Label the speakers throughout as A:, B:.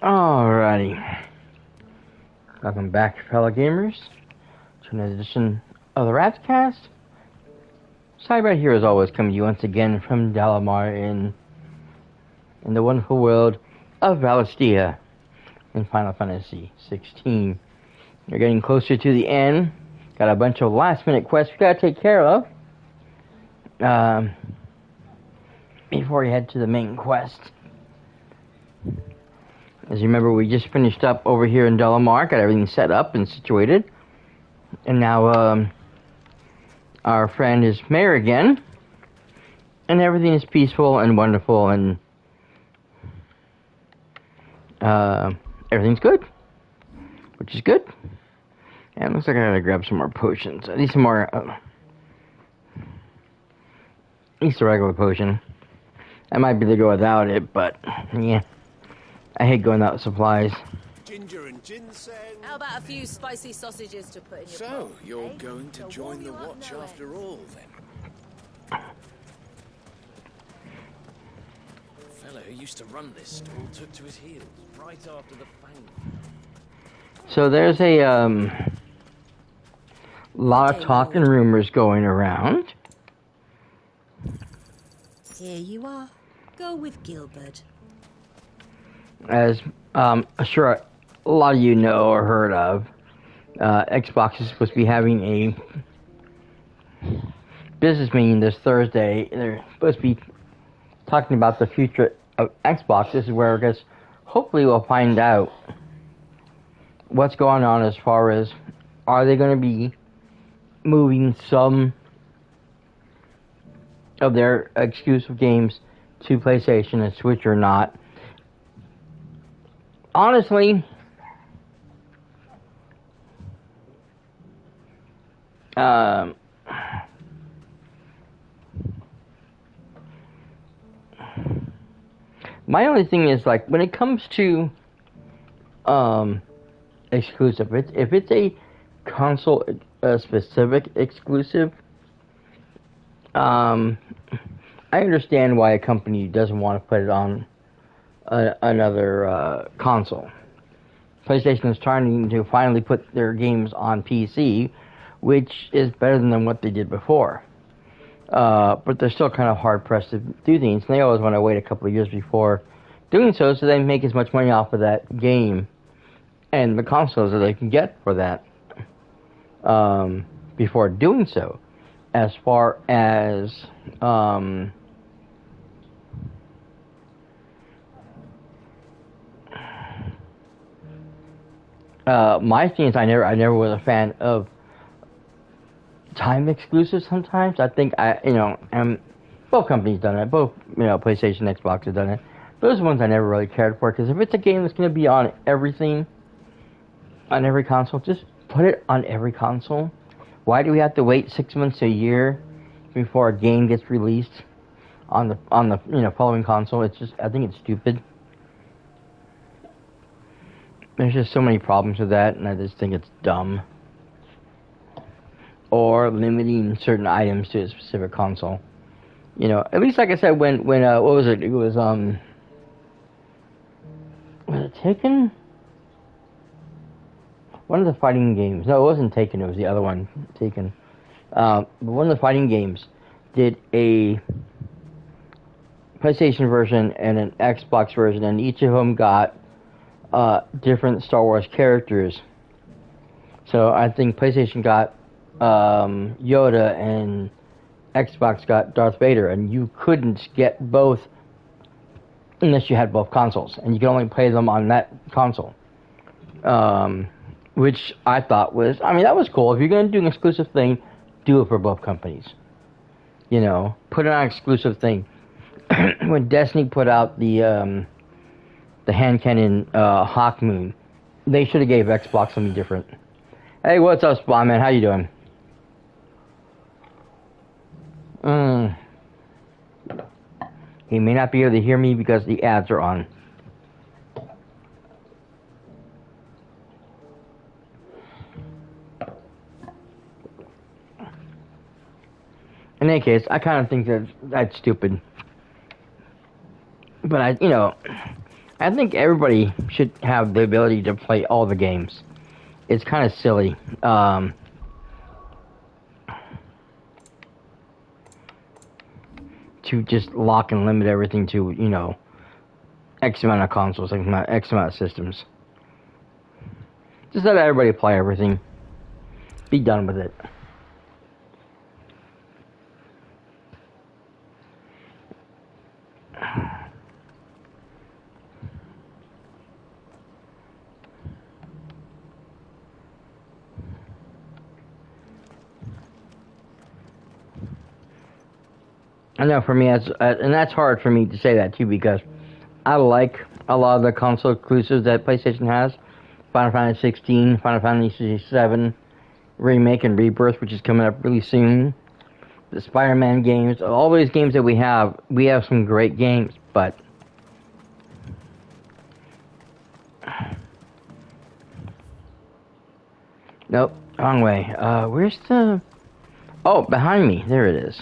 A: Alrighty. Welcome back, fellow gamers, to an edition of the Ratscast. cyperrat here, as always, coming to you once again from Dalamar in the wonderful world of Valistia in Final Fantasy XVI. We're getting closer to the end. Got a bunch of last-minute quests we gotta take care of before we head to the main quest. As you remember, we just finished up over here in Dalamar, got everything set up and situated, and now our friend is mayor again, and everything is peaceful and wonderful, and everything's good, which is good. And it looks like I gotta grab some more potions. I need some more, at least a regular potion. I might be able to go without it, but yeah, I hate going without supplies.
B: Ginger and ginseng.
C: How about a few spicy sausages to put in your pot?
B: So, you're going to join the watch after all, then? The fellow who used to run this stall took to his heels right after the fang.
A: So there's a lot of talk and rumors going around.
C: Here you are. Go with Gilbert.
A: As I'm sure a lot of you know or heard of, Xbox is supposed to be having a business meeting this Thursday. They're supposed to be talking about the future of Xbox. This is where I guess hopefully we'll find out what's going on as far as, are they going to be moving some of their exclusive games to PlayStation and Switch or not. Honestly, my only thing is, like, when it comes to exclusive, if it's a console specific exclusive, I understand why a company doesn't want to put it on another console. PlayStation is trying to finally put their games on PC, which is better than what they did before. But they're still kind of hard pressed to do things, and they always want to wait a couple of years before doing so they make as much money off of that game and the consoles that they can get for that before doing so. As far as my thing is, I never was a fan of time exclusives. Sometimes I think both companies done it. Both PlayStation, Xbox have done it. Those are ones I never really cared for, because if it's a game that's going to be on everything, on every console, just put it on every console. Why do we have to wait 6 months to a year before a game gets released on the following console? It's just, I think it's stupid. There's just so many problems with that, and I just think it's dumb. Or limiting certain items to a specific console. At least, like I said, when what was it? It was it Taken? One of the fighting games. No, it wasn't Taken. It was the other one, Taken. But one of the fighting games did a PlayStation version and an Xbox version, and each of them got different Star Wars characters. So I think PlayStation got Yoda and Xbox got Darth Vader, and you couldn't get both unless you had both consoles, and you could only play them on that console. Which I thought was, that was cool. If you're going to do an exclusive thing, do it for both companies. Put it on an exclusive thing. When Destiny put out the hand cannon Hawk Moon, they should have gave Xbox something different. Hey, what's up, Spawn Man? How you doing? He may not be able to hear me because the ads are on. In any case, I kind of think that's stupid. But I I think everybody should have the ability to play all the games. It's kind of silly. To just lock and limit everything to, you know, X amount of consoles, X amount of systems. Just let everybody play everything. Be done with it. I know for me, and that's hard for me to say that too, because I like a lot of the console exclusives that PlayStation has. Final Fantasy XVI, Final Fantasy VII Remake and Rebirth, which is coming up really soon. The Spider-Man games, all these games that we have some great games, but nope, wrong way. Where's the... Oh, behind me. There it is.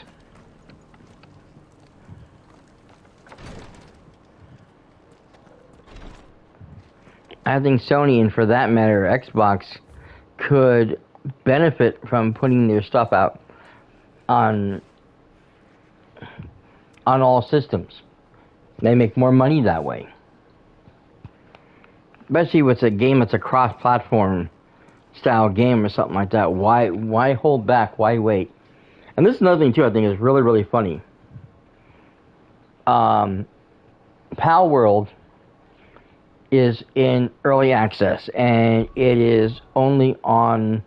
A: I think Sony, and for that matter, Xbox, could benefit from putting their stuff out on all systems. They make more money that way. Especially with a game that's a cross-platform style game or something like that. Why hold back? Why wait? And this is another thing too I think is really, really funny. Pal World is in early access, and it is only on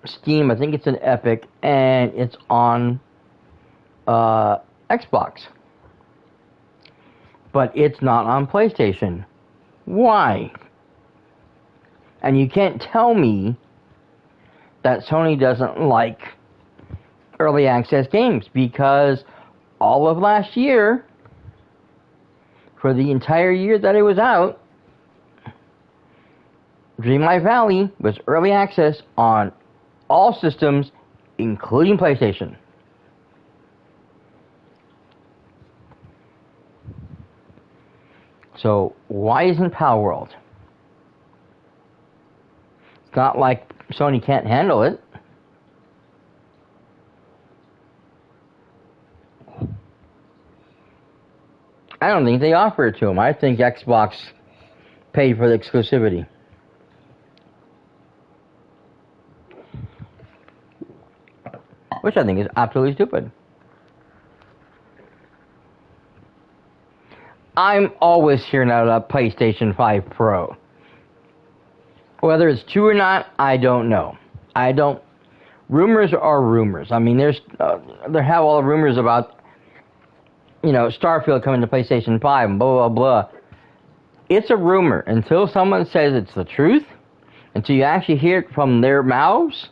A: Steam. I think it's an Epic, and it's on Xbox. But it's not on PlayStation. Why? And you can't tell me that Sony doesn't like early access games, because all of last year, for the entire year that it was out, Dreamlight Valley was early access on all systems, including PlayStation. So why isn't Pal World? It's not like Sony can't handle it. I don't think they offer it to them. I think Xbox paid for the exclusivity. Which I think is absolutely stupid. I'm always hearing about PlayStation 5 Pro. Whether it's true or not, I don't know. Rumors are rumors. I mean, there have all the rumors about, you know, Starfield coming to PlayStation 5 and blah, blah, blah. It's a rumor. Until someone says it's the truth, until you actually hear it from their mouths,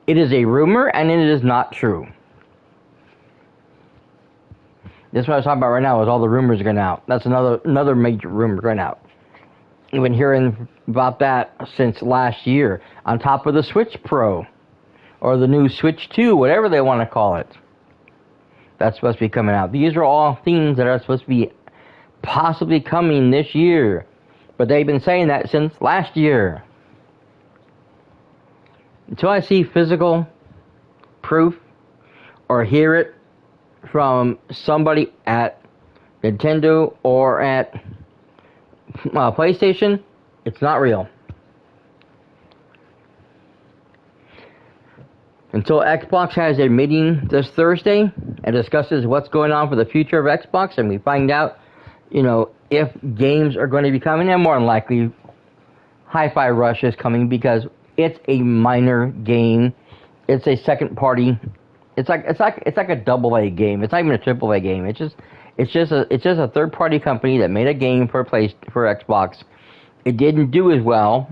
A: it is a rumor and it is not true. That's what I was talking about right now, is all the rumors going out. That's another major rumor going out. I've been hearing about that since last year, on top of the Switch Pro, or the new Switch 2, whatever they want to call it. That's supposed to be coming out. These are all things that are supposed to be possibly coming this year. But they've been saying that since last year. Until I see physical proof or hear it from somebody at Nintendo or at PlayStation, it's not real. Until Xbox has their meeting this Thursday and discusses what's going on for the future of Xbox, and we find out, you know, if games are going to be coming, and more than likely, Hi-Fi Rush is coming, because it's a minor game. It's a second party. It's like a AA game. It's not even a AAA game. It's just a third party company that made a game for Xbox. It didn't do as well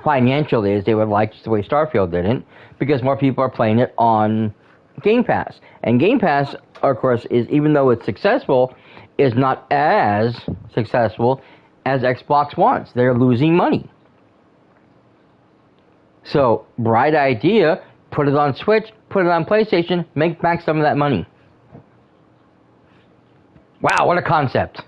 A: financially as they would like, just the way Starfield didn't, because more people are playing it on Game Pass. And Game Pass, of course, is, even though it's successful, is not as successful as Xbox wants. They're losing money. So, bright idea, put it on Switch, put it on PlayStation, make back some of that money. Wow, what a concept.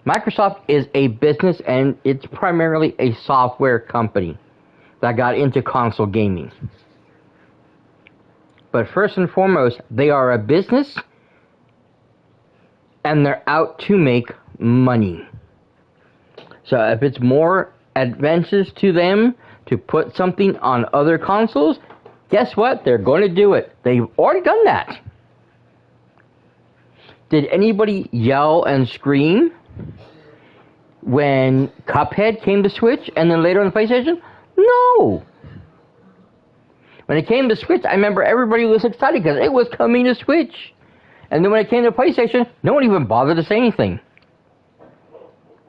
A: Microsoft is a business, and it's primarily a software company that got into console gaming. But first and foremost, they are a business, and they're out to make money. So if it's more advantageous to them to put something on other consoles, guess what? They're going to do it. They've already done that. Did anybody yell and scream when Cuphead came to Switch and then later on the PlayStation? No. When it came to Switch, I remember everybody was excited because it was coming to Switch. And then when it came to PlayStation, no one even bothered to say anything.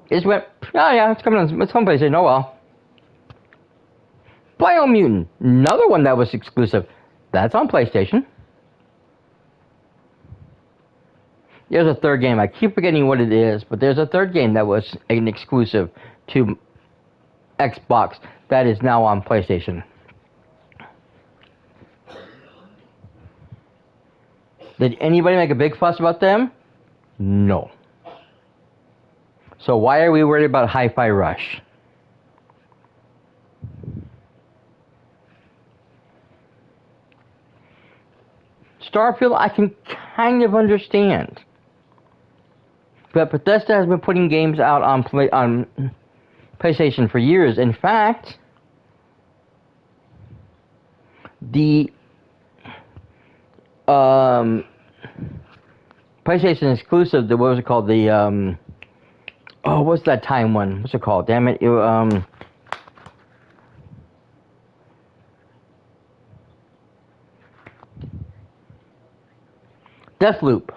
A: It just went, oh yeah, it's coming on, it's on PlayStation, oh well. Biomutant, another one that was exclusive. That's on PlayStation. There's a third game. I keep forgetting what it is, but there's a third game that was an exclusive to Xbox that is now on PlayStation. Did anybody make a big fuss about them? No. So why are we worried about Hi-Fi Rush? Starfield, I can kind of understand. But Bethesda has been putting games out on PlayStation for years. In fact, the PlayStation exclusive, what was it called? The what's that time one? What's it called? Damn it! Deathloop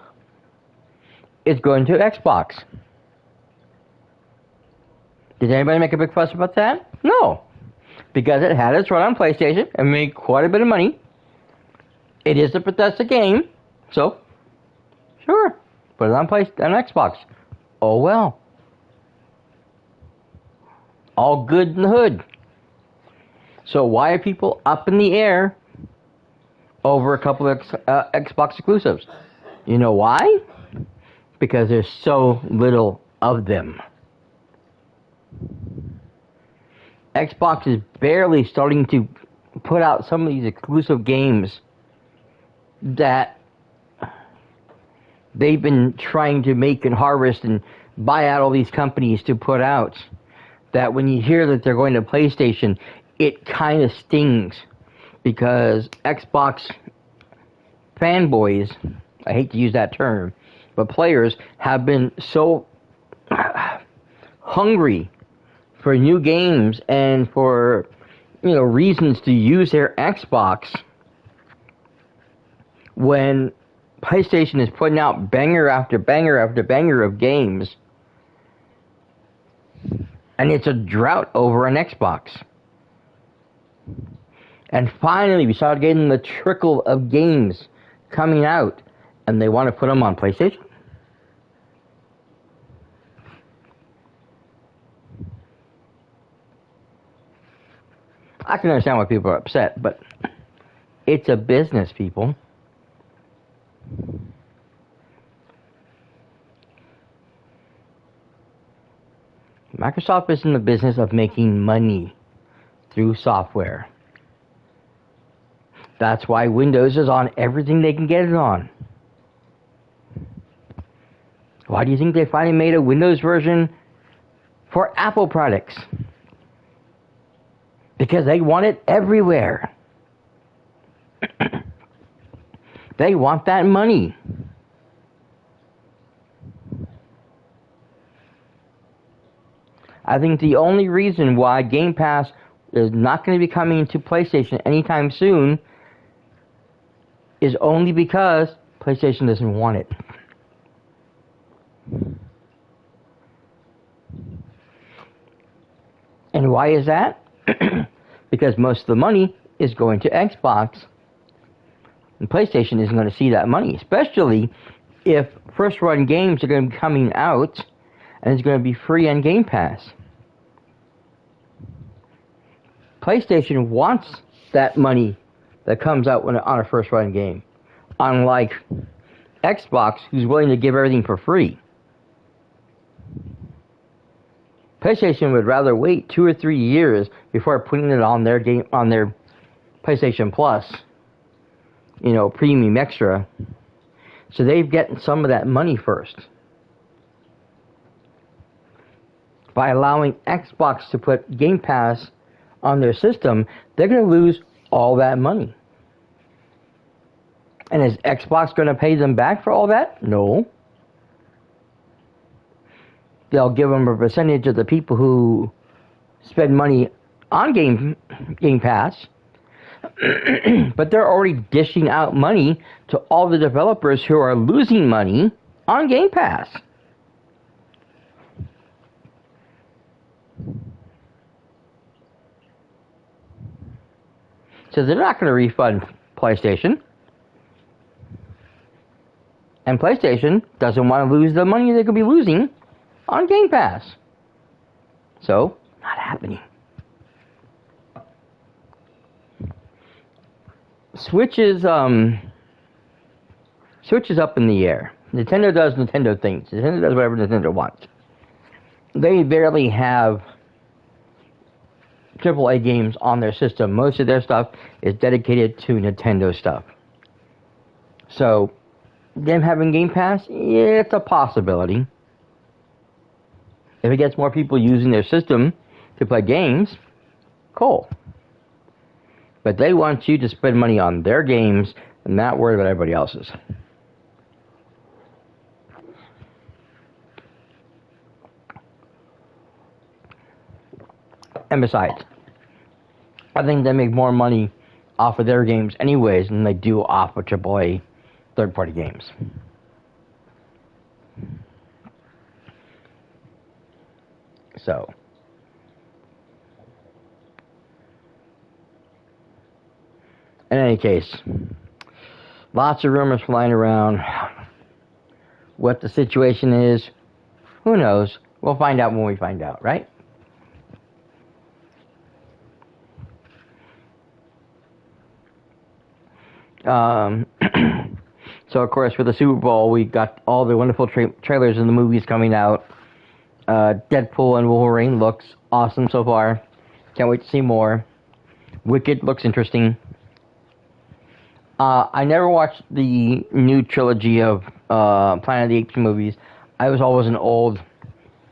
A: is going to Xbox. Did anybody make a big fuss about that? No, because it had its run on PlayStation and made quite a bit of money. It is a Bethesda game, so sure, put it on Xbox. Oh well, all good in the hood. So why are people up in the air over a couple of Xbox exclusives? You know why? Because there's so little of them. Xbox is barely starting to put out some of these exclusive games that they've been trying to make and harvest and buy out all these companies to put out, that when you hear that they're going to PlayStation, it kind of stings, because Xbox fanboys, I hate to use that term, but players have been so hungry for new games and for, reasons to use their Xbox, when PlayStation is putting out banger after banger after banger of games, and it's a drought over an Xbox. And finally, we started getting the trickle of games coming out, and they want to put them on PlayStation? I can understand why people are upset, but it's a business, people. Microsoft is in the business of making money through software. That's why Windows is on everything they can get it on. Why do you think they finally made a Windows version for Apple products? Because they want it everywhere. They want that money. I think the only reason why Game Pass is not going to be coming to PlayStation anytime soon is only because PlayStation doesn't want it. And why is that? Because most of the money is going to Xbox, and PlayStation isn't going to see that money, especially if first-run games are going to be coming out and it's going to be free on Game Pass. PlayStation wants that money that comes out on a first-run game, unlike Xbox, who's willing to give everything for free. PlayStation would rather wait 2 or 3 years before putting it on their PlayStation Plus, premium extra. So they've gotten some of that money first. By allowing Xbox to put Game Pass on their system, they're going to lose all that money. And is Xbox going to pay them back for all that? No. They'll give them a percentage of the people who spend money on Game Pass, but they're already dishing out money to all the developers who are losing money on Game Pass. So they're not going to refund PlayStation. And PlayStation doesn't want to lose the money they could be losing on Game Pass. So, not happening. Switch is up in the air. Nintendo does Nintendo things. Nintendo does whatever Nintendo wants. They barely have AAA games on their system. Most of their stuff is dedicated to Nintendo stuff. So, them having Game Pass, yeah, it's a possibility. If it gets more people using their system to play games, cool. But they want you to spend money on their games and not worry about everybody else's. And besides, I think they make more money off of their games anyways than they do off of AAA third-party games. So, in any case, lots of rumors flying around. What the situation is, who knows? We'll find out when we find out, right? So, of course, for the Super Bowl, we got all the wonderful trailers and the movies coming out. Deadpool and Wolverine looks awesome so far. Can't wait to see more. Wicked looks interesting. I never watched the new trilogy of Planet of the Apes movies. I was always an old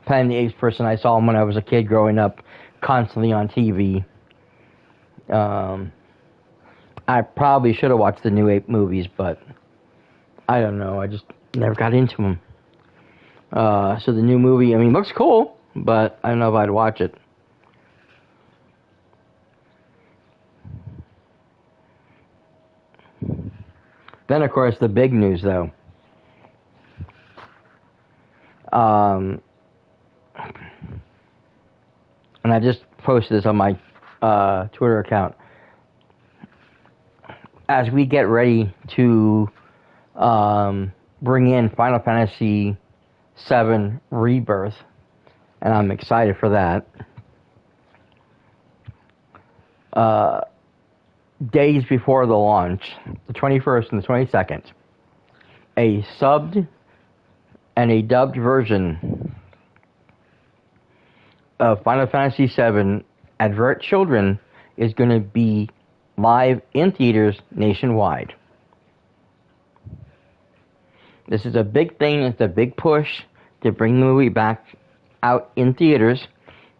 A: Planet of the Apes person. I saw them when I was a kid growing up, constantly on TV. I probably should have watched the new Ape movies, but I don't know. I just never got into them. So the new movie, looks cool, but I don't know if I'd watch it. Then, of course, the big news, though. And I just posted this on my Twitter account. As we get ready to bring in Final Fantasy VII Rebirth, and I'm excited for that. Days before the launch, the 21st and the 22nd, a subbed and a dubbed version of Final Fantasy VII Advert Children is going to be live in theaters nationwide. This is a big thing. It's a big push to bring the movie back out in theaters.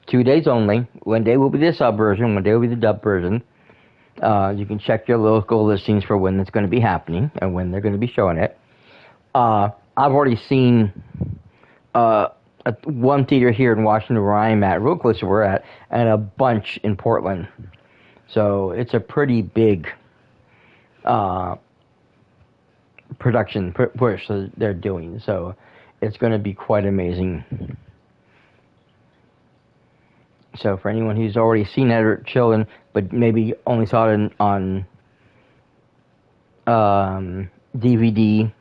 A: 2 days only. One day will be the sub version. One day will be the dub version. You can check your local listings for when it's going to be happening and when they're going to be showing it. I've already seen one theater here in Washington where I'm at, real close to where we're at, and a bunch in Portland. So it's a pretty big production push that they're doing. So it's going to be quite amazing. So for anyone who's already seen Advert Children, but maybe only saw it on DVD,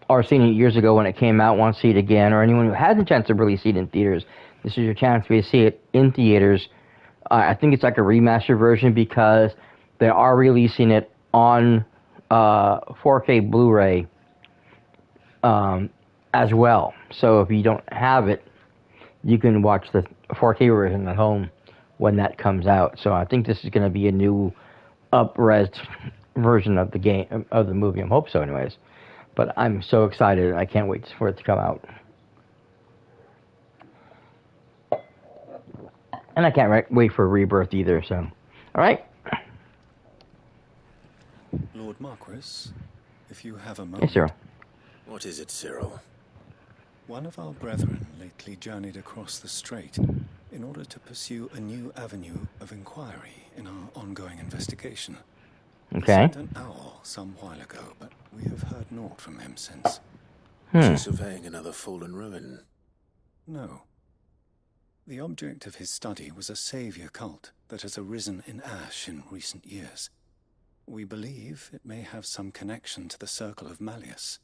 A: or seen it years ago when it came out, want to see it again, or anyone who hasn't a chance to really see it in theaters, this is your chance to see it in theaters. I think it's like a remastered version because they are releasing it on 4K Blu-ray as well. So if you don't have it, you can watch the 4K version at home when that comes out. So I think this is going to be a new up-res version of the game, of the movie. I hope so, anyways. But I'm so excited. I can't wait for it to come out. And I can't wait for Rebirth either. So, all right.
D: Lord Marquis, if you have a moment.
A: Yes, Cyril.
B: What is it, Cyril?
D: One of our brethren lately journeyed across the strait in order to pursue a new avenue of inquiry in our ongoing investigation.
A: Okay.
D: He sent an owl some while ago, but we have heard naught from him since.
B: Is he surveying another fallen ruin?
D: No. The object of his study was a savior cult that has arisen in Ash in recent years. We believe it may have some connection to the Circle of Malleus,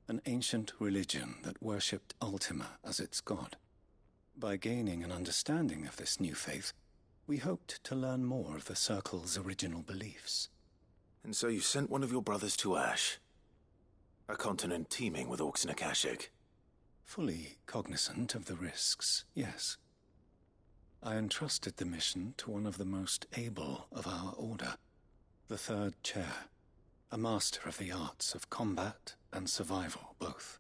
D: an ancient religion that worshipped Ultima as its god. By gaining an understanding of this new faith, we hoped to learn more of the Circle's original beliefs.
B: And so you sent one of your brothers to Ash, a continent teeming with orcs and Akashic.
D: Fully cognizant of the risks, yes. I entrusted the mission to one of the most able of our order, the Third Chair, a master of the arts of combat and survival both.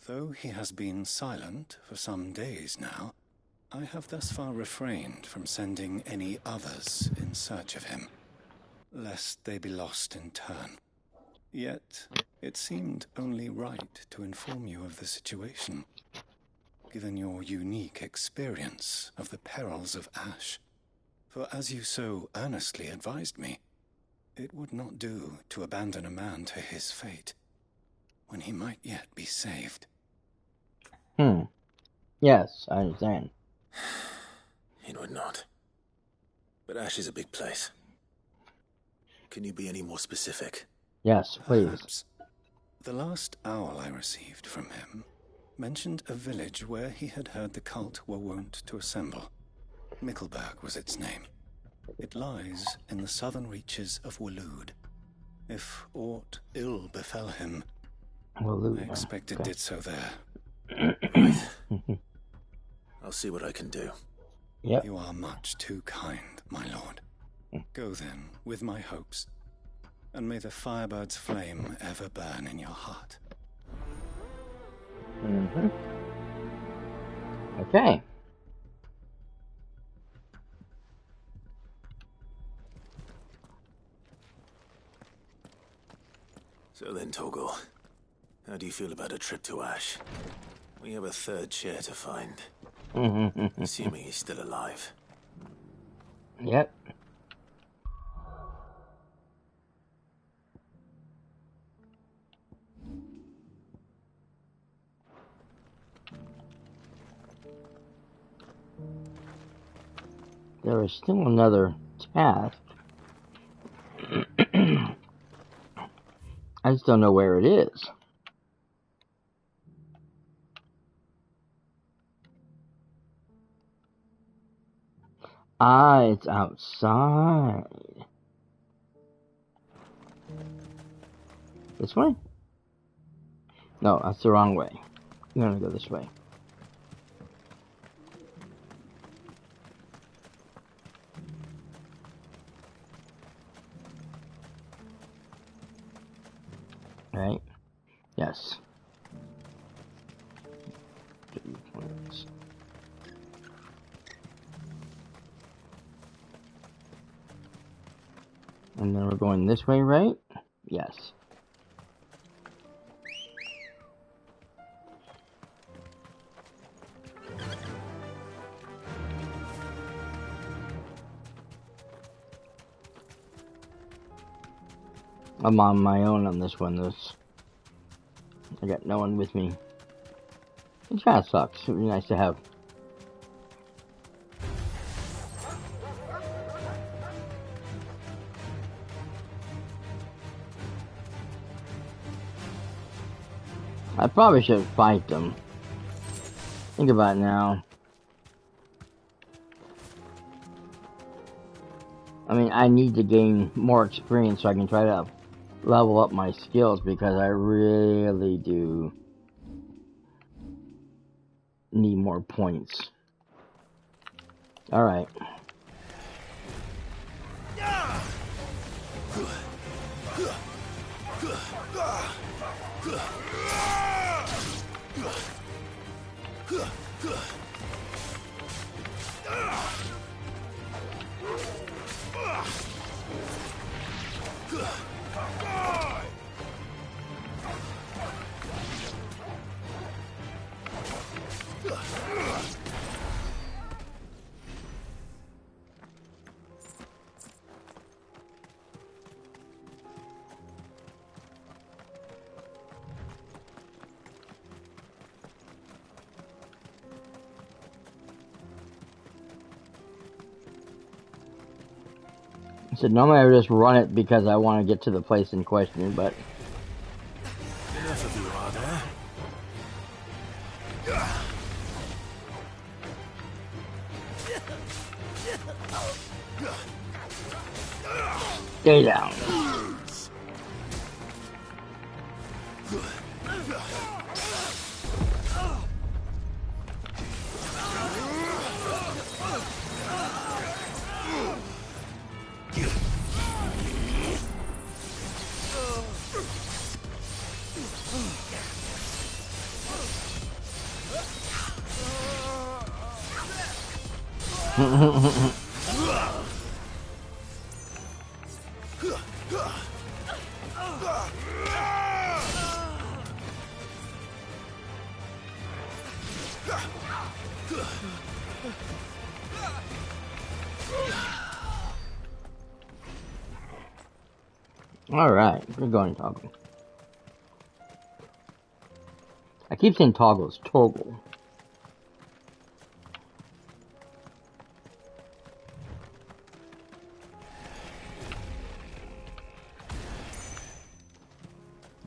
D: Though he has been silent for some days now, I have thus far refrained from sending any others in search of him, lest they be lost in turn. Yet, it seemed only right to inform you of the situation, given your unique experience of the perils of Ash. For as you so earnestly advised me, it would not do to abandon a man to his fate, when he might yet be saved.
A: Yes, I understand.
B: It would not. But Ash is a big place. Can you be any more specific?
A: Yes, please.
D: Perhaps. The last owl I received from him mentioned a village where he had heard the cult were wont to assemble. Mickleburg was its name. It lies in the southern reaches of Waloed. If aught ill befell him, I expect it did so there.
B: Right. I'll see what I can do.
A: Yep.
D: You are much too kind, my lord. Go then, with my hopes, and may the Firebird's flame ever burn in your heart.
A: Okay.
B: So then, Torgal, how do you feel about a trip to Ash? We have a third chair to find. Assuming he's still alive.
A: Yep. There is still another task. I just don't know where it is. Ah, it's outside. This way? No, that's the wrong way. You're gonna go this way. Right? Yes. 3 points. And then we're going this way, right? Yes. I'm on my own on this one. I got no one with me. It kind of sucks. It'd be nice to have. I probably should fight them. Think about it now. I mean, I need to gain more experience so I can try to level up my skills, because I really do need more points. All right. So normally I would just run it because I want to get to the place in question, but
B: Enough of you, are there?
A: stay down. Alright, we're going toggle. I keep saying toggle, it's toggle.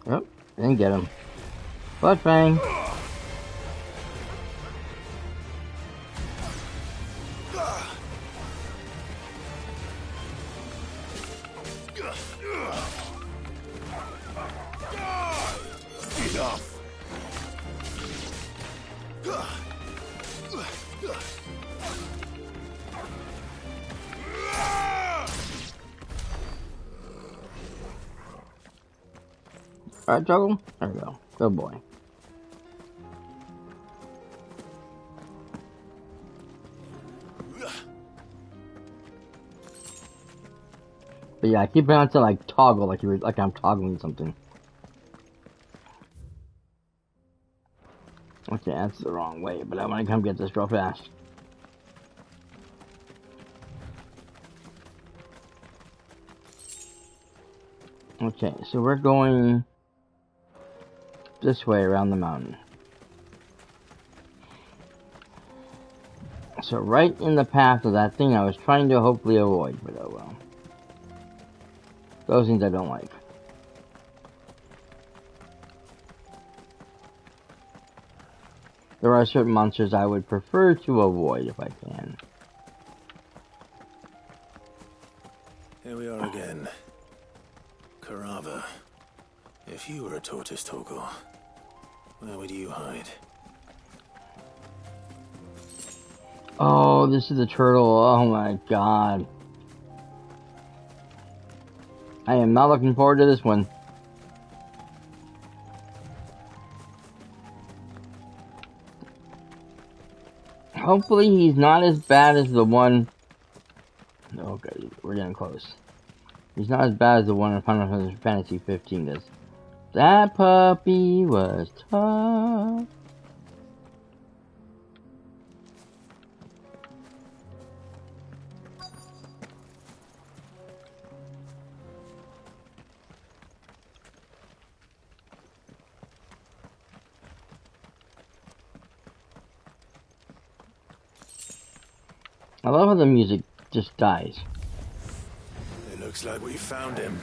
A: Yep, didn't get him. Butt bang. Alright, juggle. There we go. Good boy. But yeah, I keep pronouncing like toggle, like I'm toggling something. Okay, that's the wrong way, but I want to come get this real fast. Okay, so we're going this way around the mountain. So right in the path of that thing I was trying to hopefully avoid, but oh well. Those things I don't like. There are certain monsters I would prefer to avoid if I can.
B: Here we are again. Carava. If you were a tortoise, Torgal, where would you hide?
A: Oh, this is a turtle. Oh my god. I am not looking forward to this one. Hopefully he's not as bad as the one... Okay, we're getting close. He's not as bad as the one in Final Fantasy 15 is. That puppy was tough. I love how the music just dies.
B: It looks like we found him.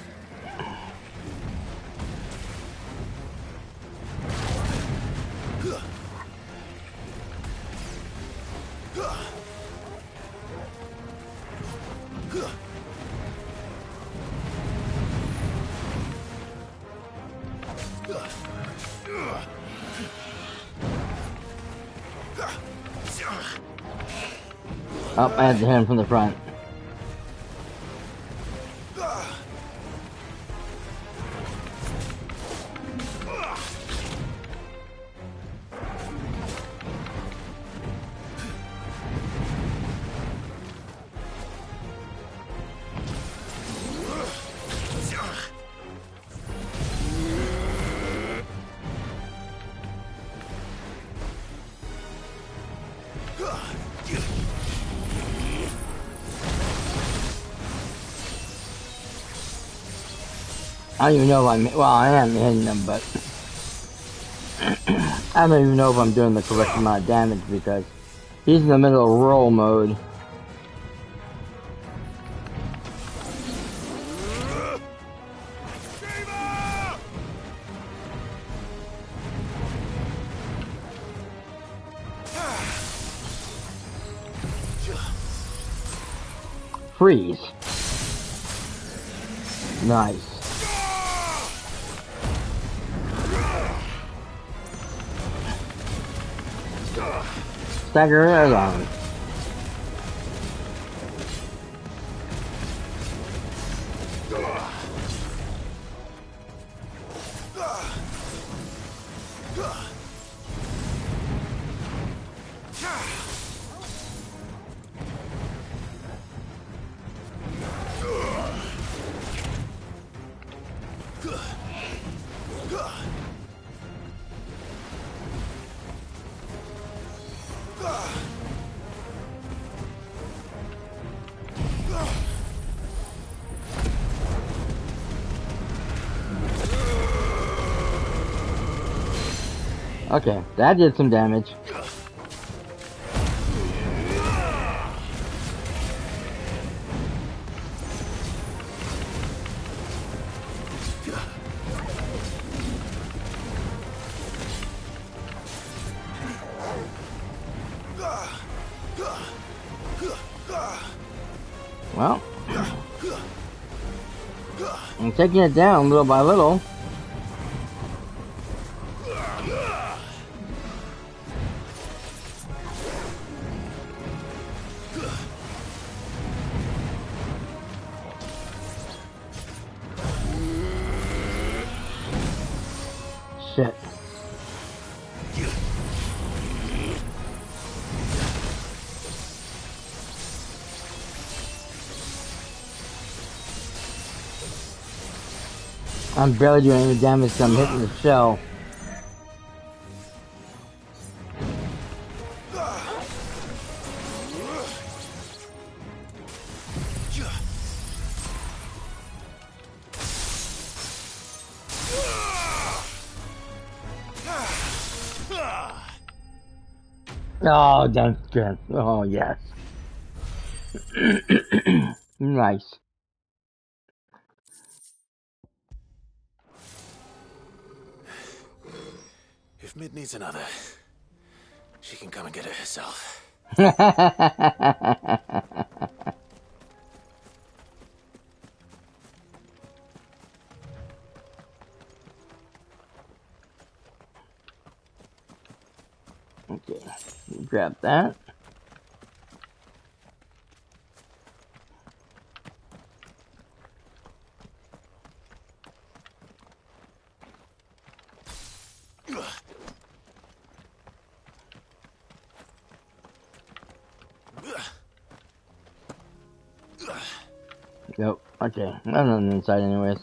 A: Oh, I had to hit him from the front. I don't even know if I'm, well, I am hitting them, but I don't even know if I'm doing the correct amount of damage because he's in the middle of roll mode. Freeze. Nice. Stagger it on. Okay, that did some damage. Well, I'm taking it down little by little. Shit. I'm barely doing any damage because I'm hitting the shell. Oh, damn strength. Oh, yes. Nice.
B: If Mid needs another, she can come and get it herself.
A: Okay, grab that. Nope. Okay, I'm on the inside anyways.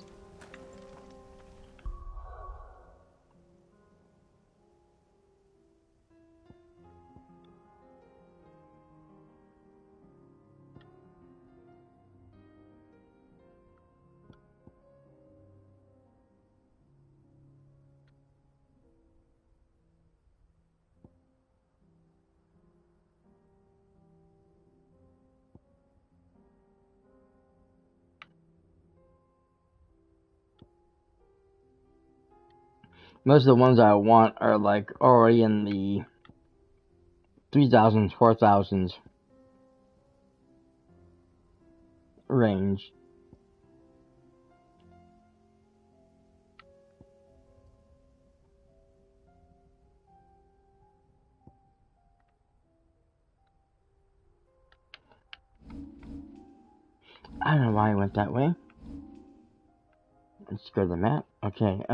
A: Most of the ones I want are like already in the 3,000s, 4,000s range. I don't know why I went that way. Let's go to the map. Okay,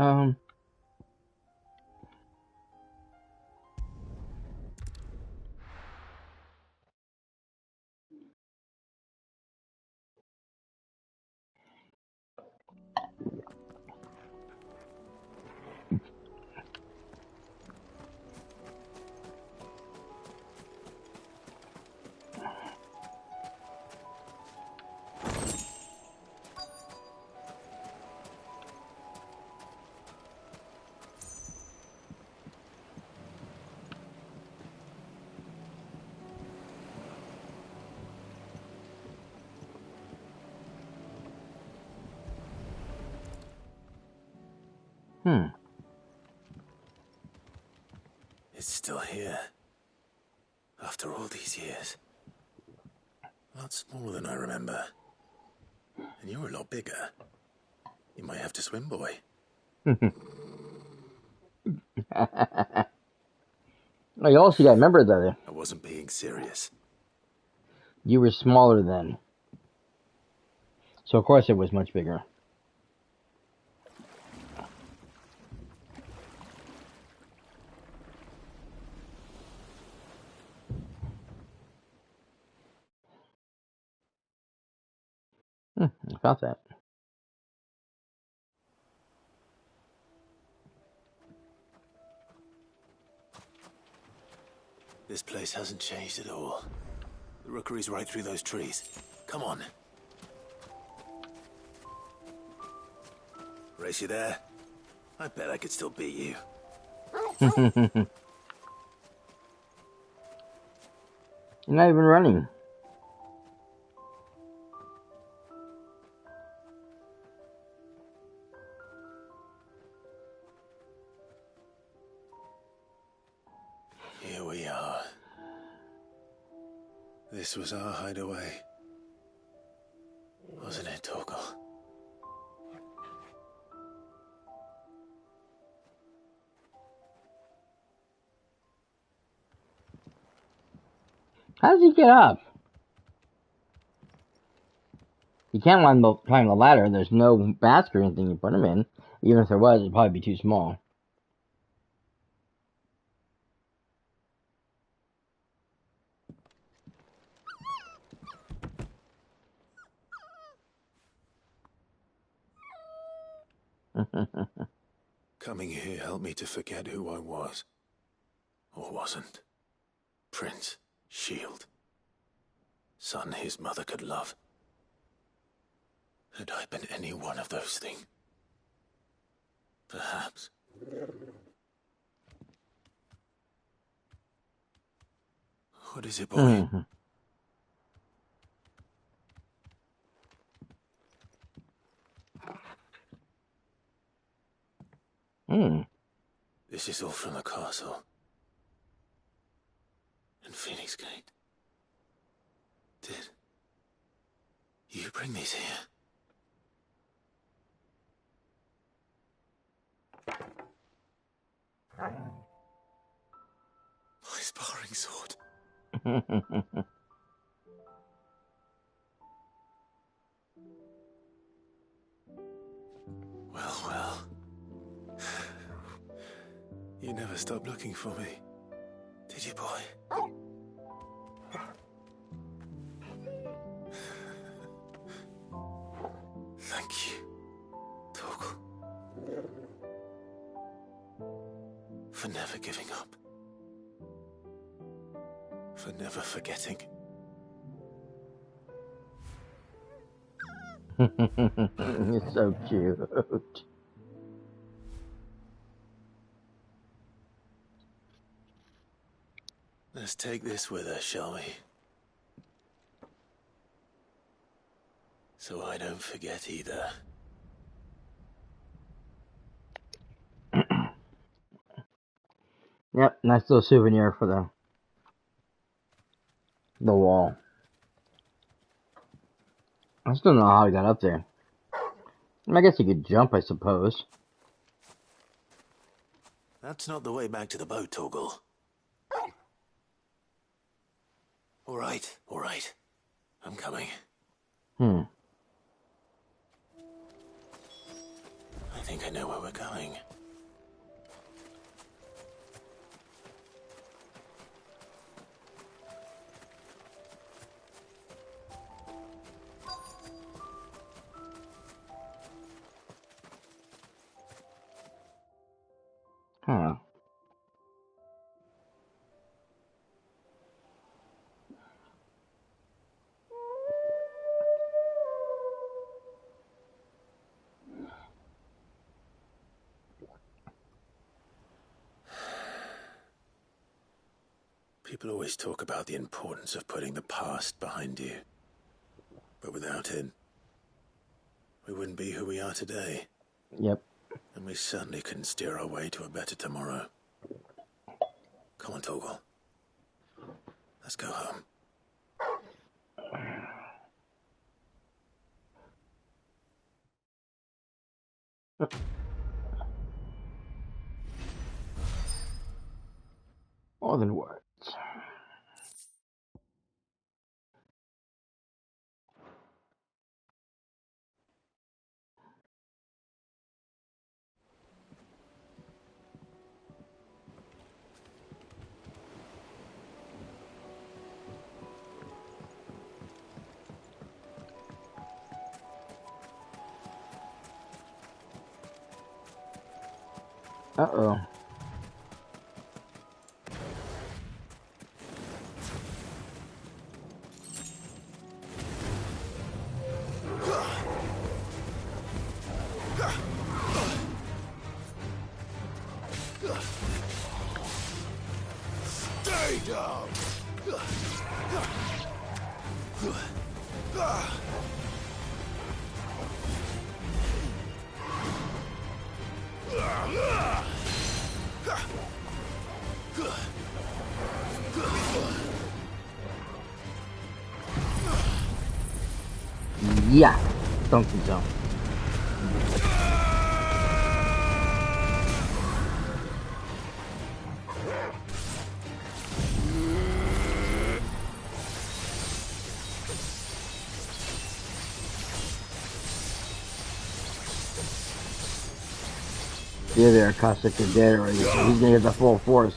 B: It's still here. After all these years. A lot smaller than I remember. And you're a lot bigger. You might have to swim, boy.
A: Oh, you also got to remember though,
B: I wasn't being serious.
A: you were smaller then. So of course it was much bigger. I thought that.
B: This place hasn't changed at all. The rookery's right through those trees. Come on. Race you there? I bet I could still beat you.
A: You're not even running.
B: Here we are. This was our hideaway. Wasn't it, Torgal?
A: How does he get up? You can't climb the ladder. There's no basket or anything you put him in. Even if there was, it'd probably be too small.
B: Coming here helped me to forget who I was. Or wasn't. Prince, shield. Son his mother could love. Had I been any one of those things? Perhaps. What is it, boy? This is all from the castle. And Phoenix Gate. Did you bring these here? My sparring sword. Well, well. You never stopped looking for me, did you, boy? Thank you, Torgal. For never giving up. For never forgetting.
A: You're so cute.
B: Let's take this with us, shall we? So I don't forget either.
A: Yep, nice little souvenir for the wall. I still don't know how he got up there. I guess he could jump, I suppose.
B: That's not the way back to the boat, Torgal. All right. I'm coming. know where we're going.
A: Huh.
B: People always talk about the importance of putting the past behind you. But without it, we wouldn't be who we are today.
A: Yep.
B: And we certainly couldn't steer our way to a better tomorrow. Come on, Torgal. Let's go home.
A: More than words. Uh-oh.
B: Stay down!
A: Yeah. Don't think so. Yeah, there, Cossack is dead already, so he's gonna get the full force.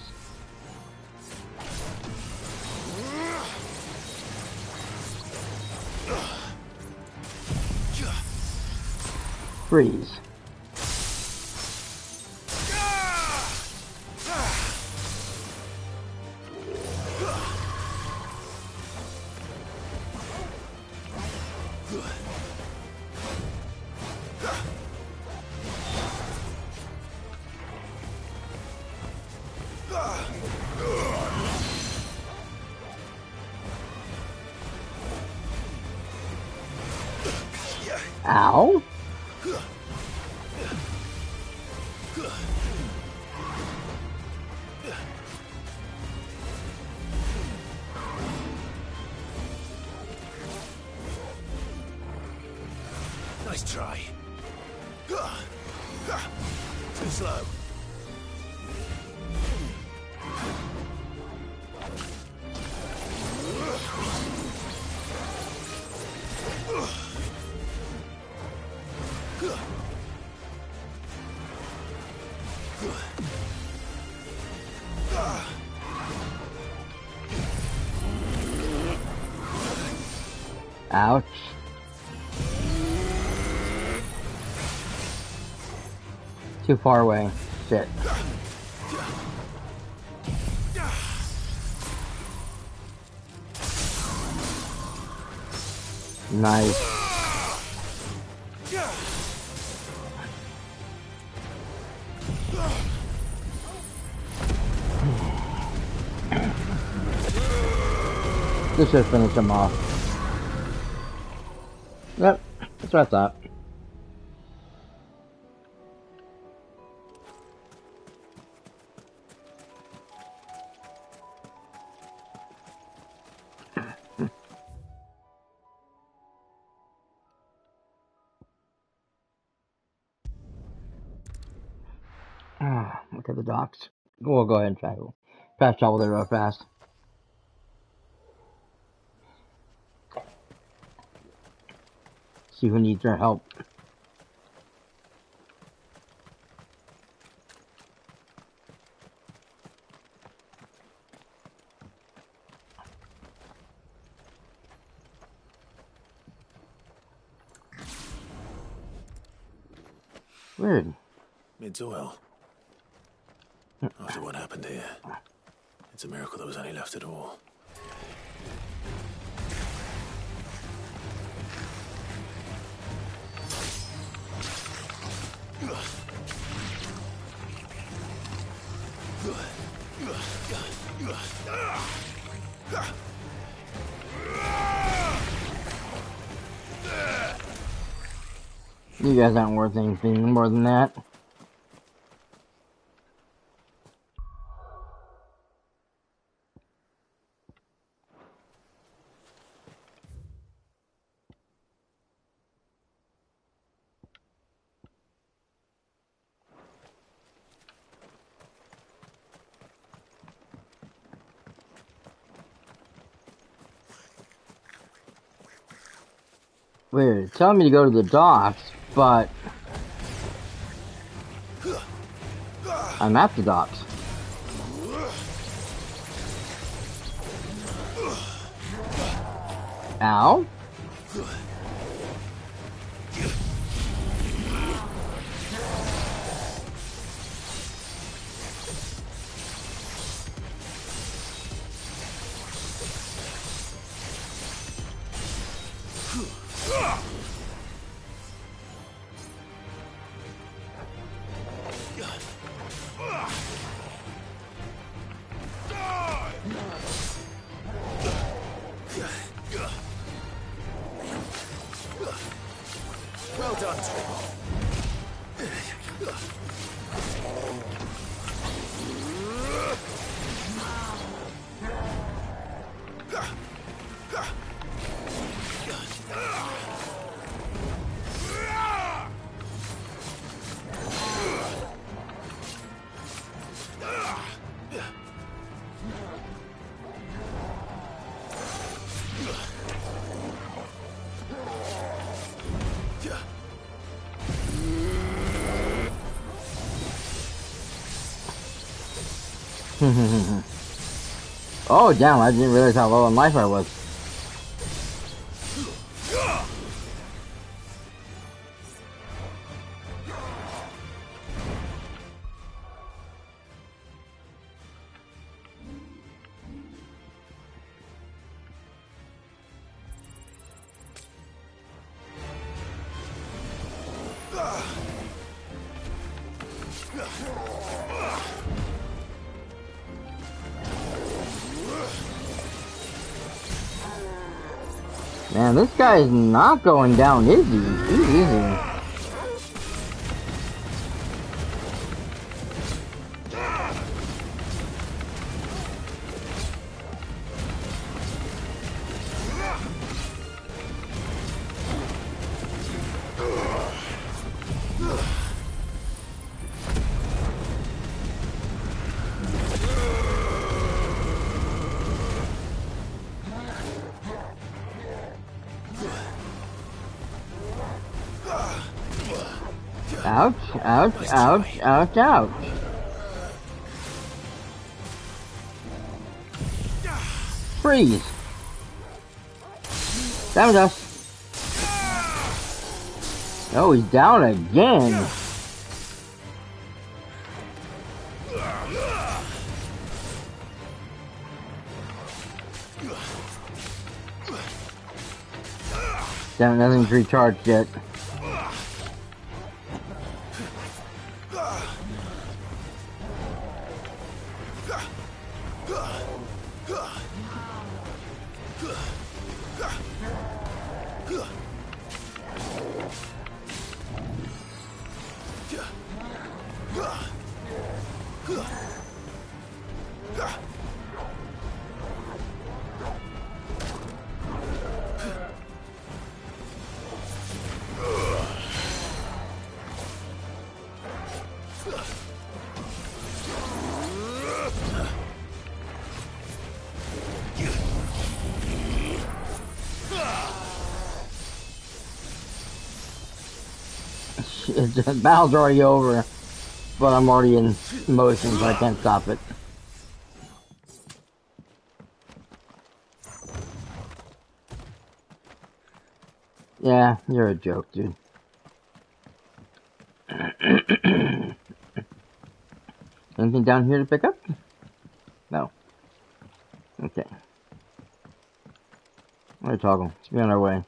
A: Freeze. Ow.
B: Nice try. Too slow.
A: Ouch. Too far away. Shit. Nice. This should finish him off. Yep, that's what I thought. Look at the docks. We'll go ahead and travel. Fast travel there real fast. See who needs our help. Weird.
B: Mid's oil. After what happened here, it's a miracle there was any left at all.
A: You guys aren't worth anything more than that. Weird. It's telling me to go to the docks, but I'm at the docks. Ow.
B: Well done,
A: Oh, damn, I didn't realize how low on life I was. Man, this guy is not going down, is he? He's easy. Ouch, ouch, ouch, ouch, ouch. Freeze. That was us. Oh, he's down again. Damn, nothing's recharged yet. The battle's already over, but I'm already in motion, so I can't stop it. Yeah, you're a joke, dude. Anything down here to pick up? No. Okay. All right, Toggle. Let's be on our way.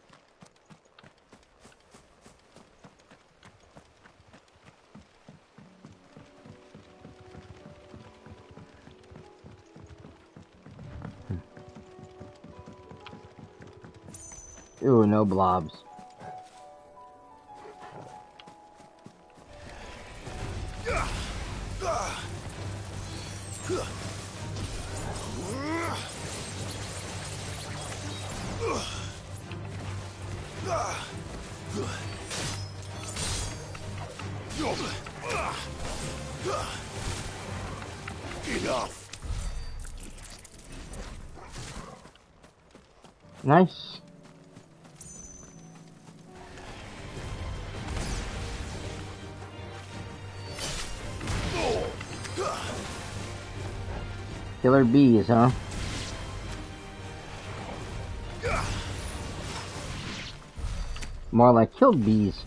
A: Ooh, no blobs.
B: Enough.
A: Nice. Killer bees, huh? More like killed bees.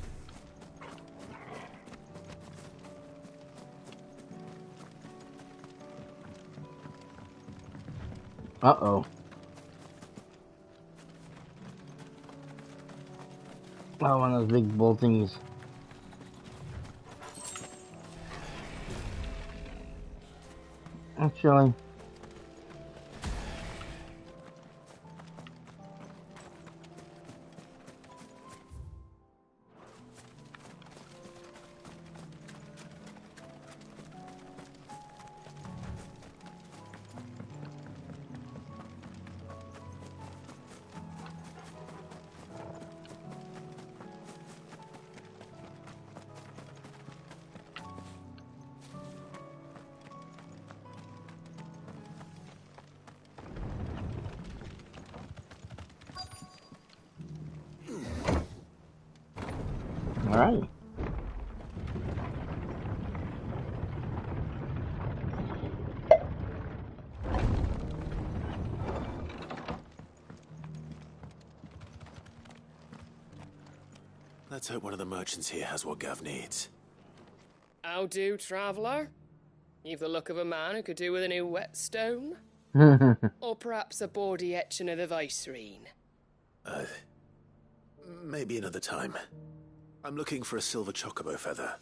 A: Uh-oh. Oh, one of those big bull thingies. Actually. All right.
B: Let's hope one of the merchants here has what Gav needs.
E: How do, traveller? You've the look of a man who could do with a new whetstone. Or perhaps a bawdy etching of the Vicerine.
B: Maybe another time. I'm looking for a silver chocobo feather.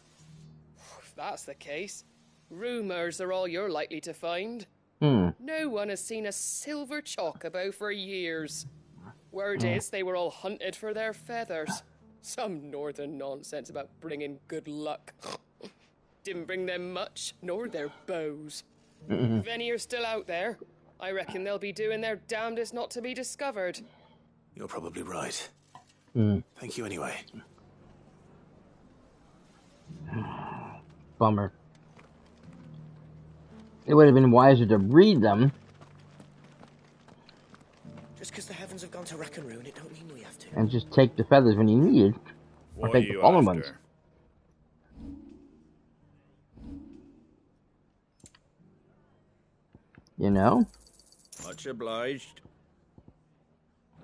E: If that's the case, rumours are all you're likely to find. No one has seen a silver chocobo for years. Word is they were all hunted for their feathers. Some northern nonsense about bringing good luck. Didn't bring them much, nor their bows. If any are still out there, I reckon they'll be doing their damnedest not to be discovered.
B: You're probably right. Thank you anyway.
A: Bummer. It would have been wiser to breed them.
F: Just because the heavens have gone to rack and ruin, it don't mean we have to.
A: And just take the feathers when you need. Or
G: What
A: take
G: are
A: the
G: you
A: fallen
G: after?
A: ones. You know?
G: Much obliged.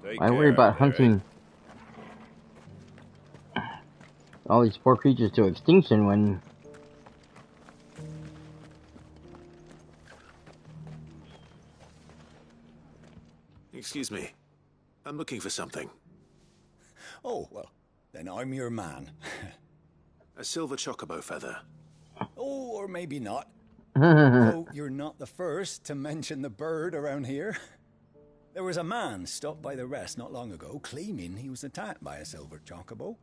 G: Take
A: I worry
G: care
A: about
G: out there,
A: hunting all these poor creatures to extinction when...
B: Excuse me. I'm looking for something.
D: Oh, well, then I'm your man.
B: A silver chocobo feather.
D: Oh, or maybe not. Oh, you're not the first to mention the bird around here. There was a man stopped by the rest not long ago claiming he was attacked by a silver chocobo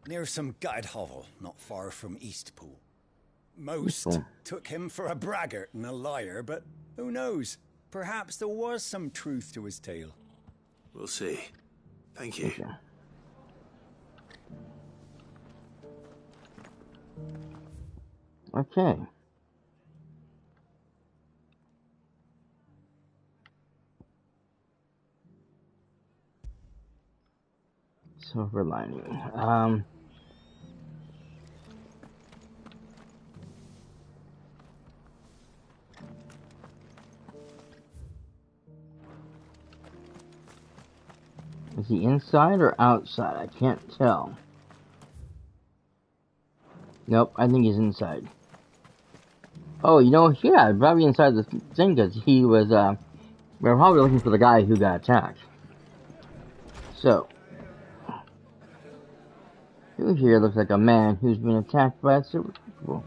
D: near some gad hovel not far from Eastpool. Most
A: Eastpool.
D: took him for a braggart and a liar, but who knows? Perhaps there was some truth to his tale.
B: We'll see. Thank you.
A: Okay. Okay. Silver lining. Is he inside or outside? I can't tell. Nope, I think he's inside. Oh, you know, yeah, probably inside the thing because he was. We were probably looking for the guy who got attacked. So, who here looks like a man who's been attacked by a silver people?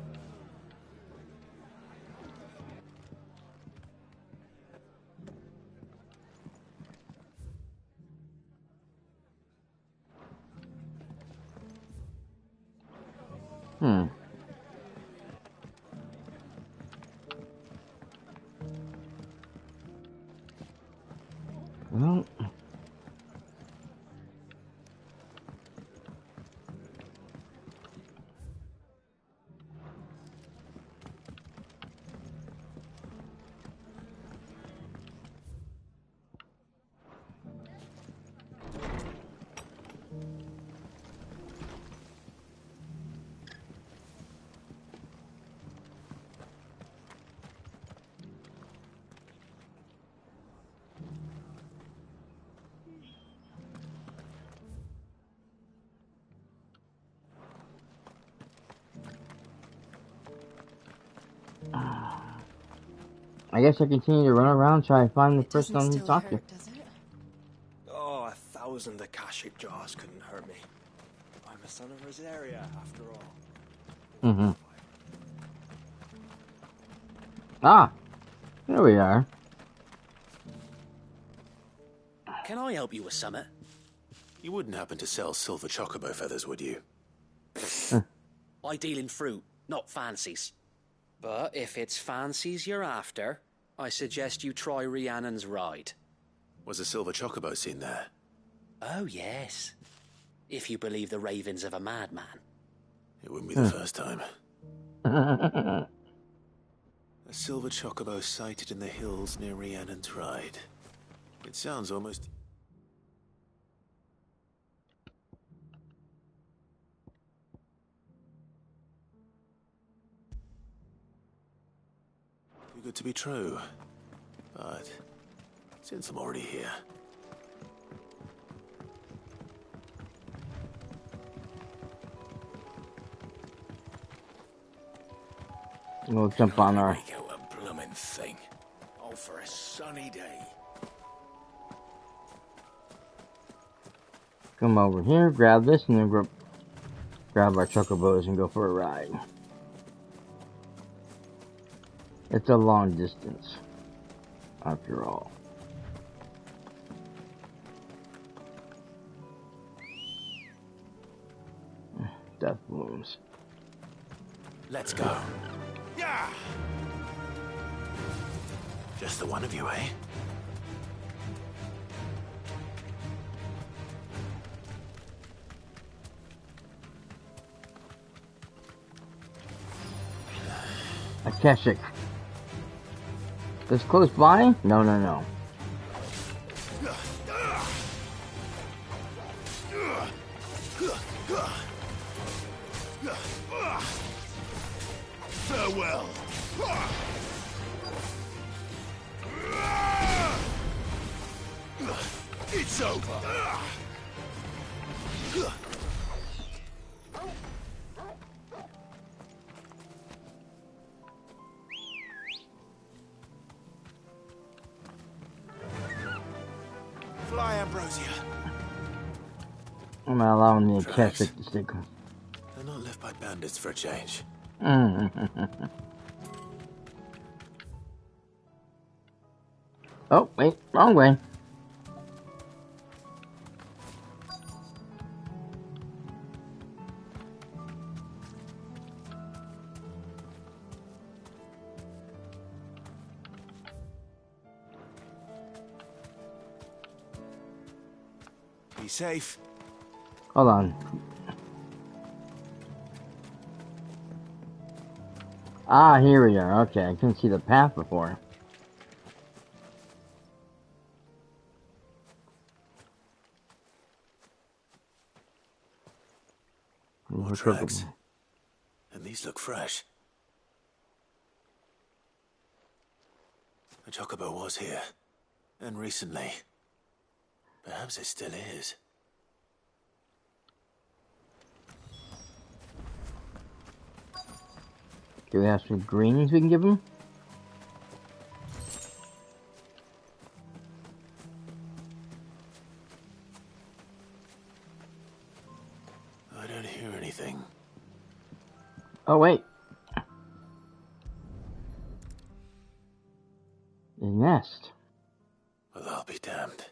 A: Hmm. Well. I guess I continue to run around trying to find the person I need to talk to.
C: Does it?
F: Oh, 1,000 Akashic jars couldn't hurt me. I'm a son of Rosaria, after all.
A: Mm-hmm. Ah, there we are.
F: Can I help you with something?
B: You wouldn't happen to sell silver chocobo feathers, would you?
F: I deal in fruit, not fancies. But if it's fancies you're after, I suggest you try Rhiannon's ride.
B: Was a silver chocobo seen there?
F: Oh, yes. If you believe the ravings of a madman.
B: It wouldn't be the first time. A silver chocobo sighted in the hills near Rhiannon's Ride. It sounds almost... too good to be true. But since I'm already here...
A: We'll jump on our...
G: Make out a bloomin' thing. All for a sunny day.
A: Come over here, grab this, and then grab our chocobos and go for a ride. It's a long distance, after all. Death blooms.
B: Let's go. Yeah! Just the one of you, eh?
A: Akashic. This close by? No, no, no.
G: Farewell. It's over.
B: Fly, Ambrosia.
A: I'm not allowing the Akashic to stick.
B: They're not left by bandits for a change.
A: Oh, wait, wrong way.
B: Be safe.
A: Hold on. Ah, here we are. Okay, I couldn't see the path before.
B: More tracks. And these look fresh. A chocobo was here. And recently. Perhaps it still is.
A: Do we have some greens we can give him?
B: I don't hear anything.
A: Oh, wait. The nest.
B: Well, I'll be damned.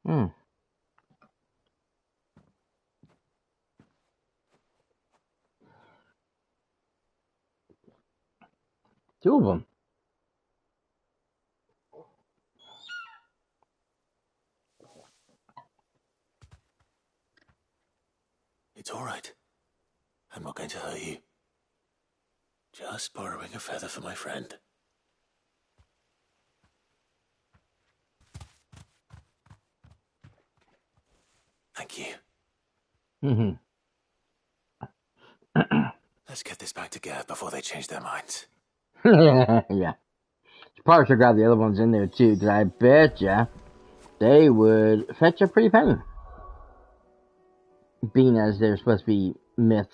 A: Hmm. Two of them.
B: It's all right. I'm not going to hurt you. Just borrowing a feather for my friend. Thank you.
A: Mm-hmm.
B: Let's get this back to Gav before they change their minds.
A: Yeah. You probably should grab the other ones in there too, because I bet ya they would fetch a pretty penny. Being as they're supposed to be myth.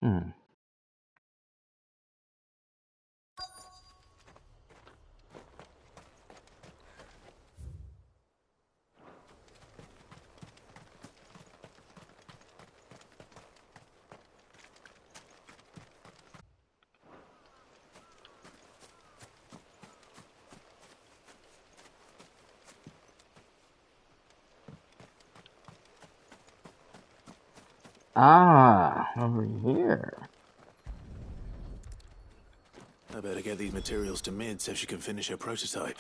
A: Hmm. Ah, over here.
B: I better get these materials to Mid so she can finish her prototype.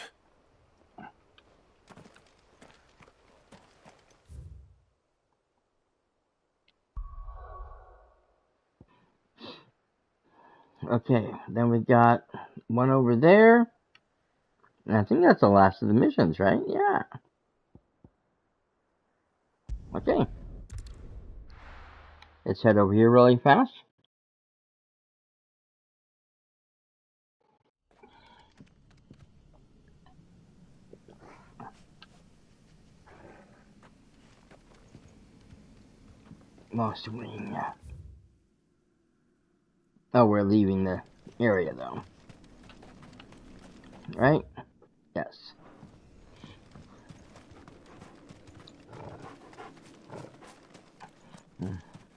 A: Okay, then we got one over there. And I think that's the last of the missions, right? Yeah. Okay. Let's head over here really fast. Lost wing. Oh, we're leaving the area though. Right? Yes.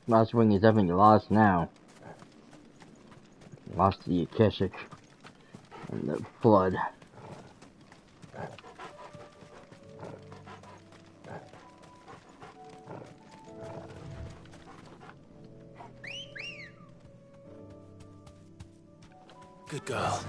A: Lost wing is definitely lost now. Lost to the Akashic and the flood.
B: Good girl.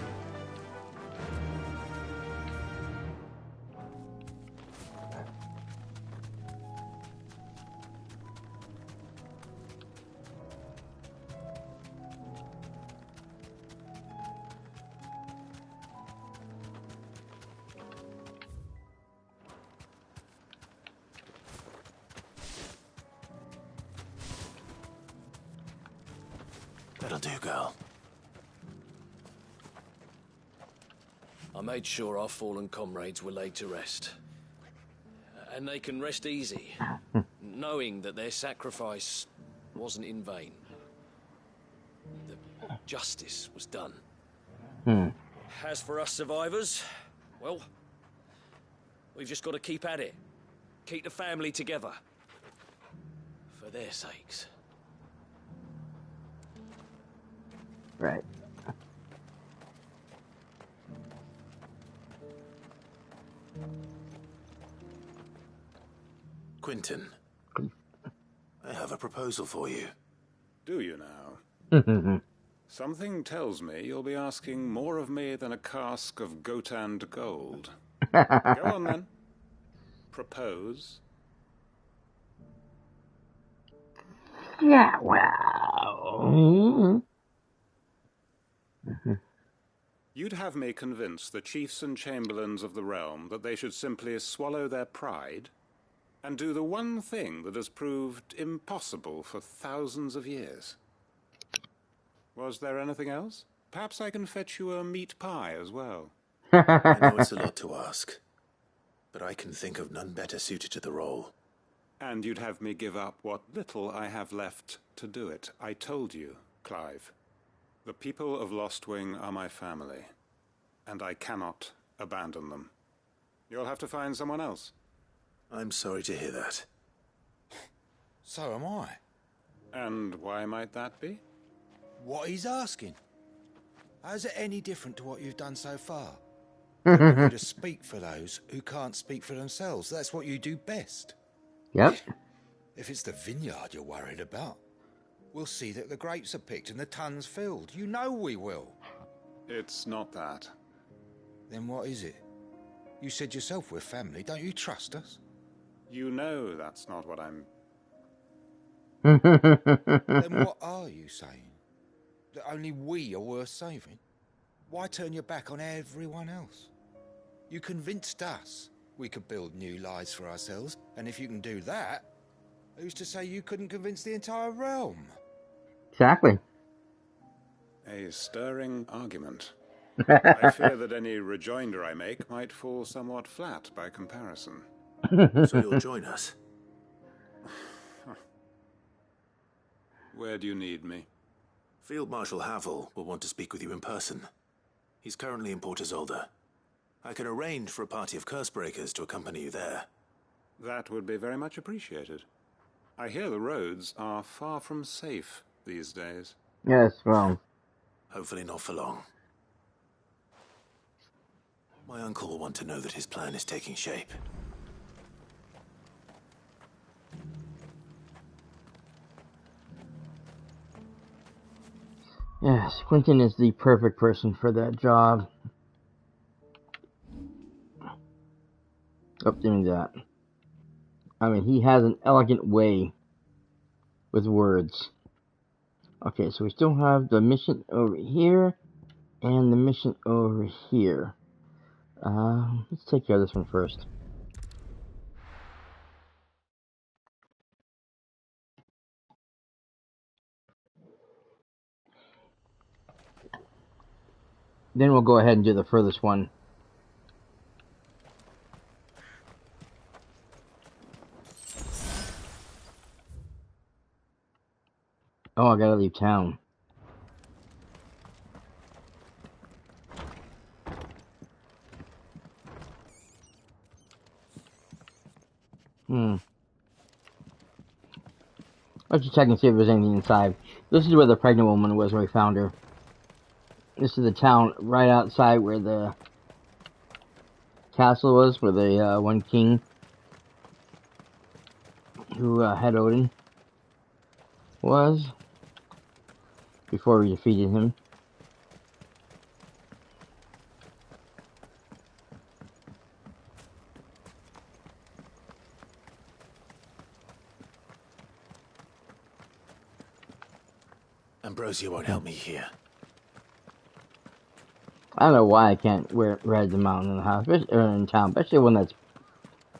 B: That'll do, girl.
G: I made sure our fallen comrades were laid to rest. And they can rest easy, knowing that their sacrifice wasn't in vain. The justice was done. As for us survivors, well, we've just got to keep at it. Keep the family together. For their sakes.
A: Right.
B: Quentin, I have a proposal for you.
D: Do you now? Something tells me you'll be asking more of me than a cask of Gotand gold. Go on, then. Propose.
A: Yeah, well.
D: You'd have me convince the chiefs and chamberlains of the realm that they should simply swallow their pride and do the one thing that has proved impossible for thousands of years. Was there anything else? Perhaps I can fetch you a meat pie as well.
B: I know it's a lot to ask, but I can think of none better suited to the role.
D: And you'd have me give up what little I have left to do it. I told you, Clive. The people of Lostwing are my family, and I cannot abandon them. You'll have to find someone else.
B: I'm sorry to hear that.
H: So am I.
D: And why might that be?
H: What he's asking. How's it any different to what you've done so far? I want you to speak for those who can't speak for themselves. That's what you do best.
A: Yep.
H: If it's the vineyard you're worried about, we'll see that the grapes are picked and the tons filled. You know we will.
D: It's not that.
H: Then what is it? You said yourself we're family. Don't you trust us?
D: You know that's not what I'm...
H: Then what are you saying? That only we are worth saving? Why turn your back on everyone else? You convinced us we could build new lives for ourselves, and if you can do that, who's to say you couldn't convince the entire realm?
A: Exactly.
D: A stirring argument. I fear that any rejoinder I make might fall somewhat flat by comparison.
B: So you'll join us?
D: Where do you need me?
B: Field Marshal Havel will want to speak with you in person. He's currently in Port Isolde. I can arrange for a party of Cursebreakers to accompany you there.
D: That would be very much appreciated. I hear the roads are far from safe these days.
A: Yes, well.
B: Hopefully not for long. My uncle will want to know that his plan is taking shape.
A: Yes, Quentin is the perfect person for that job. Oh, doing that. I mean, he has an elegant way with words. Okay, so we still have the mission over here and the mission over here. Let's take care of this one first. Then we'll go ahead and do the furthest one. Oh, I gotta leave town. Let's just check and see if there's anything inside. This is where the pregnant woman was when we found her. This is the town right outside where the castle was, where the one king who had Odin was before we defeated him.
B: Ambrosia won't help me here.
A: I don't know why I can't ride the mountain in the house, or in town, especially one that's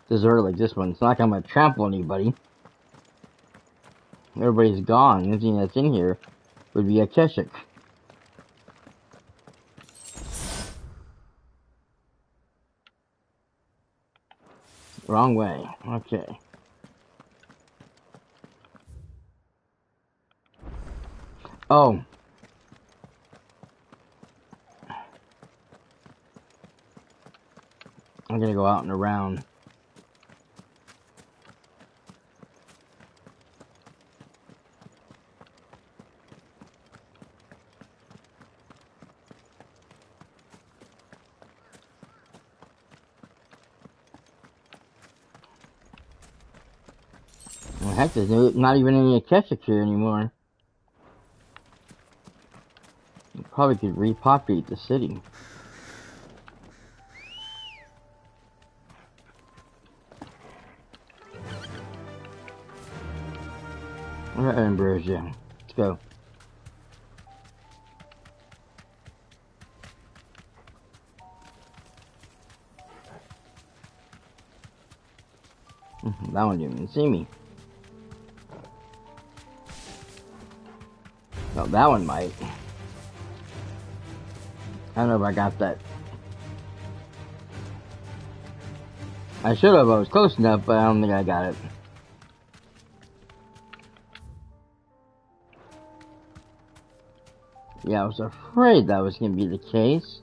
A: deserted like this one. It's not like I'm gonna trample anybody. Everybody's gone. The only thing that's in here would be a Keshik. Wrong way. Okay. Oh. I'm gonna go out and around. Well, heck, there's not even any Akeshik here anymore. You probably could repopulate the city. Alright, Ambrosia. Let's go. That one didn't even see me. No, that one might. I don't know if I got that. I should have. I was close enough, but I don't think I got it. Yeah, I was afraid that was going to be the case.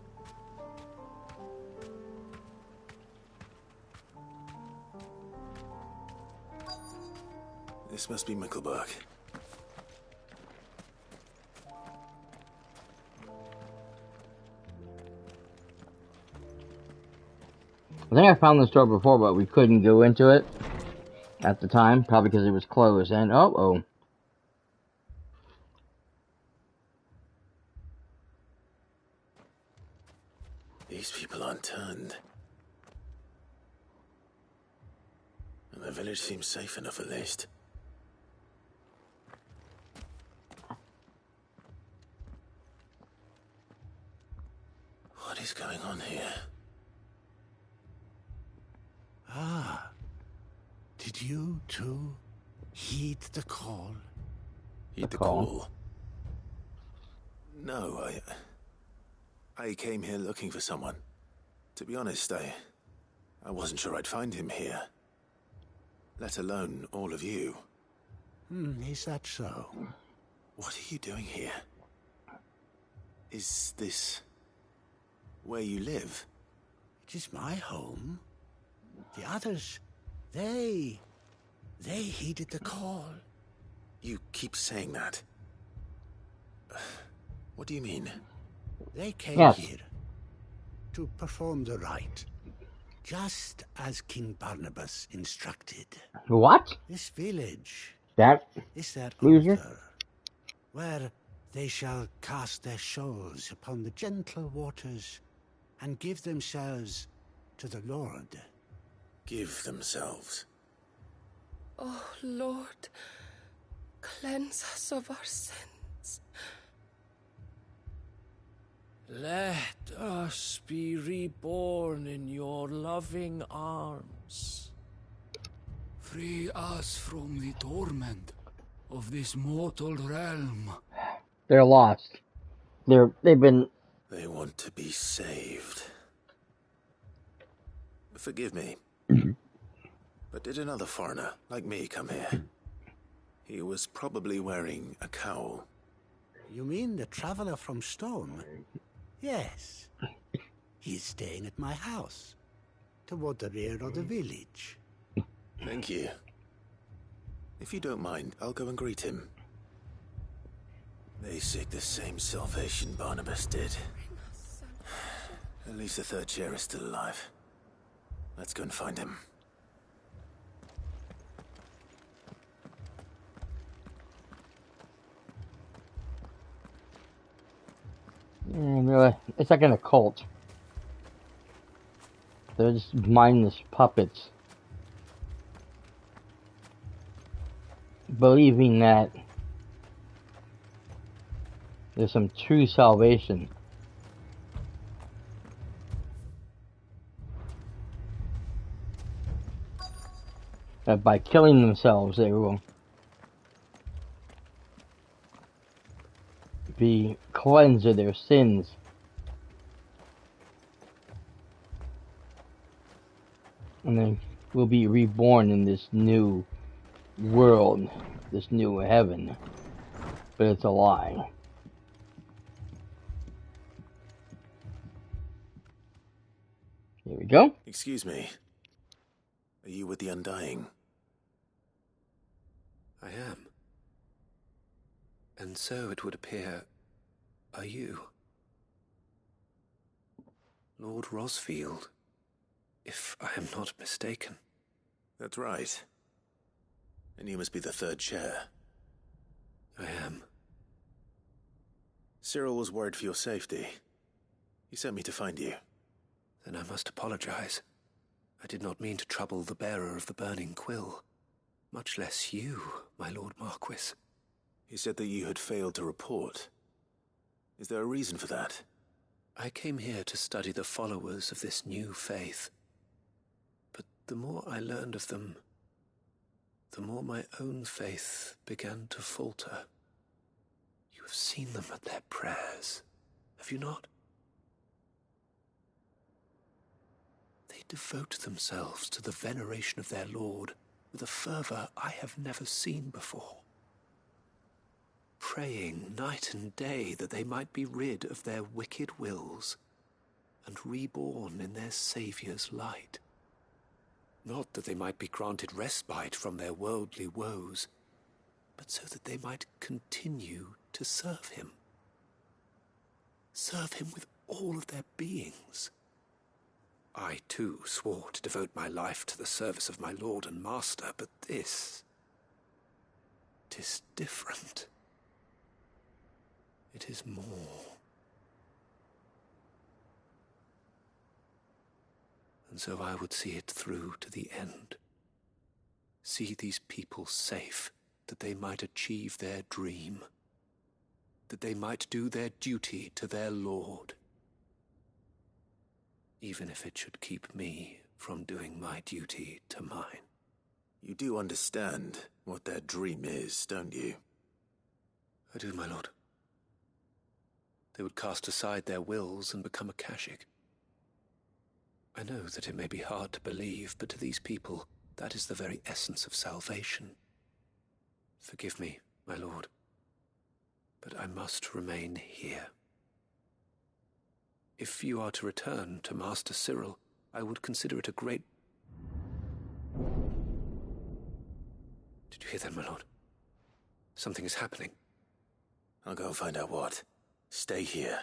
B: This must be Mickelberg.
A: I think I found the store before, but we couldn't go into it at the time, probably because it was closed. And oh.
B: These people aren't turned. And the village seems safe enough at least. What is going on here?
I: Ah, did you too heed the call?
B: Heed the call? No, I came here looking for someone. To be honest, I wasn't sure I'd find him here. Let alone all of you.
I: Is that so?
B: What are you doing here? Is this where you live?
I: It is my home. The others, they heeded the call.
B: You keep saying that. What do you mean?
I: They came here to perform the rite, just as King Barnabas instructed.
A: What?
I: This village is their
A: loser?
I: altar, where they shall cast their souls upon the gentle waters and give themselves to the Lord.
B: Give themselves?
E: Oh, Lord, cleanse us of our sins.
G: Let us be reborn in your loving arms.
J: Free us from the torment of this mortal realm.
A: They're lost. They've been...
B: They want to be saved. Forgive me. But did another foreigner, like me, come here? He was probably wearing a cowl.
I: You mean the traveler from Stone? Yes. He's staying at my house, toward the rear of the village.
B: Thank you. If you don't mind, I'll go and greet him. They seek the same salvation Barnabas did. At least the third chair is still alive. Let's go and find him.
A: It's like an cult. They're just mindless puppets. Believing that there's some true salvation. That by killing themselves they will be cleansed of their sins. And they will be reborn in this new world, this new heaven. But it's a lie. Here we go.
B: Excuse me. Are you with the Undying?
K: I am. And so it would appear, are you? Lord Rosfield, if I am not mistaken.
B: That's right. And you must be the third chair.
K: I am.
B: Cyril was worried for your safety. He sent me to find you.
K: Then I must apologize. I did not mean to trouble the bearer of the burning quill. Much less you, my Lord Marquis.
B: He said that you had failed to report. Is there a reason for that?
K: I came here to study the followers of this new faith. But the more I learned of them, the more my own faith began to falter. You have seen them at their prayers, have you not? They devote themselves to the veneration of their Lord with a fervor I have never seen before, praying night and day that they might be rid of their wicked wills and reborn in their Saviour's light. Not that they might be granted respite from their worldly woes, but so that they might continue to serve him. Serve him with all of their beings. I, too, swore to devote my life to the service of my Lord and Master, but this... 'tis different. It is more. And so I would see it through to the end. See these people safe, that they might achieve their dream, that they might do their duty to their Lord, even if it should keep me from doing my duty to mine.
B: You do understand what their dream is, don't you?
K: I do, my lord. They would cast aside their wills and become Akashic. I know that it may be hard to believe, but to these people, that is the very essence of salvation. Forgive me, my lord, but I must remain here. If you are to return to Master Cyril, I would consider it a great... Did you hear that, my lord? Something is happening.
B: I'll go and find out what. Stay here.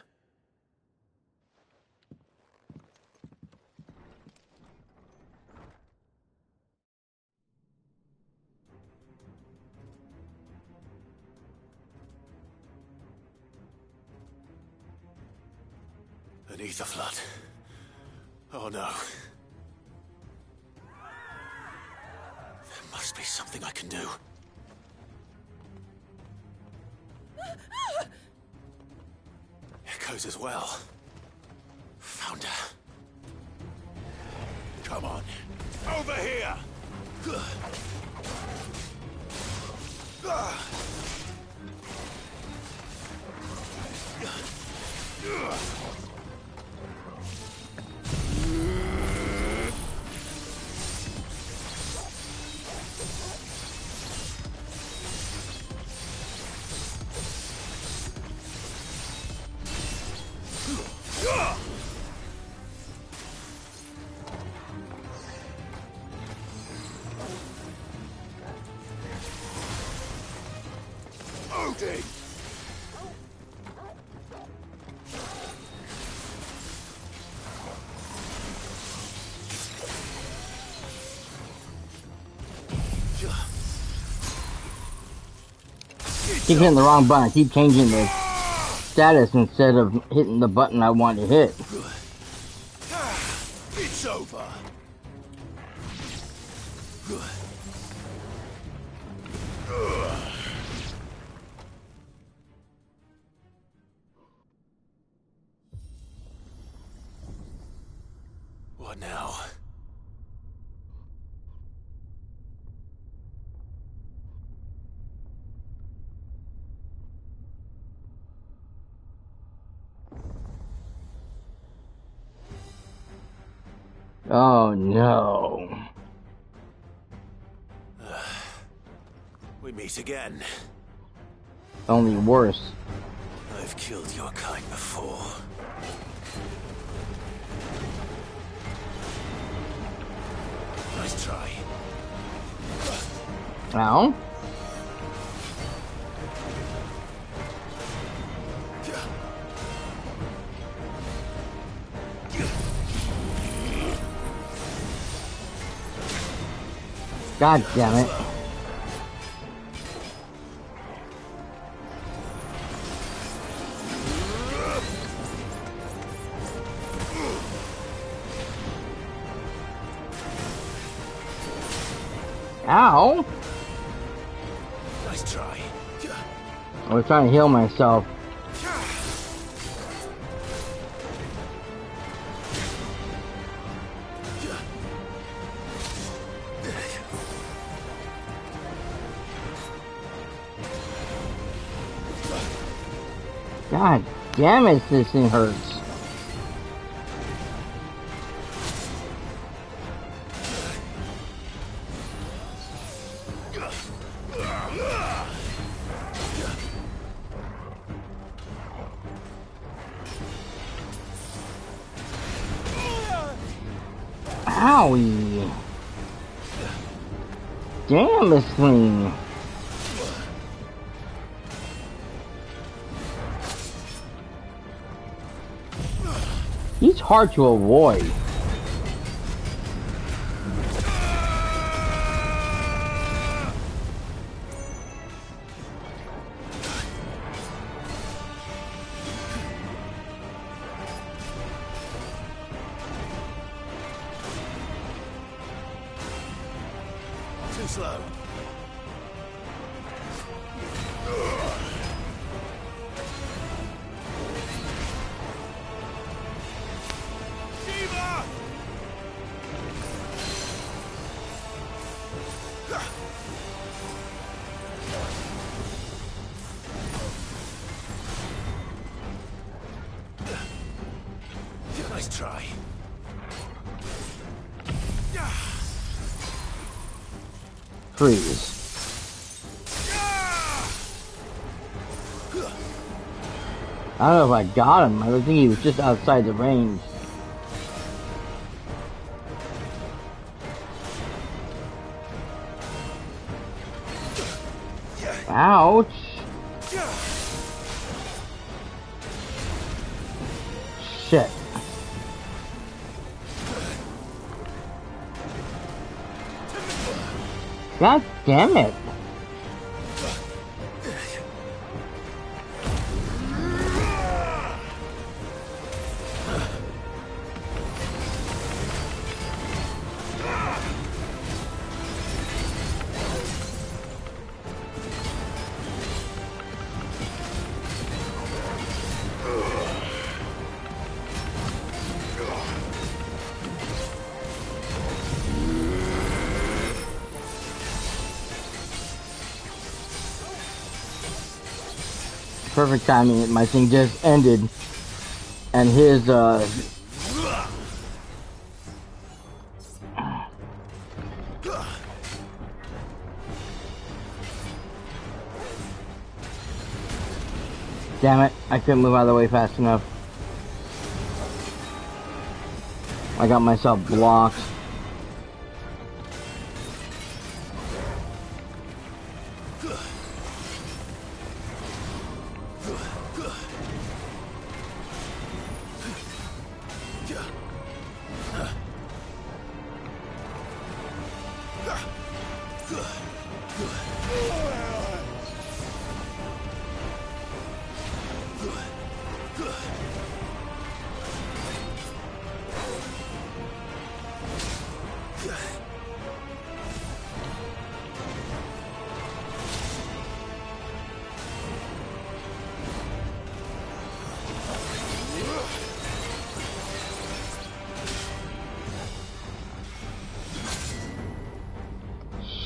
B: Beneath the flood. Oh no. There must be something I can do. Echoes as well. Found her. Come on. Over here!
A: Keep hitting the wrong button. I keep changing the status instead of hitting the button I want to hit.
B: It's over. What now?
A: Oh no.
B: We meet again.
A: Only worse.
B: I've killed your kind before. Nice try.
A: Ow. God damn it. Ow!
B: Nice try.
A: I was trying to heal myself. God damn it, this thing hurts. Owie. Damn this thing. He's hard to avoid.
B: Too slow. Nice try.
A: Freeze. I don't know if I got him. I think he was just outside the range. Ouch. Shit. God damn it. Perfect timing. My thing just ended, and his damn it, I couldn't move out of the way fast enough. I got myself blocked.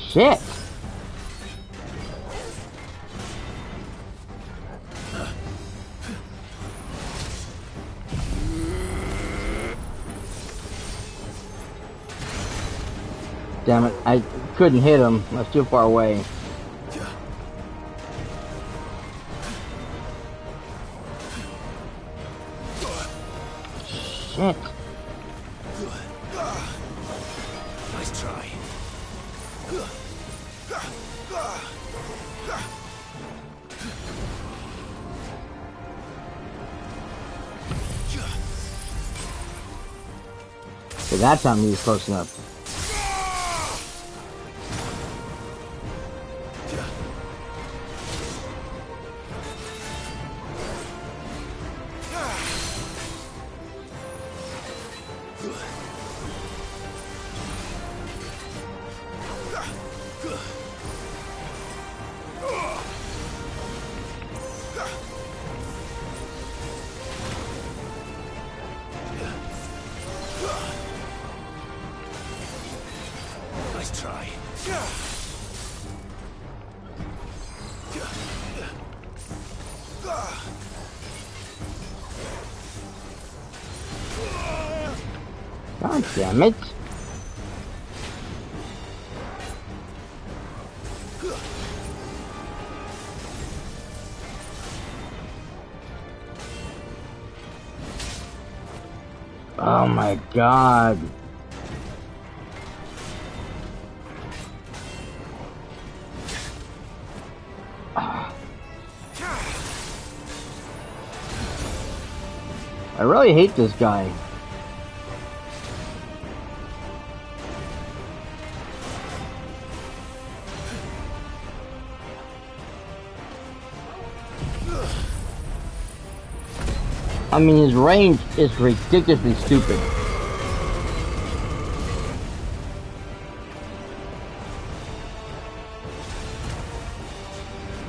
A: Shit. Damn it, I couldn't hit him. I was too far away. Shit.
B: Nice try.
A: So that time he was close enough.
B: Nice try.
A: God damn it. Oh my god. I really hate this guy. I mean, his range is ridiculously stupid.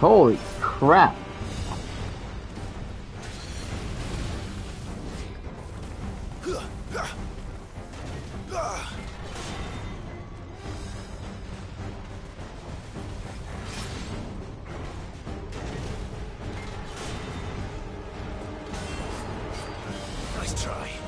A: Holy crap.
B: Nice try.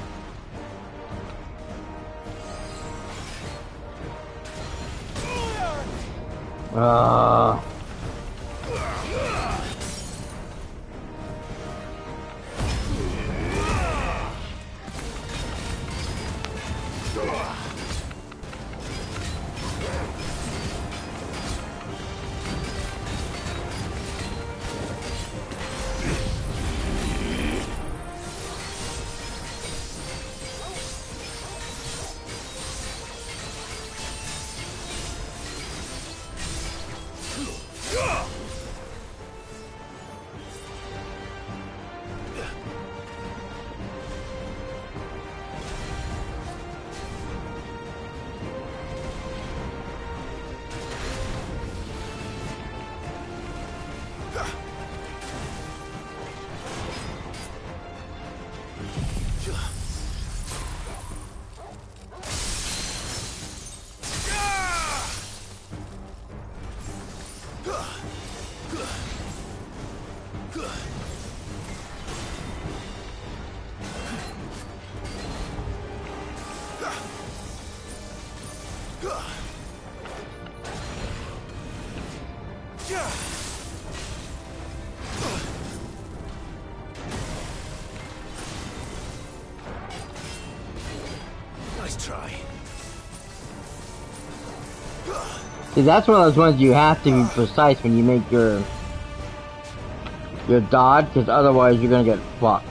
B: Nice try.
A: See, that's one of those ones you have to be precise when you make your dodge, because otherwise you're gonna get fucked.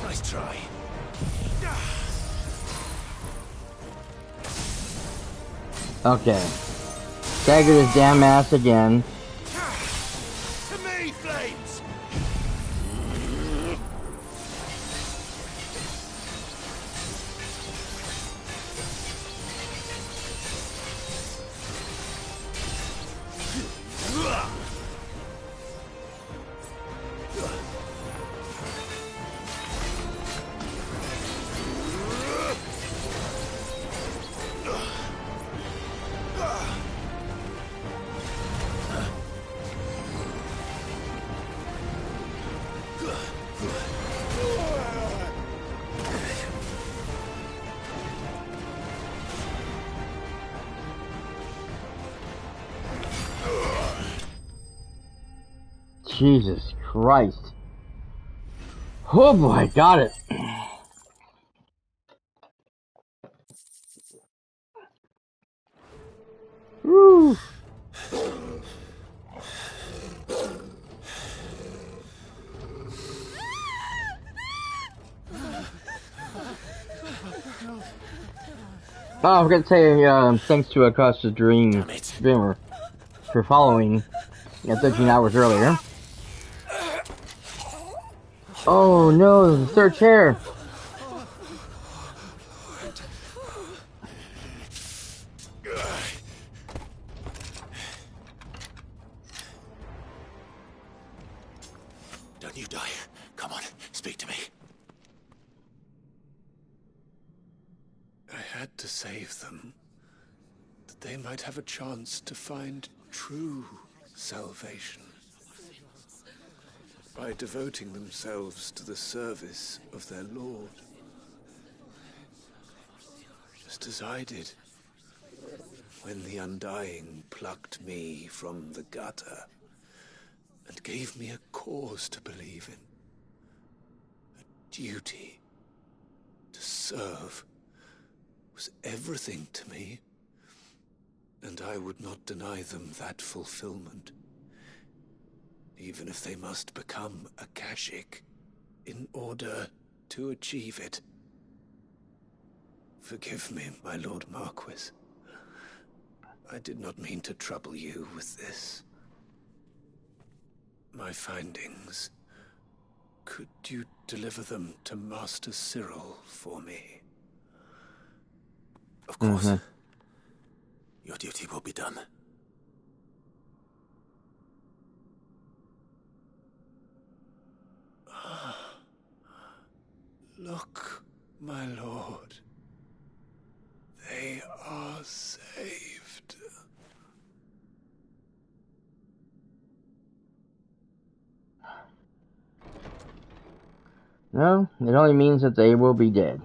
B: Nice try.
A: Okay. Stagger his damn ass again.
B: To me, Flames!
A: Jesus Christ. Oh boy, got it. Woo. Oh, I forgot to say, thanks to Across the Dreamer for following 13 hours earlier. Oh no, the third chair!
B: Don't you die. Come on, speak to me.
K: I had to save them, that they might have a chance to find true salvation. By devoting themselves to the service of their Lord. Just as I did, when the Undying plucked me from the gutter and gave me a cause to believe in. A duty to serve was everything to me, and I would not deny them that fulfillment. Even if they must become a Kashik in order to achieve it. Forgive me, my Lord Marquis. I did not mean to trouble you with this. My findings. Could you deliver them to Master Cyril for me?
B: Of course. Your duty will be done.
K: Look, my lord. They are saved.
A: No, it only means that they will be dead.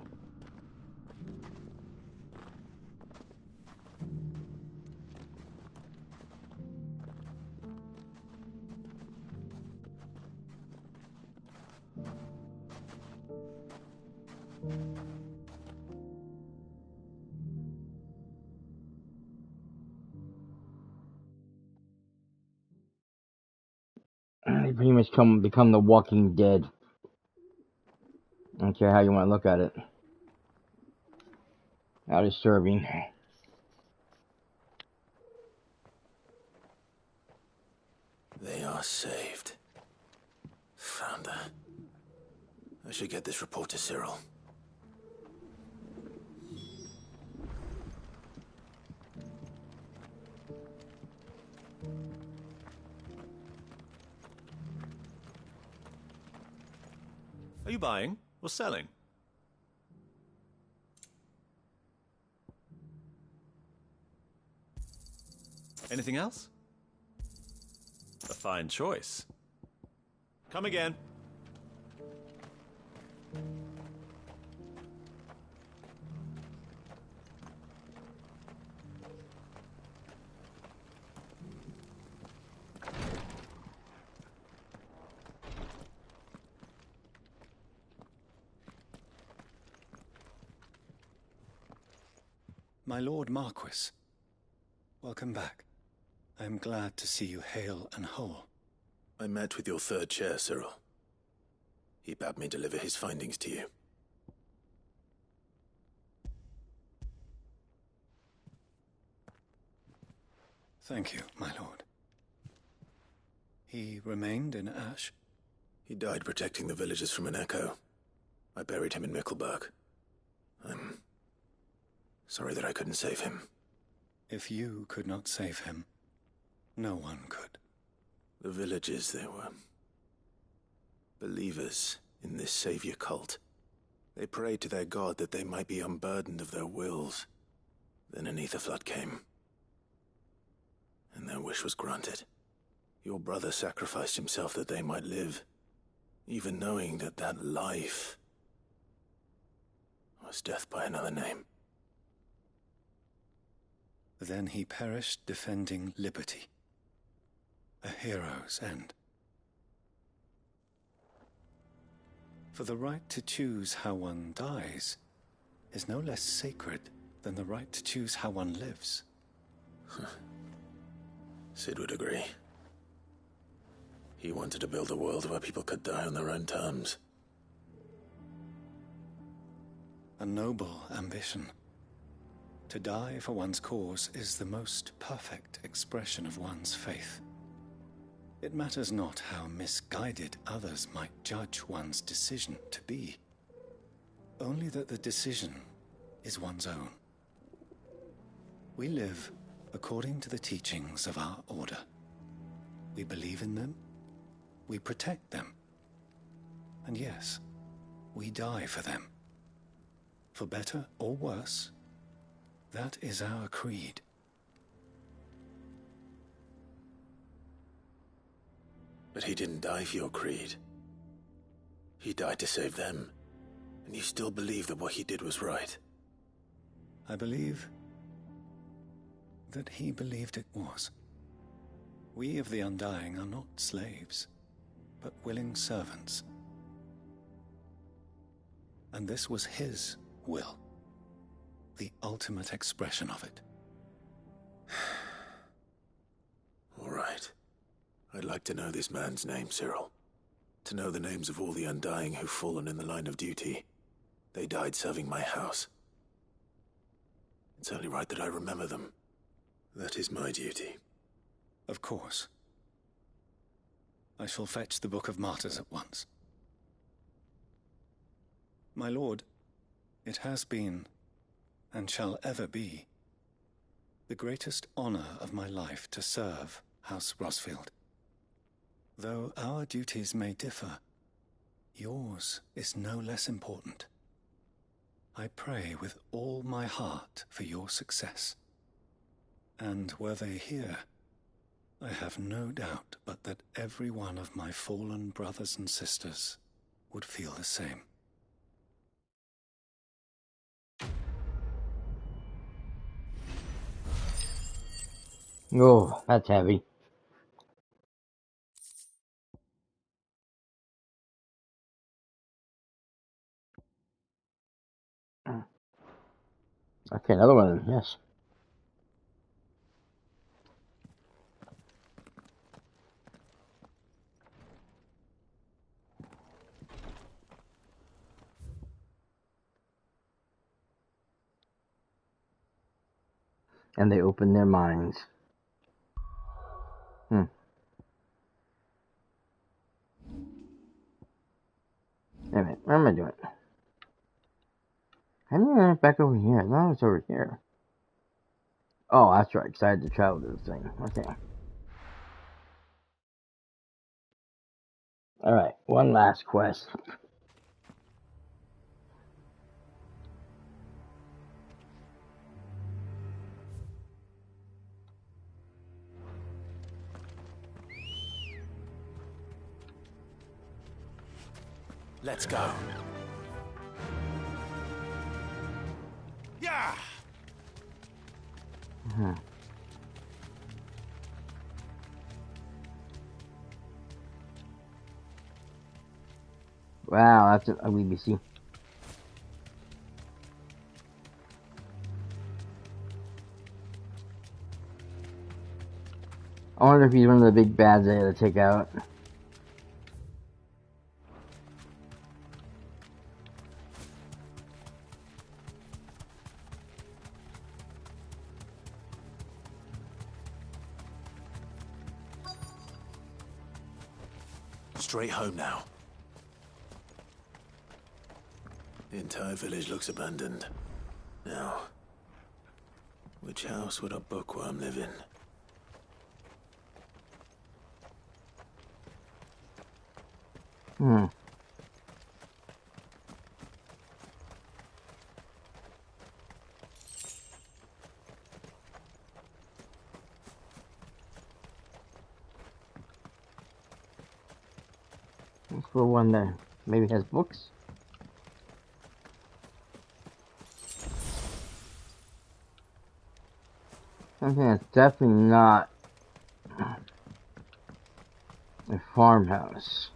A: They pretty much become the Walking Dead. I don't care how you want to look at it. How disturbing.
B: They are saved. Founder. I should get this report to Cyril.
L: Are you buying or selling? Anything else? A fine choice. Come again.
D: My Lord Marquis, welcome back. I am glad to see you hale and whole.
B: I met with your third chair, Cyril. He bade me deliver his findings to you.
D: Thank you, my lord. He remained in Ash?
B: He died protecting the villagers from an echo. I buried him in Mickelberg. I'm sorry that I couldn't save him.
D: If you could not save him, no one could.
B: The villagers, they were believers in this savior cult. They prayed to their god that they might be unburdened of their wills. Then an ether flood came, and their wish was granted. Your brother sacrificed himself that they might live, even knowing that that life was death by another name.
D: Then he perished defending liberty. A hero's end. For the right to choose how one dies is no less sacred than the right to choose how one lives.
B: Sid would agree. He wanted to build a world where people could die on their own terms.
D: A noble ambition, To die for one's cause is the most perfect expression of one's faith. It matters not how misguided others might judge one's decision to be, only that the decision is one's own. We live according to the teachings of our order. We believe in them, we protect them, and yes, we die for them. For better or worse, that is our creed.
B: But he didn't die for your creed. He died to save them. And you still believe that what he did was right?
D: I believe that he believed it was. We of the Undying are not slaves, but willing servants. And this was his will, the ultimate expression of it.
B: All right. I'd like to know this man's name, Cyril. To know the names of all the Undying who've fallen in the line of duty. They died serving my house. It's only right that I remember them. That is my duty.
D: Of course. I shall fetch the Book of Martyrs at once. My lord, it has been, and shall ever be, the greatest honor of my life to serve House Rosfield. Though our duties may differ, yours is no less important. I pray with all my heart for your success. And were they here, I have no doubt but that every one of my fallen brothers and sisters would feel the same.
A: Oh, that's heavy. Okay, another one, yes. And they open their minds. Wait a minute, what am I doing? How did I end up back over here? I thought it was over here. Oh, that's right, because I had to travel to this thing. Okay. Alright, one last quest.
B: Let's go.
H: Yeah!
A: Wow, that's an ugly BC. I wonder if he's one of the big bads they had to take out.
B: Straight home now. The entire village looks abandoned. Now, which house would a bookworm live in?
A: Look for one that maybe has books. Something that's definitely not a farmhouse.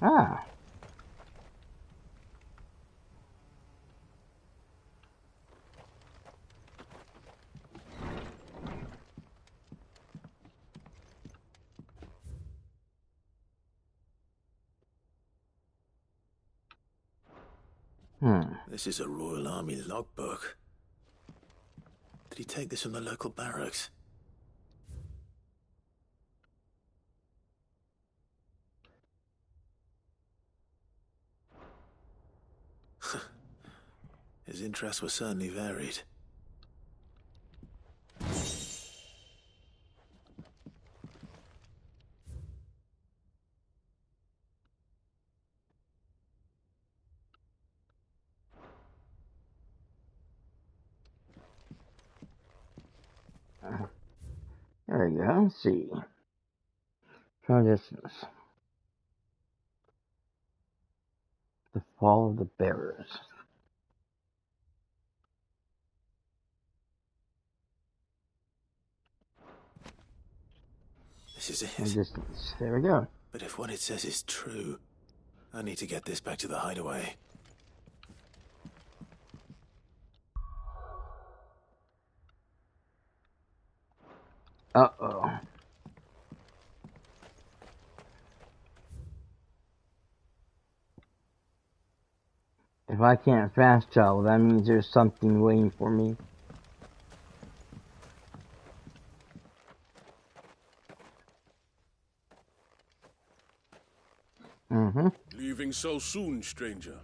A: Ah.
B: This is a Royal Army logbook. Did he take this from the local barracks? His interests were certainly varied.
A: There we go. Let's see. From distance. The Fall of the Bearers.
B: This is it.
A: From distance. There we go.
B: But if what it says is true, I need to get this back to the hideaway.
A: Uh-oh. If I can't fast travel, that means there's something waiting for me.
M: Leaving so soon, stranger?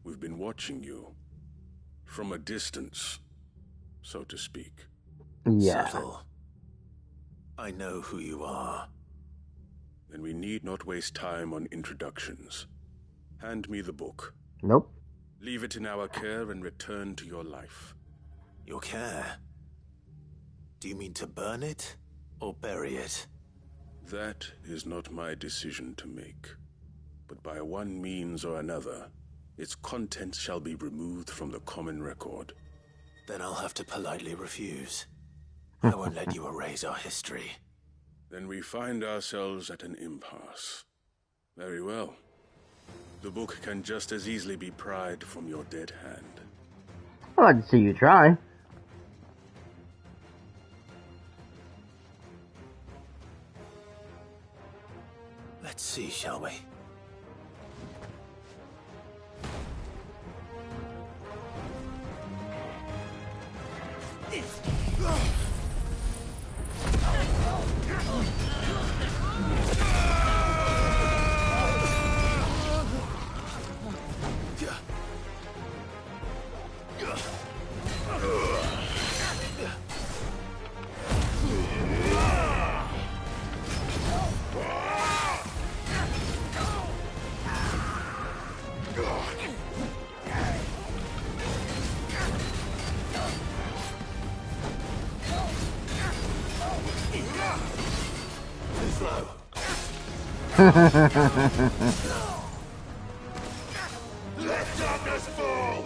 M: We've been watching you. From a distance, so to speak.
A: Yeah.
B: Subtle. I know who you are.
M: Then we need not waste time on introductions. Hand me the book.
A: Nope.
M: Leave it in our care and return to your life.
B: Your care? Do you mean to burn it or bury it?
M: That is not my decision to make. But by one means or another, its contents shall be removed from the common record.
B: Then I'll have to politely refuse. I won't let you erase our history.
M: Then we find ourselves at an impasse. Very well. The book can just as easily be pried from your dead hand.
A: I'd like to see you try.
B: Let's see, shall we?
M: Let darkness fall!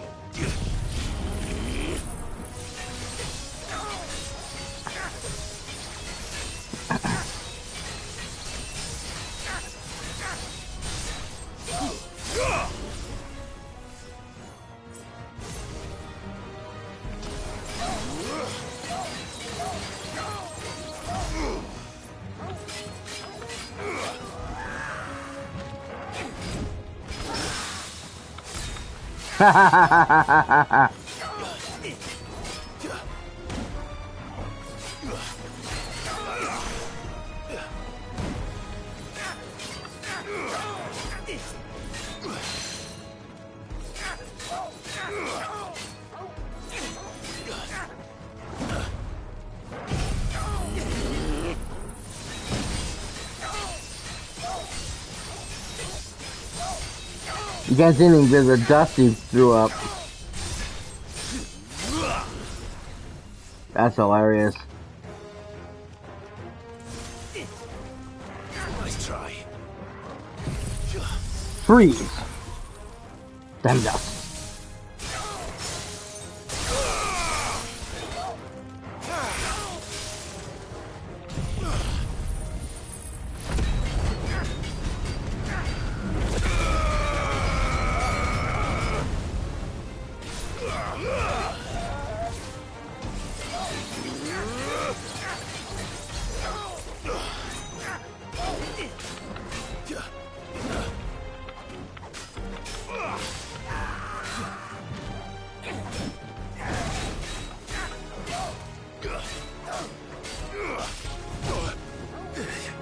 A: Ha ha ha ha ha ha. You can't see anything because the dust he threw up. That's hilarious.
B: Nice try.
A: Freeze. Damn dust.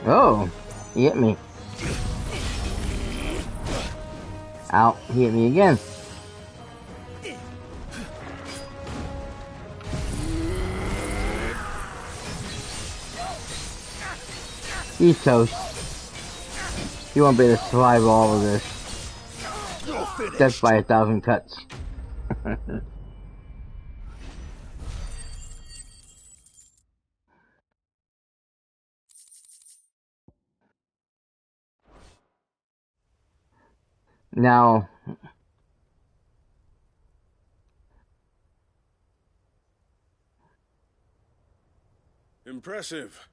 A: Oh, he hit me. Ow, he hit me again. He's toast. He won't be able to survive all of this. Death by 1,000 cuts. Now,
M: Impressive.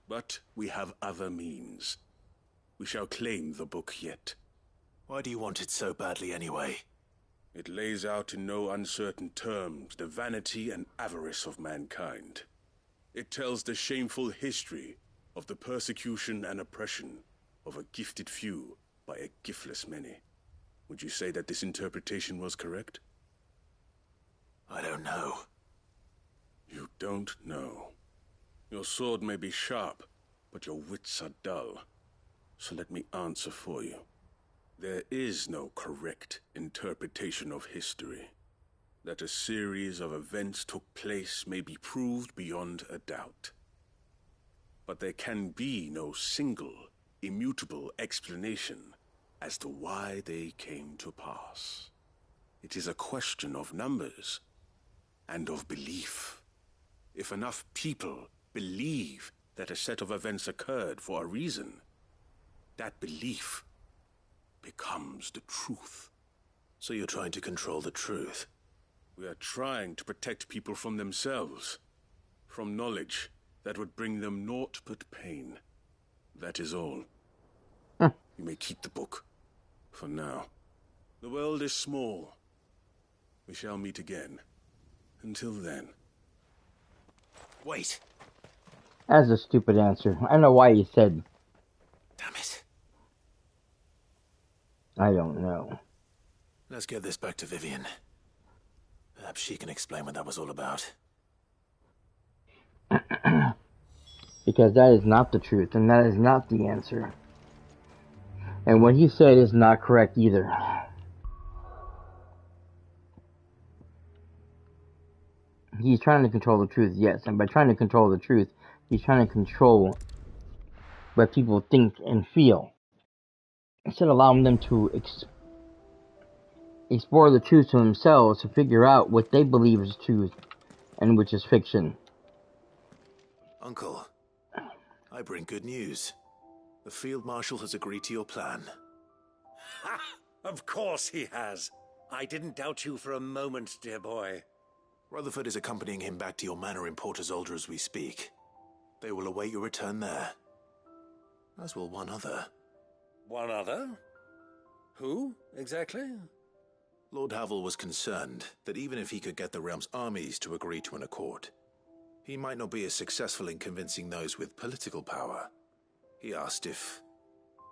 M: But we have other means. We shall claim the book yet.
B: Why do you want it so badly anyway?
M: It lays out in no uncertain terms the vanity and avarice of mankind. It tells the shameful history of the persecution and oppression of a gifted few by a giftless many. Would you say that this interpretation was correct?
B: I don't know.
M: You don't know. Your sword may be sharp, but your wits are dull. So let me answer for you. There is no correct interpretation of history. That a series of events took place may be proved beyond a doubt. But there can be no single, immutable explanation as to why they came to pass. It is a question of numbers and of belief. If enough people believe that a set of events occurred for a reason, that belief becomes the truth.
B: So you're trying to control the truth?
M: We are trying to protect people from themselves, from knowledge that would bring them naught but pain. That is all. You may keep the book, for now. The world is small. We shall meet again. Until then.
B: Wait.
A: that's a stupid answer. I don't know why he said.
B: Damn it.
A: I don't know.
B: Let's get this back to Vivian. Perhaps she can explain what that was all about.
A: Because that is not the truth, and that is not the answer. And what he said is not correct either. He's trying to control the truth, yes, and by trying to control the truth, he's trying to control what people think and feel. Instead of allowing them to explore the truth to themselves, to figure out what they believe is truth and which is fiction.
B: Uncle, I bring good news. The Field Marshal has agreed to your plan.
G: Ha! Of course he has. I didn't doubt you for a moment, dear boy.
B: Rutherford is accompanying him back to your manor in Porter's Alder as we speak. They will await your return there. As will one other.
G: One other? Who, exactly?
B: Lord Havel was concerned that even if he could get the realm's armies to agree to an accord, he might not be as successful in convincing those with political power. He asked if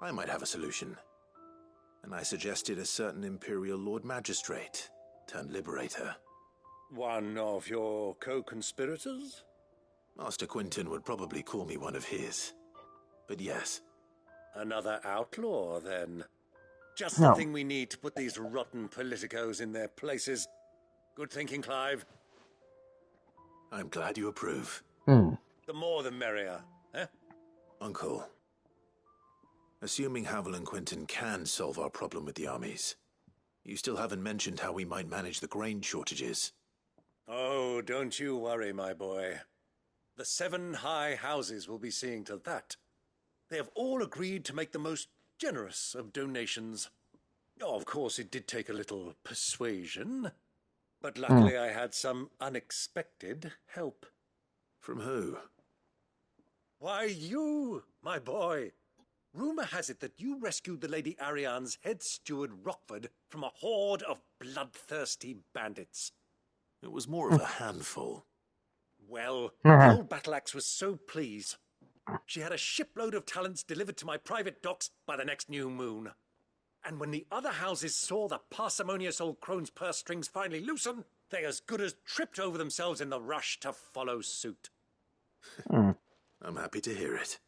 B: I might have a solution, and I suggested a certain Imperial Lord Magistrate turned Liberator.
G: One of your co-conspirators?
B: Master Quinton would probably call me one of his. But yes.
G: Another outlaw, then. Just
A: No.
G: the thing we need to put these rotten politicos in their places. Good thinking, Clive.
B: I'm glad you approve.
G: The more the merrier, eh?
B: Uncle, assuming Havel and Quinton can solve our problem with the armies, you still haven't mentioned how we might manage the grain shortages.
G: Oh, don't you worry, my boy. The 7 high houses will be seeing to that. They have all agreed to make the most generous of donations. Oh, of course, it did take a little persuasion, but luckily I had some unexpected help.
B: From who?
G: Why, you, my boy. Rumor has it that you rescued the Lady Ariane's head steward Rockford from a horde of bloodthirsty bandits.
B: It was more of a handful.
G: Well, the old battle axe was so pleased. She had a shipload of talents delivered to my private docks by the next new moon. And when the other houses saw the parsimonious old crone's purse strings finally loosen, they as good as tripped over themselves in the rush to follow suit.
B: I'm happy to hear it.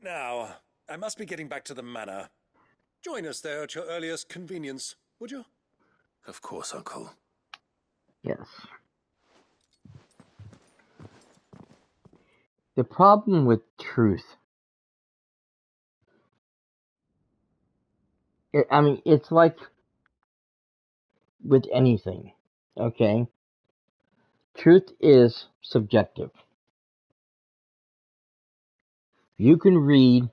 K: Now, I must be getting back to the manor. Join us there at your earliest convenience, would you?
B: Of course, Uncle.
A: Yes. The problem with truth, it's like with anything, okay? Truth is subjective. You can read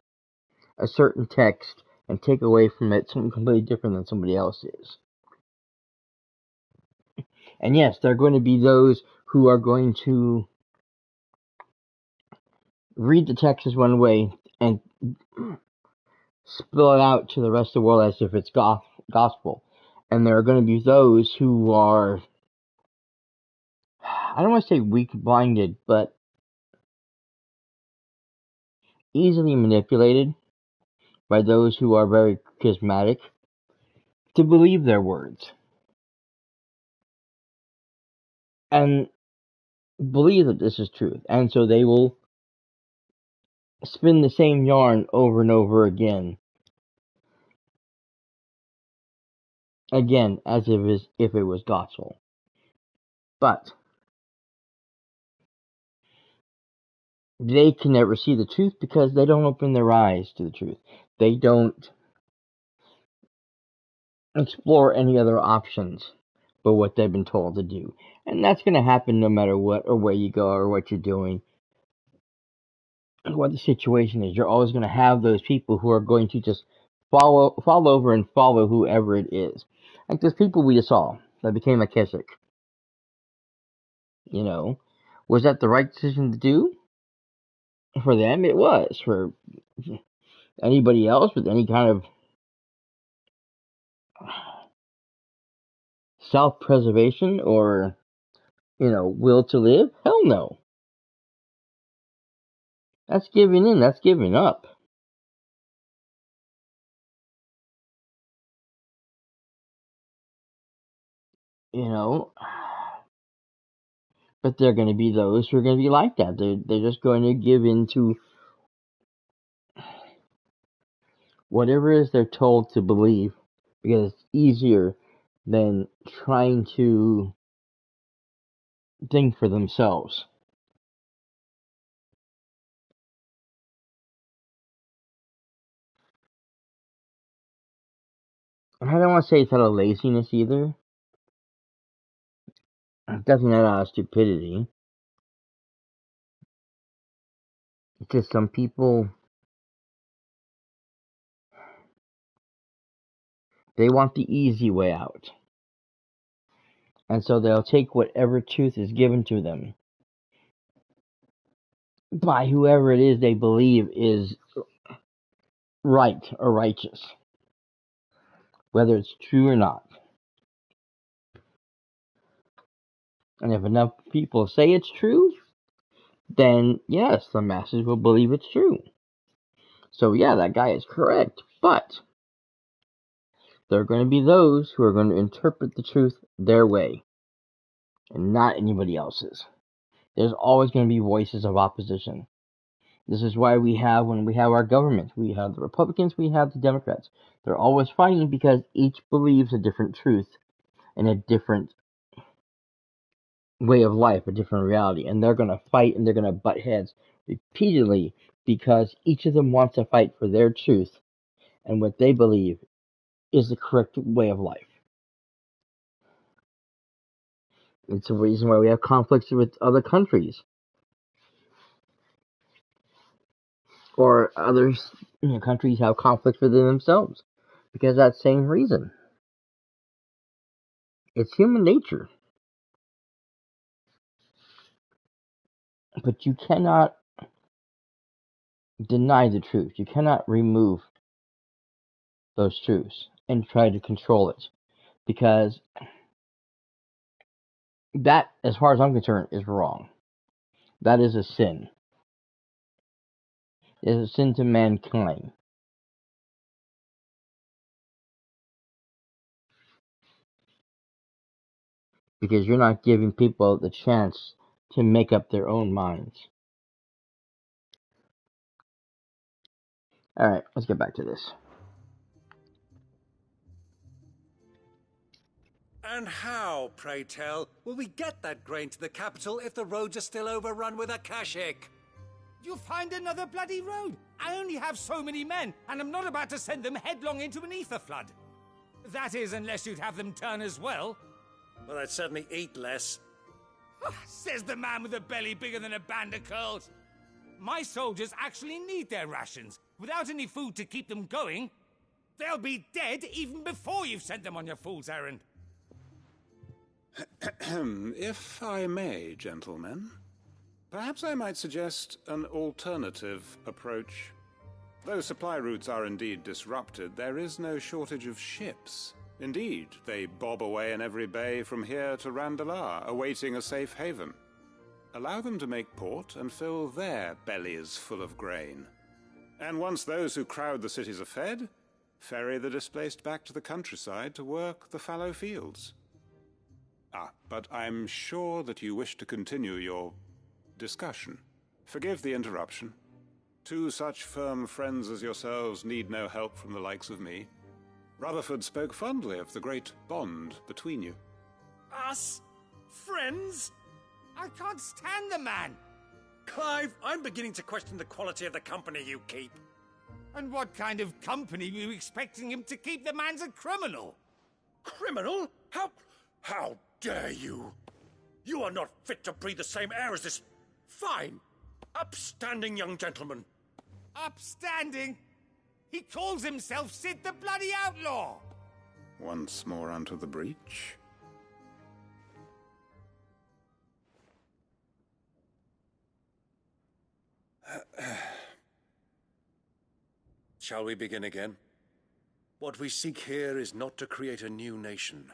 A: a certain text and take away from it something completely different than somebody else is. And yes, there are going to be those who are going to read the text as one way and spill it out to the rest of the world as if it's gospel. And there are going to be those who are, I don't want to say weak-minded, but easily manipulated by those who are very charismatic to believe their words. And believe that this is truth. And so they will spin the same yarn over and over again. Again, as if it was gospel. But they can never see the truth because they don't open their eyes to the truth. They don't explore any other options but what they've been told to do. And that's going to happen no matter what or where you go or what you're doing. What the situation is, you're always going to have those people who are going to just fall over and follow whoever it is. Like those people we just saw that became a Keswick. You know, was that the right decision to do? For them, it was. For anybody else with any kind of self-preservation or, will to live? Hell no. That's giving in. That's giving up. But there are going to be those who are going to be like that. They're just going to give in to whatever it is they're told to believe because it's easier than trying to think for themselves. And I don't want to say it's out of laziness either. It's definitely not out of stupidity. It's just some people, they want the easy way out. And so they'll take whatever truth is given to them by whoever it is they believe is right or righteous, whether it's true or not. And if enough people say it's true, then yes, the masses will believe it's true. So yeah, that guy is correct. But there are going to be those who are going to interpret the truth their way and not anybody else's. There's always going to be voices of opposition. This is why when we have our government, we have the Republicans, we have the Democrats. They're always fighting because each believes a different truth and a different way of life, a different reality. And they're going to fight and they're going to butt heads repeatedly because each of them wants to fight for their truth and what they believe is the correct way of life. It's a reason why we have conflicts with other countries. Or other countries have conflicts within themselves. Because of that same reason. It's human nature. But you cannot deny the truth. You cannot remove those truths and try to control it. Because that, as far as I'm concerned, is wrong. That is a sin. It is a sin to mankind. Because you're not giving people the chance to make up their own minds. Alright, let's get back to this.
N: And how, pray tell, will we get that grain to the capital if the roads are still overrun with Akashic?
O: You'll find another bloody road. I only have so many men, and I'm not about to send them headlong into an ether flood. That is, unless you'd have them turn as well.
N: Well, I'd certainly eat less.
O: Says the man with a belly bigger than a band of curls. My soldiers actually need their rations. Without any food to keep them going, they'll be dead even before you've sent them on your fool's errand.
D: If I may, gentlemen, perhaps I might suggest an alternative approach. Though supply routes are indeed disrupted, there is no shortage of ships. Indeed, they bob away in every bay from here to Randalar, awaiting a safe haven. Allow them to make port and fill their bellies full of grain. And once those who crowd the cities are fed, ferry the displaced back to the countryside to work the fallow fields. But I'm sure that you wish to continue your discussion. Forgive the interruption. Two such firm friends as yourselves need no help from the likes of me. Rutherford spoke fondly of the great bond between you.
N: Us? Friends?
O: I can't stand the man.
N: Clive, I'm beginning to question the quality of the company you keep.
O: And what kind of company were you expecting him to keep? The man's a criminal.
N: Criminal? How dare you? You are not fit to breathe the same air as this fine, upstanding young gentleman.
O: Upstanding? He calls himself Sid the Bloody Outlaw.
D: Once more onto the breach.
N: Shall we begin again? What we seek here is not to create a new nation,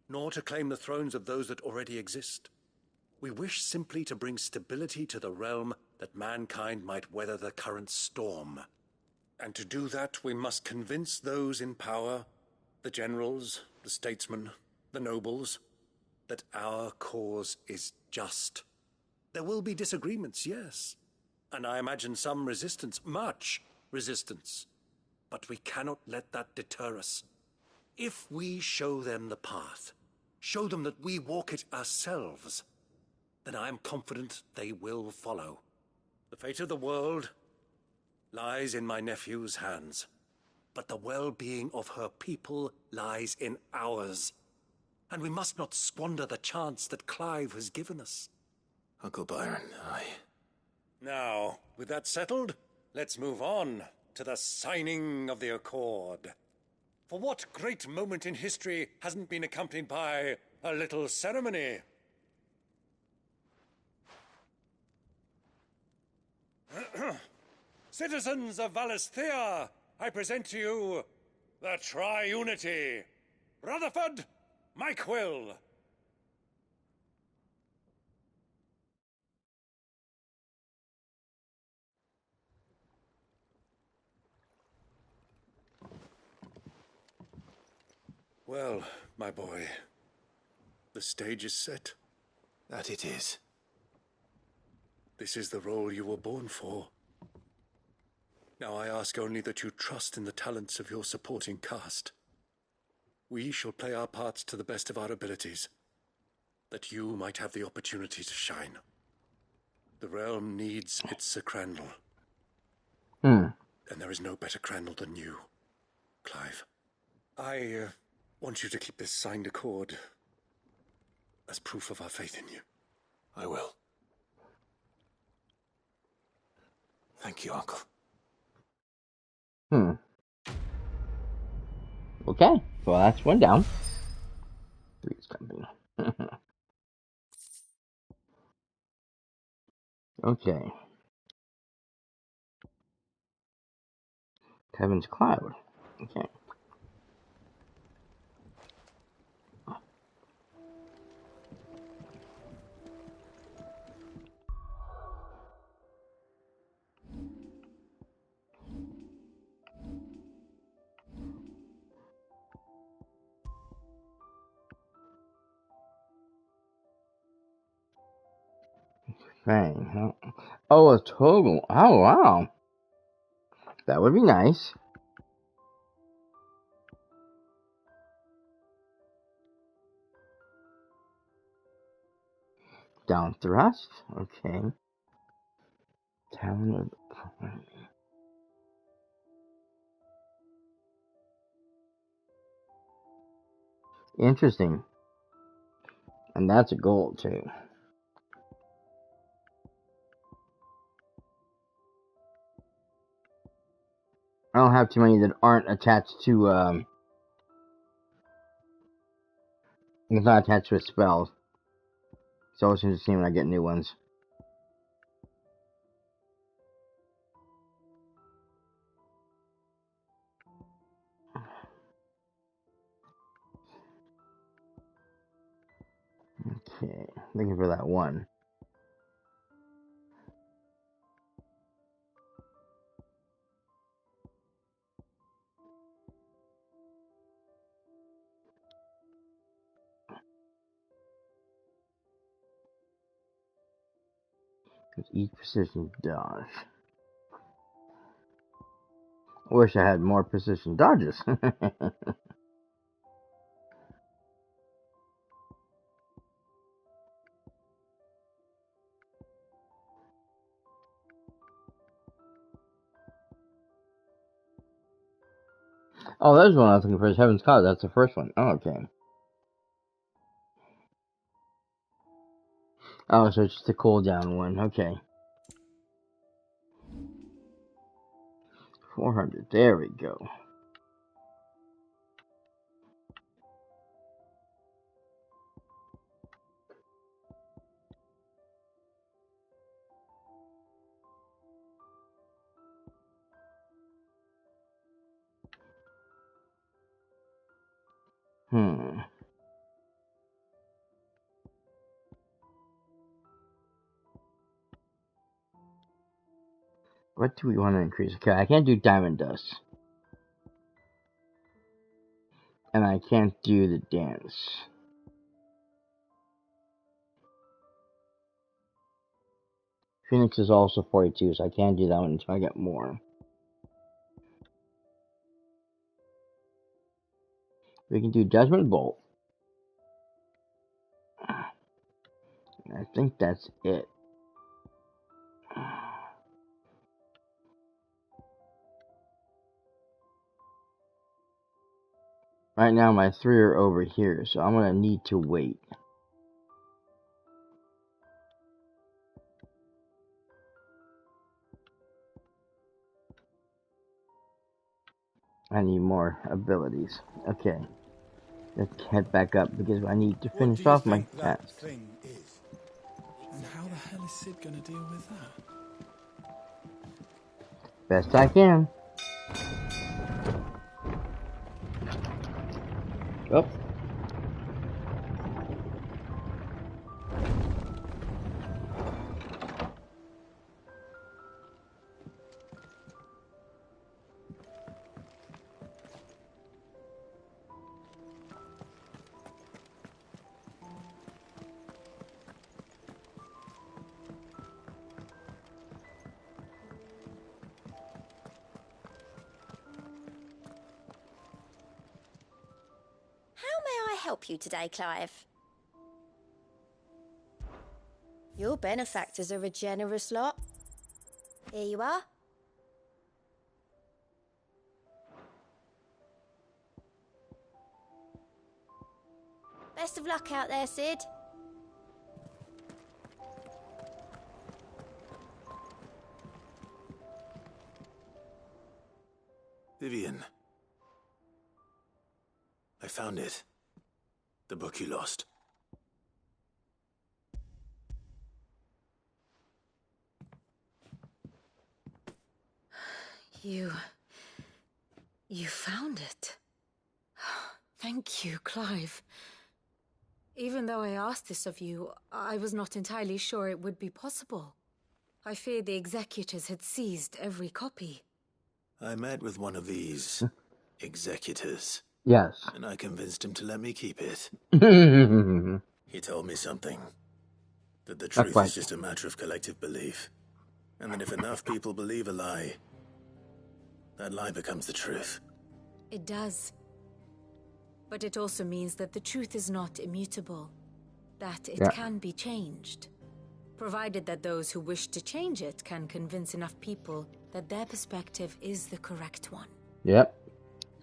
N: nor to claim the thrones of those that already exist. We wish simply to bring stability to the realm that mankind might weather the current storm. And to do that, we must convince those in power, the generals, the statesmen, the nobles, that our cause is just. There will be disagreements, yes, and I imagine some resistance, much resistance. But we cannot let that deter us. If we show them the path, show them that we walk it ourselves, then I am confident they will follow. The fate of the world lies in my nephew's hands, but the well-being of her people lies in ours. And we must not squander the chance that Clive has given us.
B: Uncle Byron,
N: Now, with that settled, let's move on to the signing of the Accord. For what great moment in history hasn't been accompanied by a little ceremony? Citizens of Valisthea, I present to you the Tri-Unity. Rutherford, Mike Will. Well, my boy, the stage is set.
B: That it is.
N: This is the role you were born for. Now I ask only that you trust in the talents of your supporting cast. We shall play our parts to the best of our abilities, that you might have the opportunity to shine. The realm needs its Sir Crandall. And there is no better Crandall than you, Clive. I want you to keep this signed accord as proof of our faith in you.
B: I will. Thank you, Uncle.
A: Okay, well that's one down. Three's coming. Okay. Kevin's Cloud. Okay. Fang. Oh, a toggle. Oh, wow. That would be nice. Down thrust. Okay. Talent of... Interesting. And that's a gold, too. I don't have too many that aren't attached to, it's not attached to a spell. It's always interesting when I get new ones. Okay, looking for that one. Each precision dodge. I wish I had more precision dodges. Oh, there's one I was looking for. Heaven's Cause. That's the first one. Oh, okay. Oh, so it's just a cooldown one. Okay. 400. There we go. What do we want to increase? Okay, I can't do diamond dust. And I can't do the dance. Phoenix is also 42, so I can't do that one until I get more. We can do Judgment Bolt. I think that's it. Right now my 3 are over here, so I'm going to need to wait. I need more abilities. Okay. Let's head back up because I need to finish off my task.
K: Thing is? And how the hell is Sid gonna deal with that?
A: Best I can. Oh.
P: Help you today, Clive? Your benefactors are a generous lot. Here you are. Best of luck out there, Sid.
B: Vivian. I found it. The book you lost.
Q: You found it. Thank you, Clive. Even though I asked this of you, I was not entirely sure it would be possible. I feared the executors had seized every copy.
B: I met with one of these executors.
A: Yes.
B: And I convinced him to let me keep it. He told me something. That the truth is just a matter of collective belief. And that if enough people believe a lie, that lie becomes the truth.
Q: It does. But it also means that the truth is not immutable, that it can be changed, provided that those who wish to change it can convince enough people that their perspective is the correct one.
A: Yep.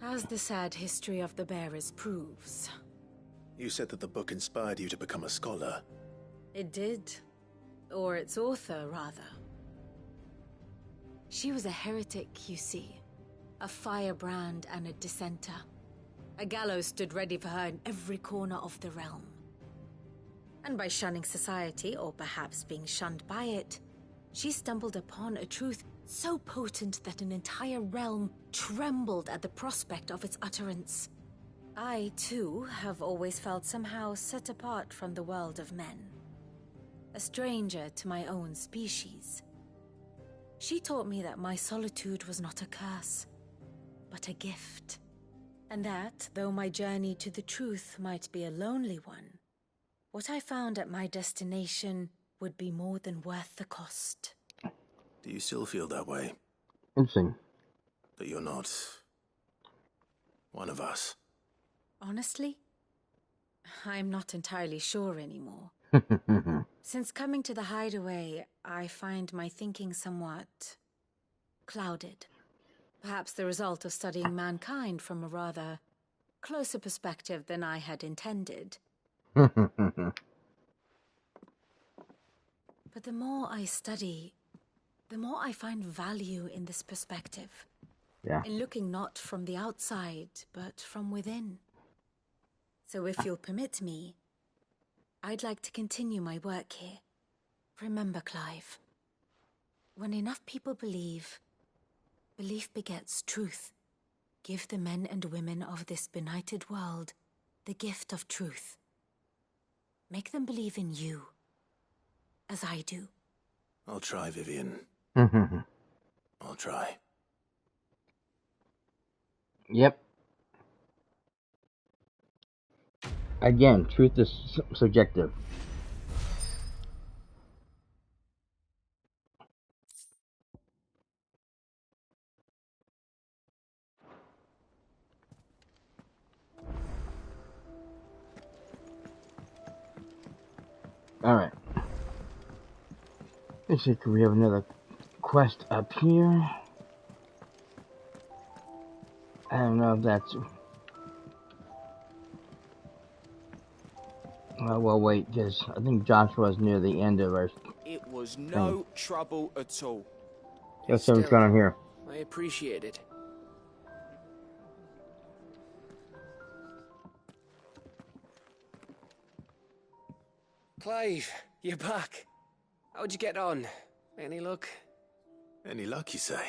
Q: As the sad history of the bearers proves.
B: You said that the book inspired you to become a scholar.
Q: It did. Or its author, rather. She was a heretic, you see. A firebrand and a dissenter. A gallows stood ready for her in every corner of the realm. And by shunning society, or perhaps being shunned by it, she stumbled upon a truth so potent that an entire realm trembled at the prospect of its utterance. I, too, have always felt somehow set apart from the world of men. A stranger to my own species. She taught me that my solitude was not a curse, but a gift. And that, though my journey to the truth might be a lonely one, what I found at my destination would be more than worth the cost.
B: Do you still feel that way?
A: Interesting.
B: That you're not one of us?
Q: Honestly, I'm not entirely sure anymore. Since coming to the hideaway, I find my thinking somewhat clouded. Perhaps the result of studying mankind from a rather closer perspective than I had intended. But the more I study, the more I find value in this perspective.
A: Yeah.
Q: In looking not from the outside, but from within. So if you'll permit me, I'd like to continue my work here. Remember, Clive, when enough people believe, belief begets truth. Give the men and women of this benighted world the gift of truth. Make them believe in you, as I do.
B: I'll try, Vivian. I'll try.
A: Yep. Again, truth is subjective. Alright. Let's see, we have another quest up here. I don't know if that's... well, wait, because I think Joshua's near the end of our...
R: It was no trouble at all.
A: That's what's going on here.
R: I appreciate it. Clive, you're back. How'd you get on? Any luck?
B: Any luck, you say?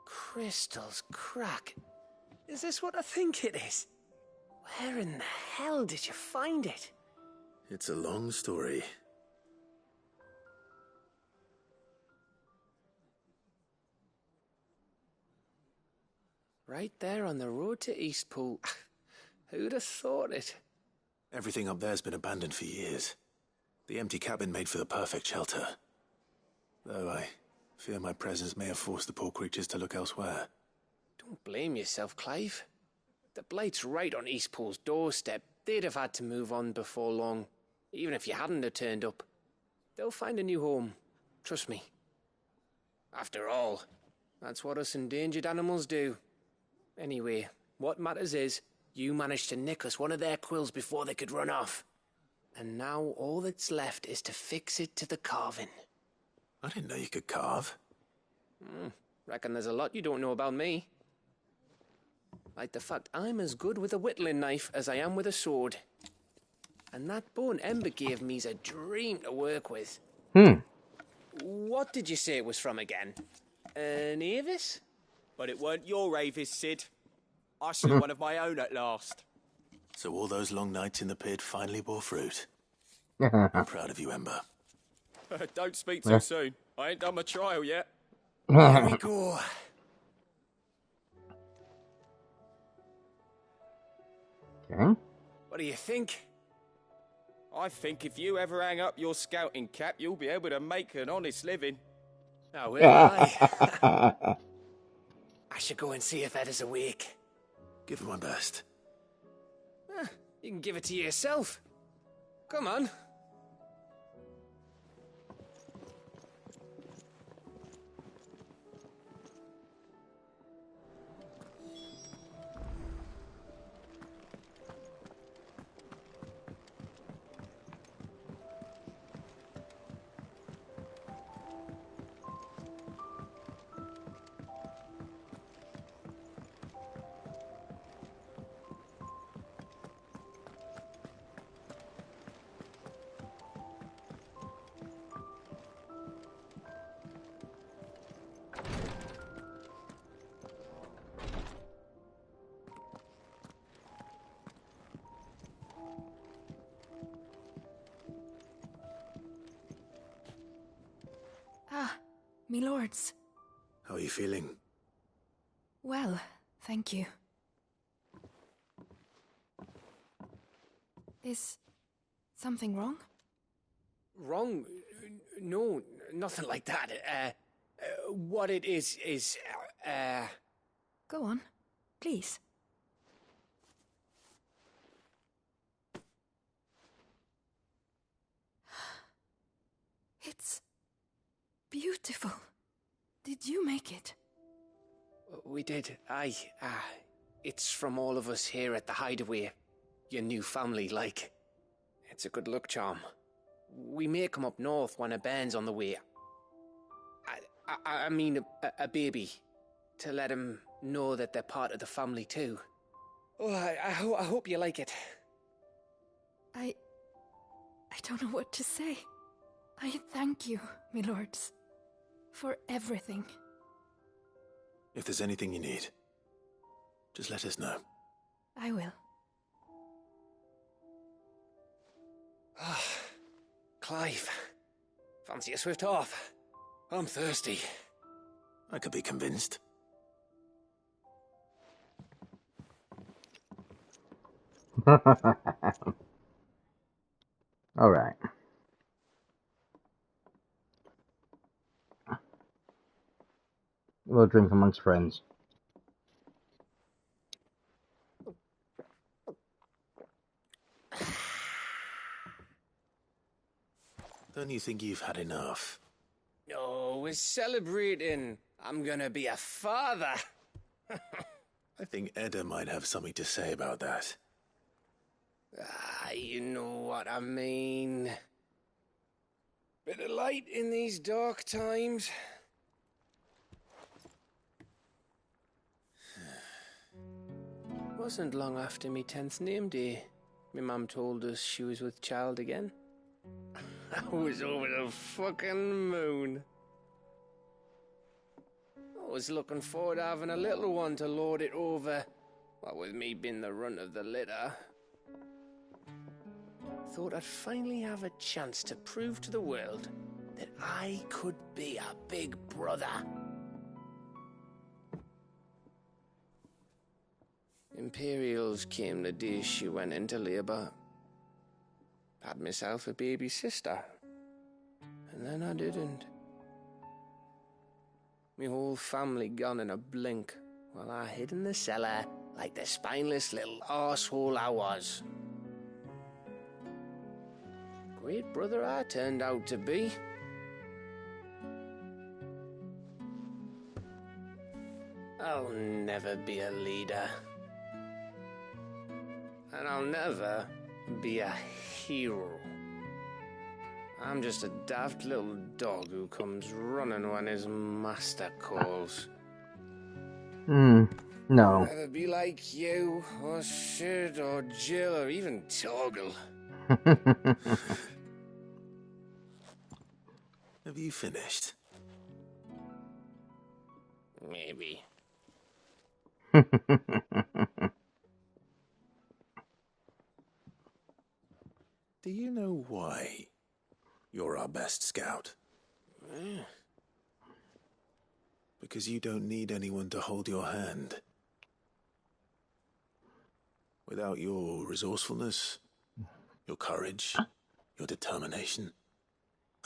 R: Crystal's crack. Is this what I think it is? Where in the hell did you find it?
B: It's a long story.
R: Right there on the road to Eastpool. Who'd have thought it?
B: Everything up there's been abandoned for years. The empty cabin made for the perfect shelter. Though I fear my presence may have forced the poor creatures to look elsewhere.
R: Don't blame yourself, Clive. The Blight's right on Eastpool's doorstep. They'd have had to move on before long, even if you hadn't have turned up. They'll find a new home. Trust me. After all, that's what us endangered animals do. Anyway, what matters is, you managed to nick us one of their quills before they could run off. And now all that's left is to fix it to the carving.
B: I didn't know you could carve.
R: Reckon there's a lot you don't know about me. Like the fact I'm as good with a whittling knife as I am with a sword. And that bone Ember gave me's a dream to work with. What did you say it was from again? An Avis?
O: But it weren't your Avis, Sid. I slew one of my own at last.
B: So all those long nights in the pit finally bore fruit. I'm proud of you, Ember.
O: Don't speak too soon. I ain't done my trial yet.
R: Here we go.
A: Okay.
R: What do you think?
O: I think if you ever hang up your scouting cap, you'll be able to make an honest living.
R: Oh, will I? I should go and see if Ed is awake.
B: Give it my best.
R: You can give it to yourself. Come on.
S: Me lords.
B: How are you feeling?
S: Well, thank you. Is something wrong?
R: Wrong? No, nothing like that. What it is...
S: Go on, please. It's beautiful. Did you make it?
R: We did. It's from all of us here at the Hideaway. Your new family, like. It's a good luck charm. We may come up north when a band's on the way. I mean a baby. To let him know that they're part of the family too. Oh, I hope you like it.
S: I don't know what to say. I thank you, my lords, for everything.
B: If there's anything you need, just let us know.
S: I will.
R: Clive, fancy a swift off? I'm thirsty.
B: I could be convinced.
A: All right. We'll drink amongst friends.
B: Don't you think you've had enough?
R: Oh, we're celebrating. I'm gonna be a father.
B: I think Edda might have something to say about that.
R: You know what I mean. Bit of light in these dark times. Wasn't long after me 10th name day. My mum told us she was with child again. I was over the fucking moon. I was looking forward to having a little one to lord it over, what with me being the runt of the litter. Thought I'd finally have a chance to prove to the world that I could be a big brother. Imperials came the day she went into labour. Had myself a baby sister. And then I didn't. Me whole family gone in a blink, while I hid in the cellar like the spineless little arsehole I was. Great brother I turned out to be. I'll never be a leader. And I'll never be a hero. I'm just a daft little dog who comes running when his master calls.
A: No.
R: I'll never be like you, or Sid, or Jill, or even Torgal.
B: Have you finished?
R: Maybe.
B: Do you know why you're our best scout? Because you don't need anyone to hold your hand. Without your resourcefulness, your courage, your determination,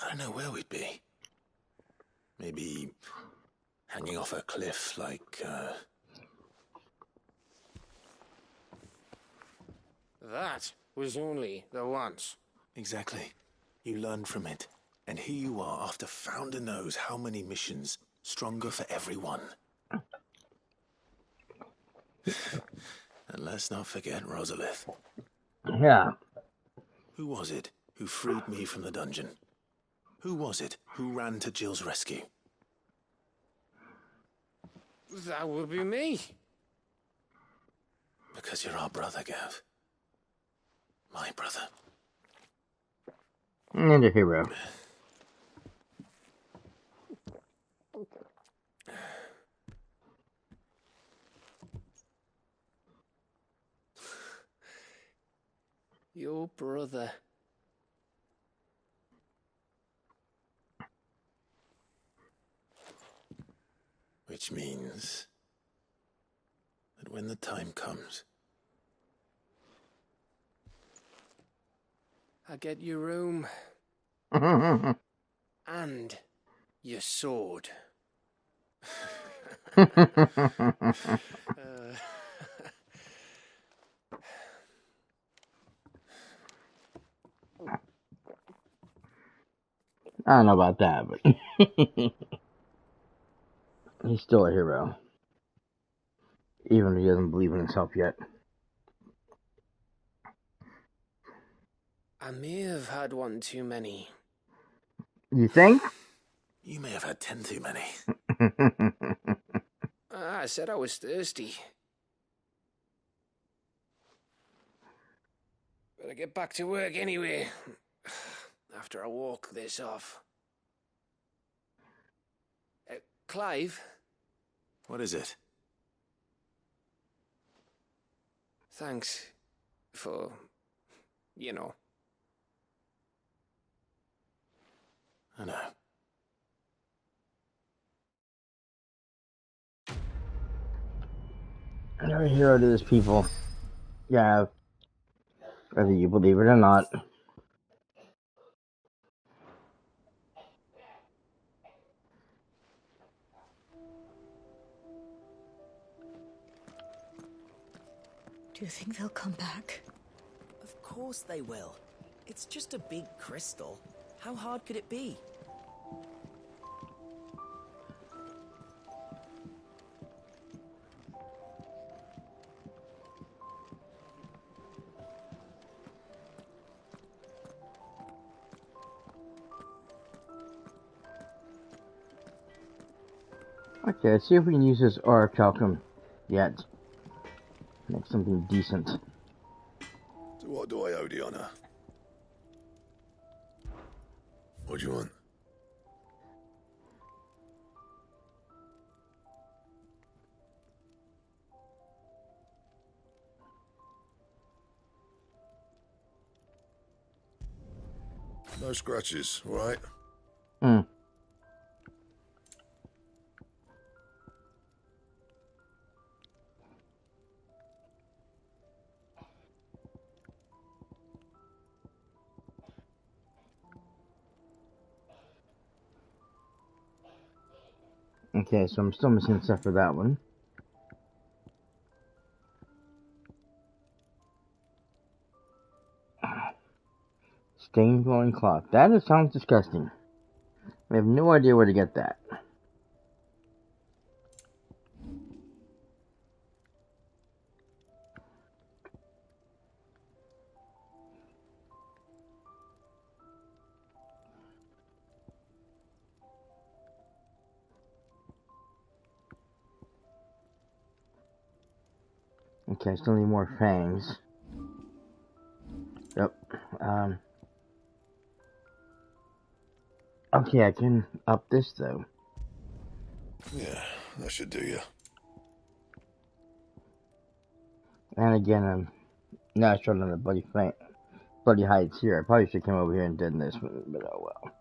B: I don't know where we'd be. Maybe hanging off a cliff like,
R: That was only the once.
B: Exactly. You learned from it. And here you are after founder knows how many missions, stronger for everyone. And let's not forget Rosalith.
A: Yeah.
B: Who was it who freed me from the dungeon? Who was it who ran to Jill's rescue?
R: That would be me.
B: Because you're our brother, Gav. My brother.
A: And a hero.
R: Your brother.
B: Which means that when the time comes,
R: I get your room. And your sword.
A: I don't know about that, but he's still a hero. Even if he doesn't believe in himself yet.
R: I may have had one too many.
A: You think?
B: You may have had 10 too many.
R: I said I was thirsty. Better get back to work anyway. After I walk this off. Clive?
B: What is it?
R: Thanks for, you know.
B: I know.
A: You're a hero to this people. Yeah. Whether you believe it or not.
C: Do you think they'll come back?
T: Of course they will. It's just a big crystal. How hard could it be?
A: Okay, let's see if we can use this orichalcum yet. Make something decent.
M: So what do I owe the honor? What do you want? No scratches, all right?
A: Hmm. Okay, so I'm still missing stuff for that one. Stained glowing cloth. That sounds disgusting. I have no idea where to get that. Okay, still need more fangs. Yep. Okay, I can up this though.
M: Yeah, that should do you.
A: And again, I'm not sure on the bloody heights here. I probably should come over here and did this one, but oh well.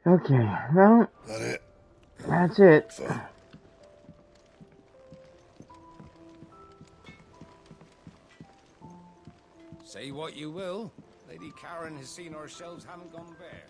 A: Okay, well,
M: That it?
A: that's it.
M: Fine.
O: Say what you will, Lady Karen has seen our shelves haven't gone bare.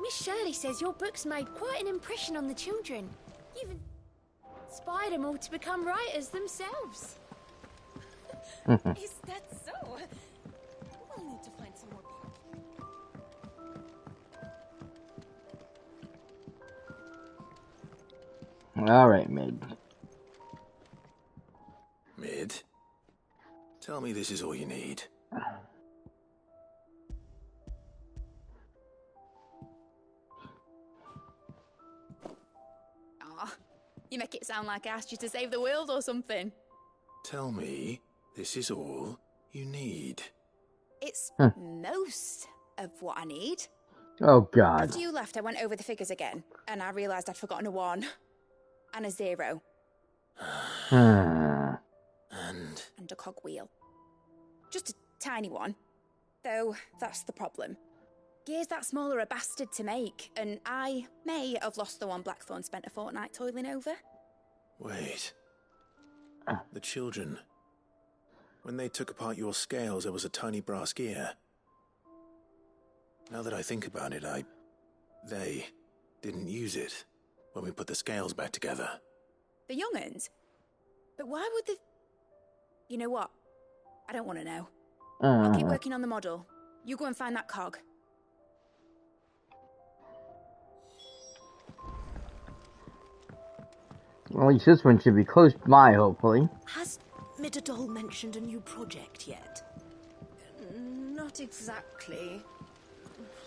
U: Miss Shirley says your book's made quite an impression on the children. You've inspired them all to become writers themselves.
P: Is that so? We'll need to find some more people.
A: Alright, Mid.
B: Mid? Tell me this is all you need.
V: You make it sound like I asked you to save the world or something.
B: Tell me this is all you need.
V: It's most of what I need.
A: Oh, God.
V: After you left, I went over the figures again, and I realised I'd forgotten a 1 and a 0
B: And
V: a cogwheel. Just a tiny one, though that's the problem. Gears that small are a bastard to make, and I may have lost the one Blackthorn spent a fortnight toiling over.
B: wait. The children. When they took apart your scales, there was a tiny brass gear. Now that I think about it, they didn't use it when we put the scales back together.
V: The young'uns? But why would the... You know what? I don't want to know. I'll keep working on the model. You go and find that cog.
A: Well, at least this one should be close by, hopefully.
C: Has Midadol mentioned a new project yet?
V: Not exactly.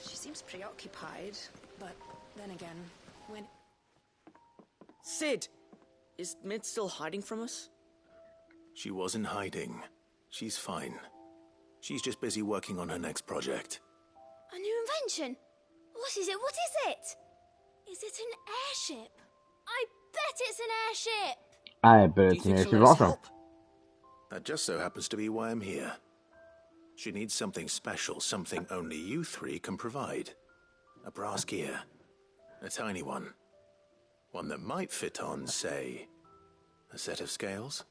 V: She seems preoccupied, but then again, when...
F: Sid! Is Mid still hiding from us?
B: She wasn't hiding. She's fine. She's just busy working on her next project.
U: A new invention? What is it? What is it? Is it an airship? I bet it's an airship!
A: I bet it's an airship also.
B: That just so happens to be why I'm here. She needs something special, something only you three can provide. A brass gear. A tiny one. One that might fit on, say, a set of scales?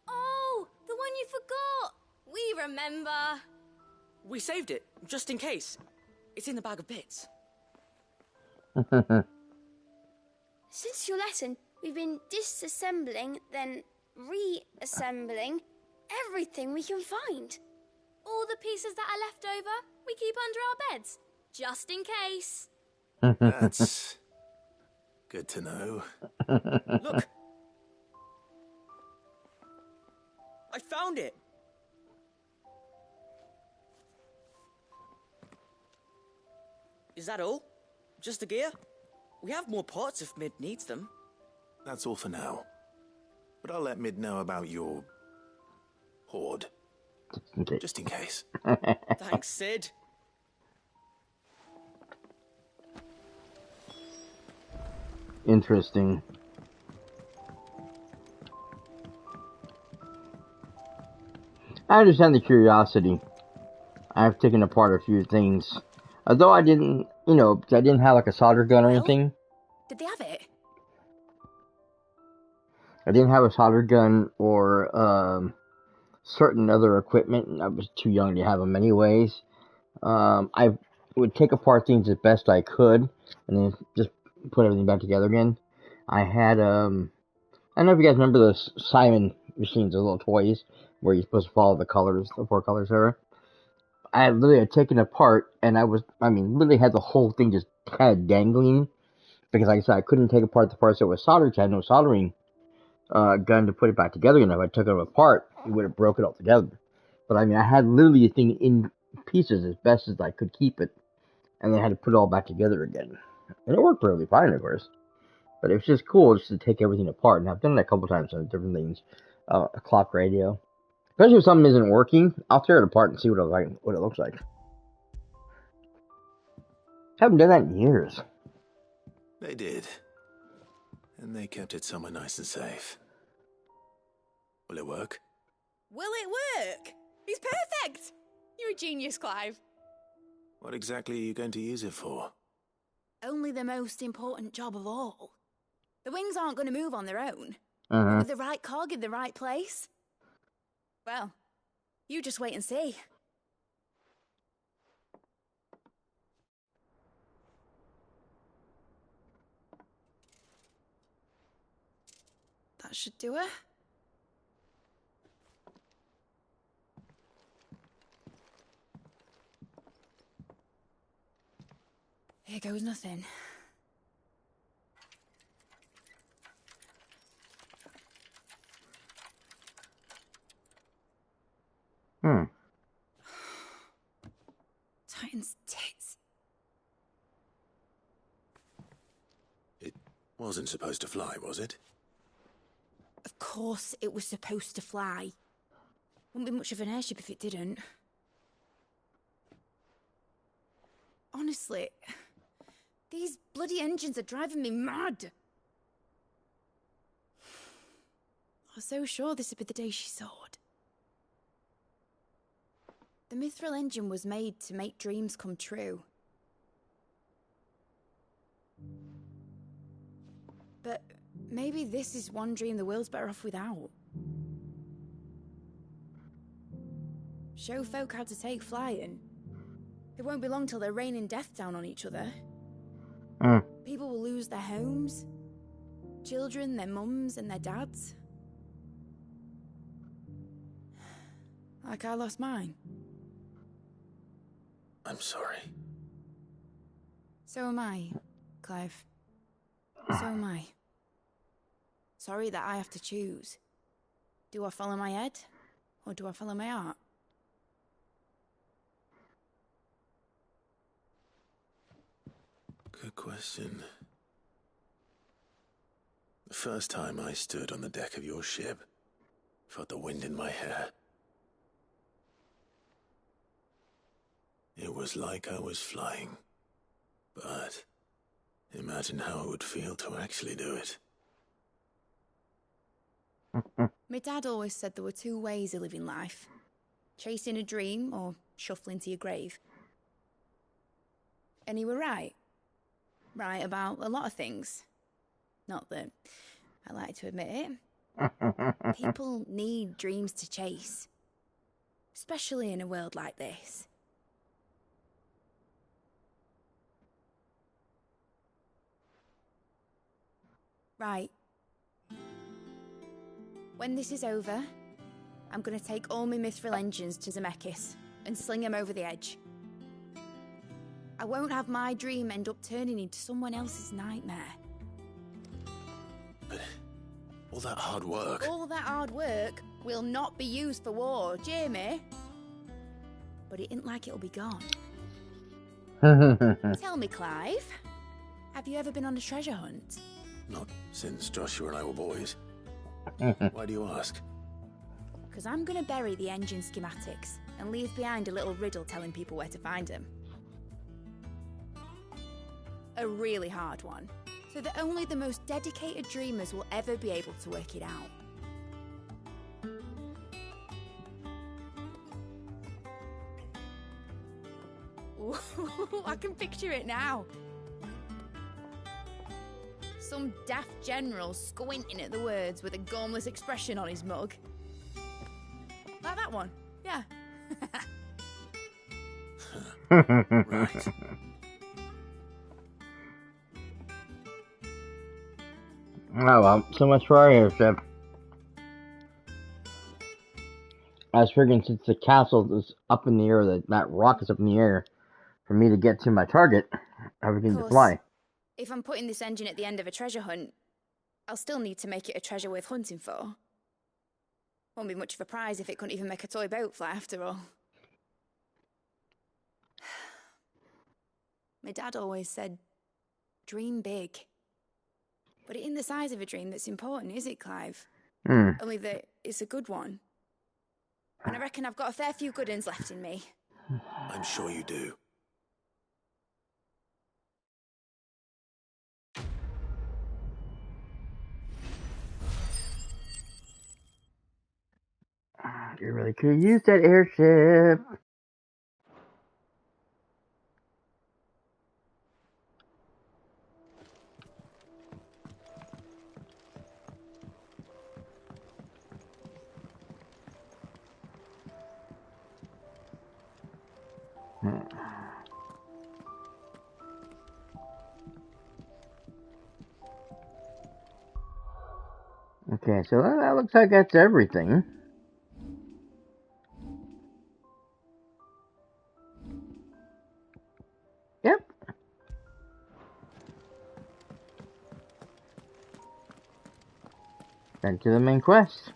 U: Oh, the one you forgot! We remember.
F: We saved it, just in case. It's in the bag of bits.
U: Since your lesson, we've been disassembling, then reassembling everything we can find. All the pieces that are left over, we keep under our beds, just in case.
B: That's good to know.
F: Look! I found it! Is that all? Just the gear? We have more parts if Mid needs them.
B: That's all for now. But I'll let Mid know about your hoard. Just in case.
F: Thanks, Sid.
A: Interesting. I understand the curiosity. I've taken apart a few things. Although I didn't, I didn't have like a solder gun or anything.
V: Did they have it?
A: I didn't have a solder gun or certain other equipment, and I was too young to have them anyways. I would take apart things as best I could, and then just put everything back together again. I had, I don't know if you guys remember those Simon machines, those little toys, where you're supposed to follow the colors, the 4 colors there. I literally had taken it apart, and literally had the whole thing just kind of dangling, because like I said, I couldn't take apart the parts that were soldered, because I had no soldering gun to put it back together, if I took it apart, it would have broke it all together. But I had literally the thing in pieces as best as I could keep it, and then I had to put it all back together again. And it worked perfectly fine, of course. But it was just cool just to take everything apart, and I've done it a couple times on different things. A clock radio. Especially if something isn't working, I'll tear it apart and see what it looks like. Haven't done that in years.
B: They did. And they kept it somewhere nice and safe. Will it work?
V: Will it work? He's perfect! You're a genius, Clive.
B: What exactly are you going to use it for?
V: Only the most important job of all. The wings aren't going to move on their own.
A: Uh-huh.
V: With the right cog in the right place. Well, you just wait and see. That should do it. Here goes nothing. Titan's tits.
B: It wasn't supposed to fly, was it?
V: Of course it was supposed to fly. Wouldn't be much of an airship if it didn't. Honestly, these bloody engines are driving me mad. I was so sure this would be the day she soared. The Mithril engine was made to make dreams come true. But maybe this is one dream the world's better off without. Show folk how to take flying. It won't be long till they're raining death down on each other. People will lose their homes. Children, their mums and their dads. Like I lost mine.
B: I'm sorry.
V: So am I, Clive. So am I. Sorry that I have to choose. Do I follow my head, or do I follow my heart?
B: Good question. The first time I stood on the deck of your ship, felt the wind in my hair. It was like I was flying. But imagine how it would feel to actually do it.
V: My dad always said there were two ways of living life. Chasing a dream or shuffling to your grave. And he were right. Right about a lot of things. Not that I like to admit it. People need dreams to chase. Especially in a world like this. Right. When this is over, I'm gonna take all my Mithril engines to Zemeckis and sling them over the edge. I won't have my dream end up turning into someone else's nightmare.
B: But all that hard work...
V: All that hard work will not be used for war, Jamie. But it ain't like it'll be gone. Tell me, Clive, have you ever been on a treasure hunt?
B: Not since Joshua and I were boys. Why do you ask?
V: Because I'm going to bury the engine schematics and leave behind a little riddle telling people where to find them. A really hard one, so that only the most dedicated dreamers will ever be able to work it out. Ooh, I can picture it now. Some daft general squinting at the words with a gormless expression on his mug. Like that one, yeah.
B: Right.
A: Oh well, so much for our airship. I was figuring since the castle is up in the air, that rock is up in the air, for me to get to my target, everything to fly.
V: If I'm putting this engine at the end of a treasure hunt, I'll still need to make it a treasure worth hunting for. Won't be much of a prize if it couldn't even make a toy boat fly after all. My dad always said, dream big. But it ain't the size of a dream that's important, is it, Clive? Only that it's a good one. And I reckon I've got a fair few good uns left in me.
B: I'm sure you do.
A: You really could use that airship. Okay, so that looks like that's everything. Yep. Then to the main quest.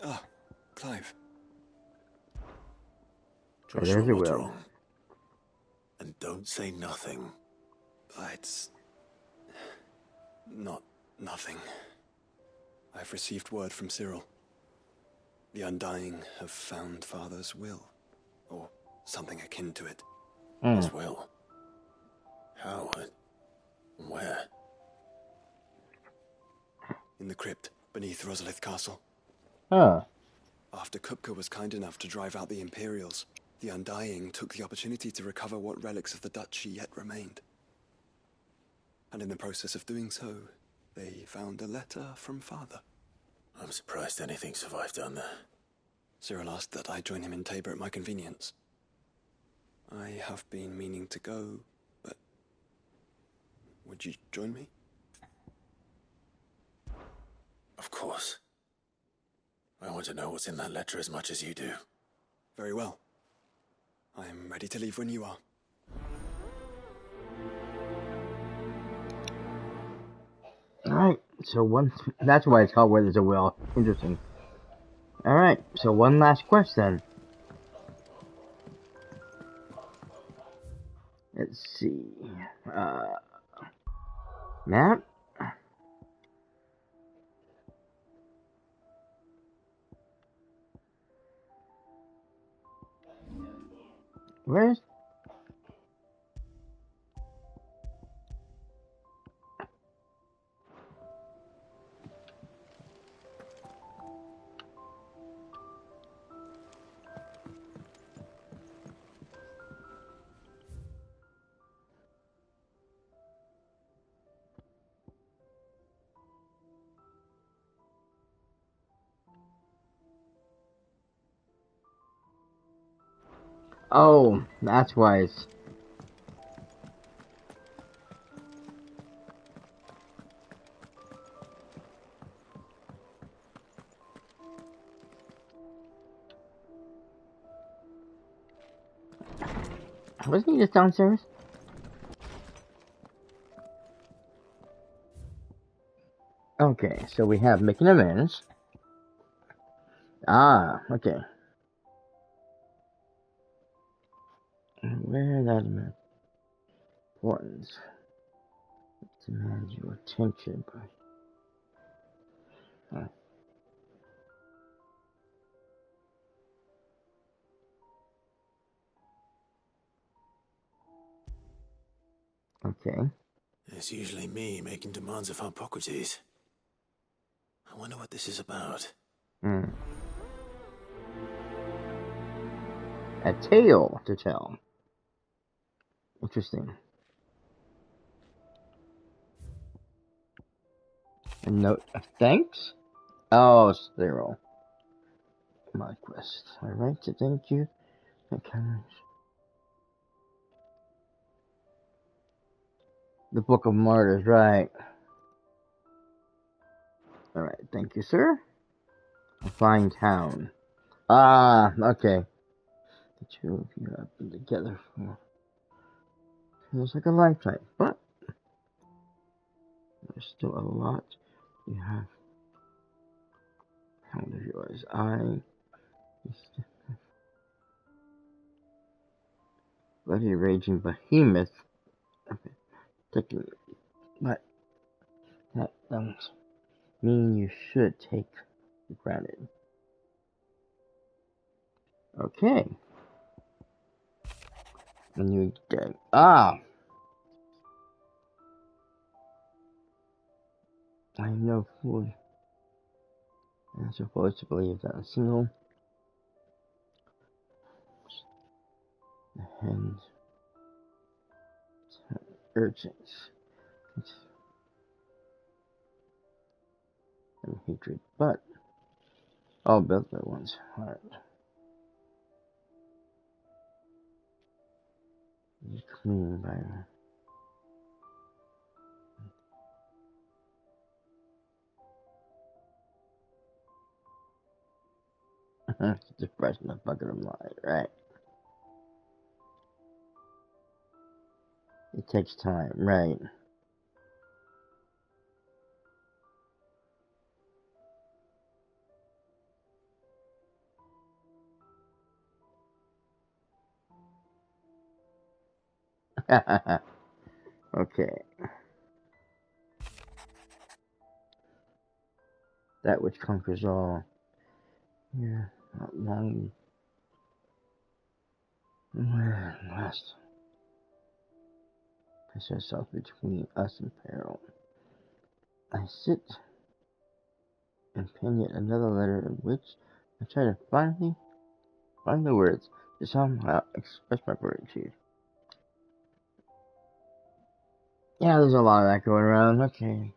K: Ah, Clive.
A: Oh, there's your
B: what's
A: will.
B: wrong? And don't say nothing.
K: It's not nothing. I've received word from Cyril. The Undying have found Father's will, or something akin to it.
B: His will? How? Where?
K: In the crypt beneath Rosalith Castle.
A: Huh.
K: After Kupka was kind enough to drive out the Imperials, the Undying took the opportunity to recover what relics of the Duchy yet remained. And in the process of doing so, they found a letter from Father.
B: I'm surprised anything survived down there.
K: Cyril asked that I join him in Tabor at my convenience. I have been meaning to go, but would you join me?
B: Of course. I want to know what's in that letter as much as you do.
K: Very well. I am ready to leave when you are.
A: Alright, so that's why it's called Where There's a Will. Interesting. Alright, so one last quest then. Let's see. Map? Where's... Oh, that's why it's... Wasn't he just downstairs? Okay, so we have making amends. Ah, okay. Where that importance demands your attention, but... Okay.
B: It's usually me making demands of Hippocrates. I wonder what this is about.
A: A tale to tell. Interesting. A note of thanks? Oh, Cyril. My quest. I write to thank you. The Book of Martyrs, right. Alright, thank you, sir. A fine town. Ah, okay. The two of you have been together for feels like a lifetime, but there's still a lot you have. Hound of yours, bloody raging behemoth. Okay, taking, but that doesn't mean you should take for granted. Okay. A new gang. Ah! I'm no fool. I'm supposed to believe that a single and urgent and hatred, but all built by one's heart. Clean by just brushing a bucket of light, right? It takes time, right? Okay. That which conquers all. Yeah, not long. Last. Place yourself between us and peril. I sit and pen yet another letter in which I try to find the words to somehow express my gratitude. Yeah, there's a lot of that going around. Okay.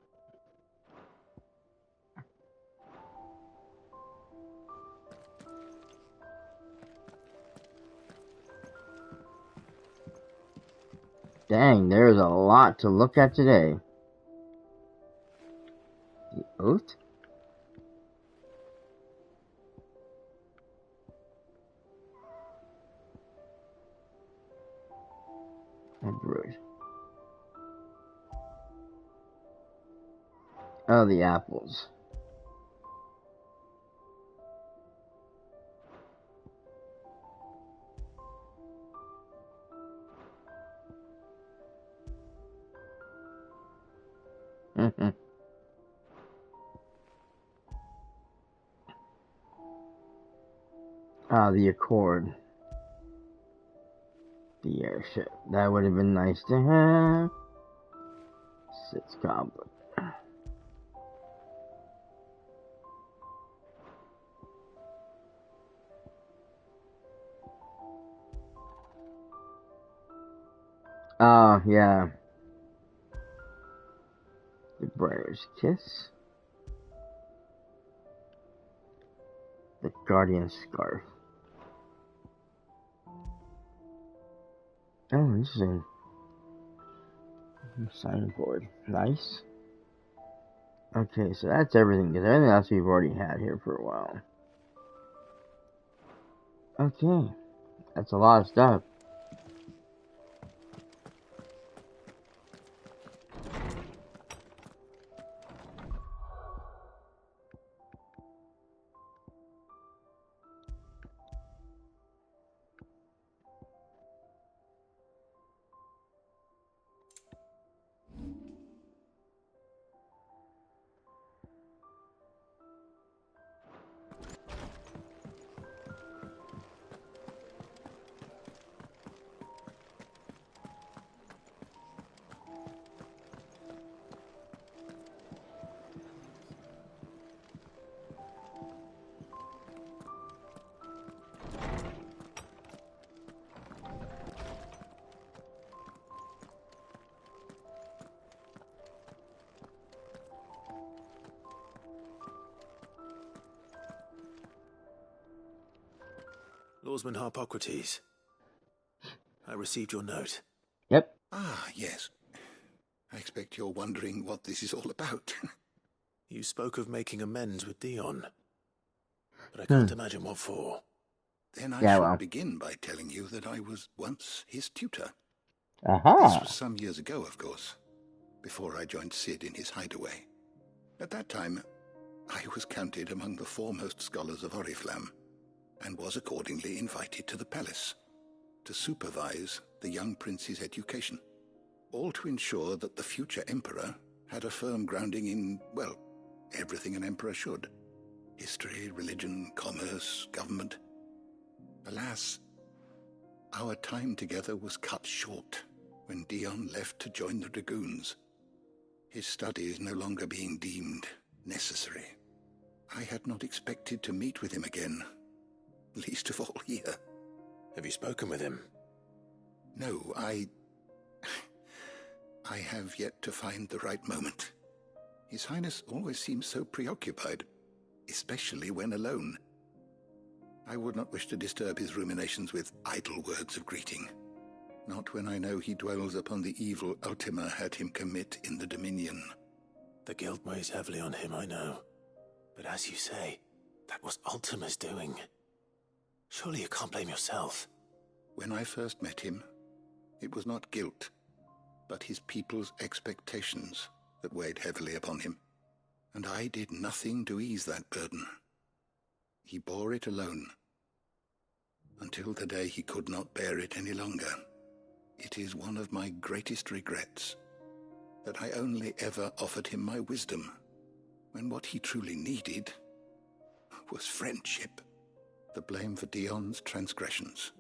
A: Dang, there's a lot to look at today. The oath? Bruce. Oh, the apples. Ah, the Accord. The airship. That would have been nice to have. Sits goblet. Oh, yeah. The Briar's Kiss. The Guardian Scarf. Oh, interesting. Signboard. Nice. Okay, so that's everything. Because everything else we've already had here for a while. Okay. That's a lot of stuff.
B: Lawsman Harpocrates, I received your note.
A: Yep.
H: Ah, yes.
D: I expect you're wondering what this is all about.
B: You spoke of making amends with Dion, but I can't imagine what for.
D: Then I should begin by telling you that I was once his tutor. This was some years ago, of course, before I joined Sid in his hideaway. At that time, I was counted among the foremost scholars of Oriflamme, and was accordingly invited to the palace to supervise the young prince's education, all to ensure that the future emperor had a firm grounding in, well, everything an emperor should. History, religion, commerce, government. Alas, our time together was cut short when Dion left to join the Dragoons, his studies no longer being deemed necessary. I had not expected to meet with him again, least of all here.
B: Have you spoken with him?
D: No, I have yet to find the right moment. His Highness always seems so preoccupied, especially when alone. I would not wish to disturb his ruminations with idle words of greeting, not when I know he dwells upon the evil Ultima had him commit in the Dominion.
B: The guild weighs heavily on him, I know. But as you say, that was Ultima's doing. Surely you can't blame yourself.
D: When I first met him, it was not guilt, but his people's expectations that weighed heavily upon him, and I did nothing to ease that burden. He bore it alone, until the day he could not bear it any longer. It is one of my greatest regrets that I only ever offered him my wisdom, when what he truly needed was friendship. The blame for Dion's transgressions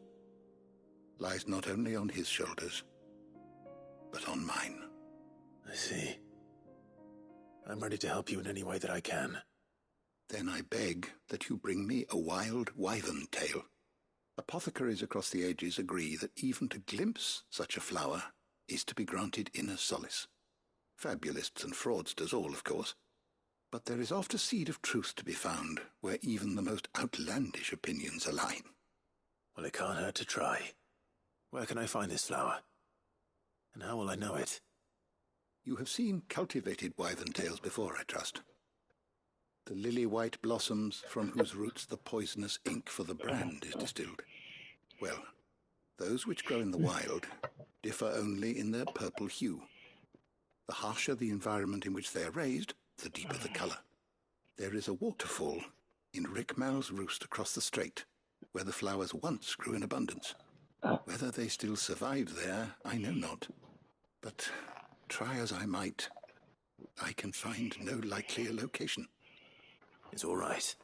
D: lies not only on his shoulders, but on mine.
B: I see. I'm ready to help you in any way that I can.
D: Then I beg that you bring me a wild wyvern tail. Apothecaries across the ages agree that even to glimpse such a flower is to be granted inner solace. Fabulists and fraudsters all, of course. But there is oft a seed of truth to be found where even the most outlandish opinions align.
B: Well, it can't hurt to try. Where can I find this flower? And how will I know it?
D: You have seen cultivated wyvern tails before, I trust. The lily-white blossoms from whose roots the poisonous ink for the brand is distilled. Well, those which grow in the wild differ only in their purple hue. The harsher the environment in which they are raised, the deeper the colour. There is a waterfall in Rickmal's roost across the strait, where the flowers once grew in abundance. Whether they still survive there, I know not. But try as I might, I can find no likelier location.
B: It's all right.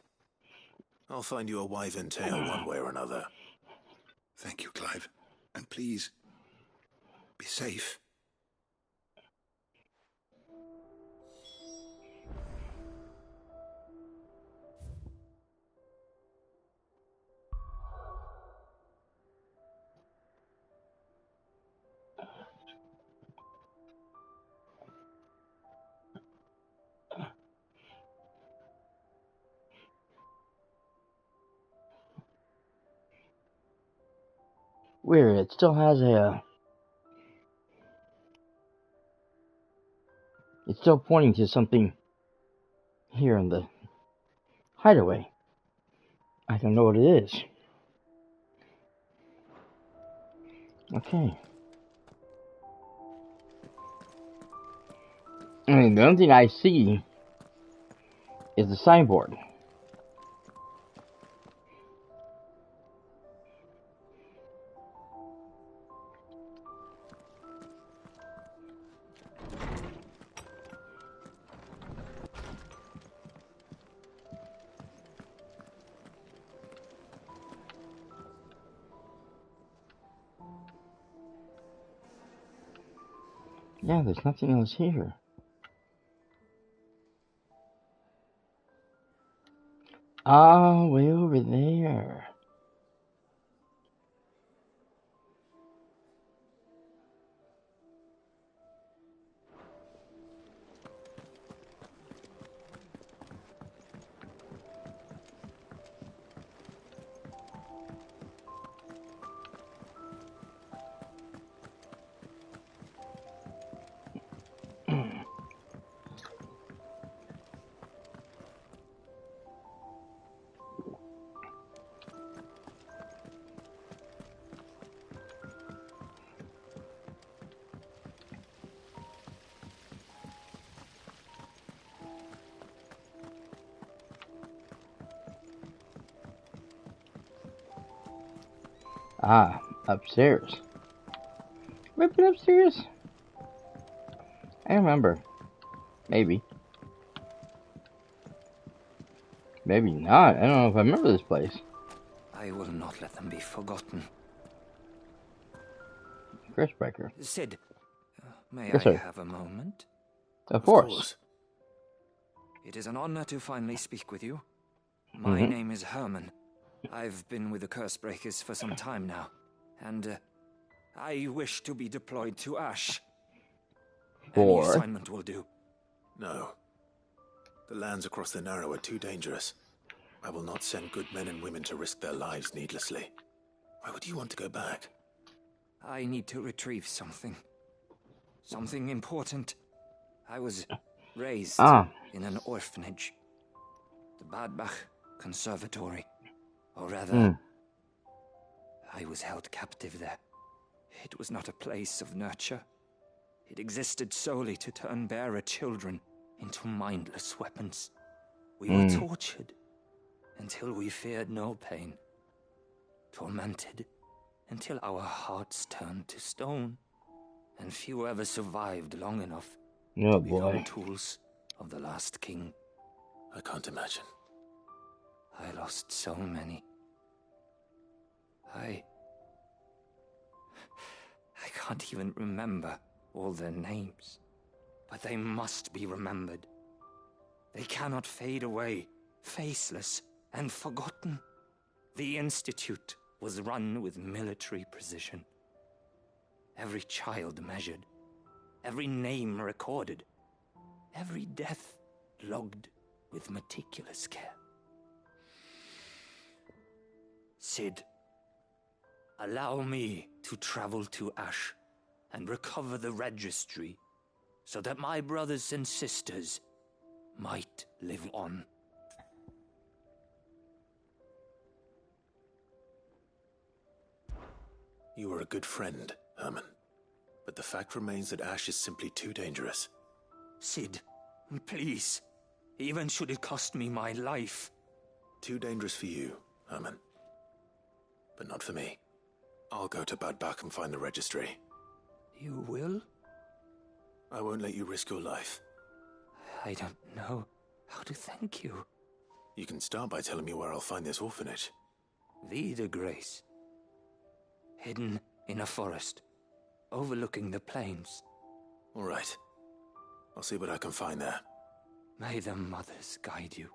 B: I'll find you a wyvern tail one way or another.
D: Thank you, Clive. And please, be safe.
A: Weird, it still has a... It's still pointing to something here in the hideaway. I don't know what it is. Okay. I mean, the only thing I see is the signboard. Yeah, there's nothing else here. Ah, way over there. Ah, upstairs. Have I been upstairs? I don't remember. Maybe. Maybe not. I don't know if I remember this place.
E: I will not let them be forgotten.
A: Cursebreaker.
E: Sid, may
A: Yes,
E: I
A: sir.
E: have a moment?
A: Of course.
E: It is an honor to finally speak with you. My name is Herman. I've been with the Cursebreakers for some time now, and I wish to be deployed to Ash. Any assignment will do.
B: No. The lands across the Narrow are too dangerous. I will not send good men and women to risk their lives needlessly. Why would you want to go back?
E: I need to retrieve something. Something important. I was raised in an orphanage. The Badbach Conservatory. Or rather, I was held captive there. It was not a place of nurture. It existed solely to turn bearer children into mindless weapons. We were tortured until we feared no pain. Tormented until our hearts turned to stone. And few ever survived long enough to become tools of the last king.
B: I can't imagine.
E: I lost so many. I can't even remember all their names. But they must be remembered. They cannot fade away, faceless and forgotten. The Institute was run with military precision. Every child measured, every name recorded, every death logged with meticulous care. Sid, allow me to travel to Ash and recover the registry so that my brothers and sisters might live on.
B: You were a good friend, Herman. But the fact remains that Ash is simply too dangerous.
E: Sid, please. Even should it cost me my life.
B: Too dangerous for you, Herman. But not for me. I'll go to Bad Bach and find the registry.
E: You will?
B: I won't let you risk your life.
E: I don't know how to thank you.
B: You can start by telling me where I'll find this orphanage.
E: Vie de Grace. Hidden in a forest, overlooking the plains.
B: All right. I'll see what I can find there.
E: May the mothers guide you.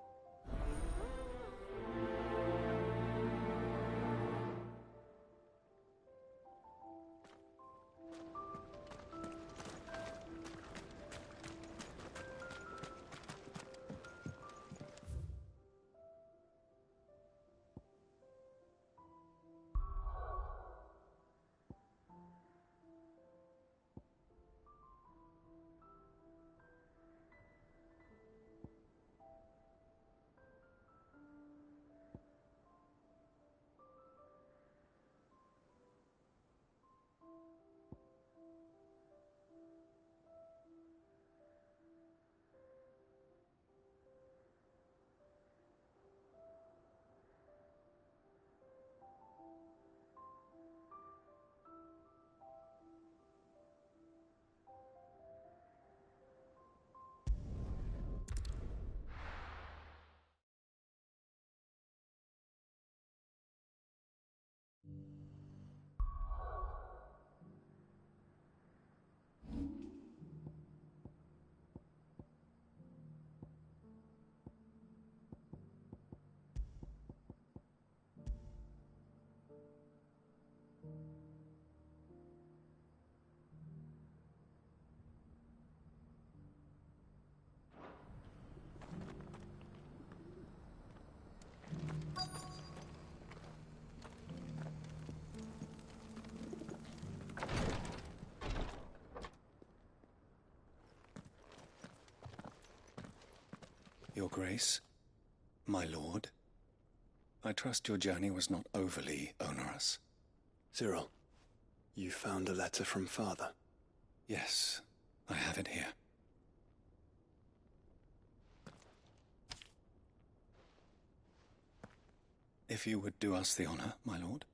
D: Your Grace, my lord, I trust your journey was not overly onerous.
B: Cyril, you found a letter from Father?
D: Yes, I have it here. If you would do us the honor, my lord.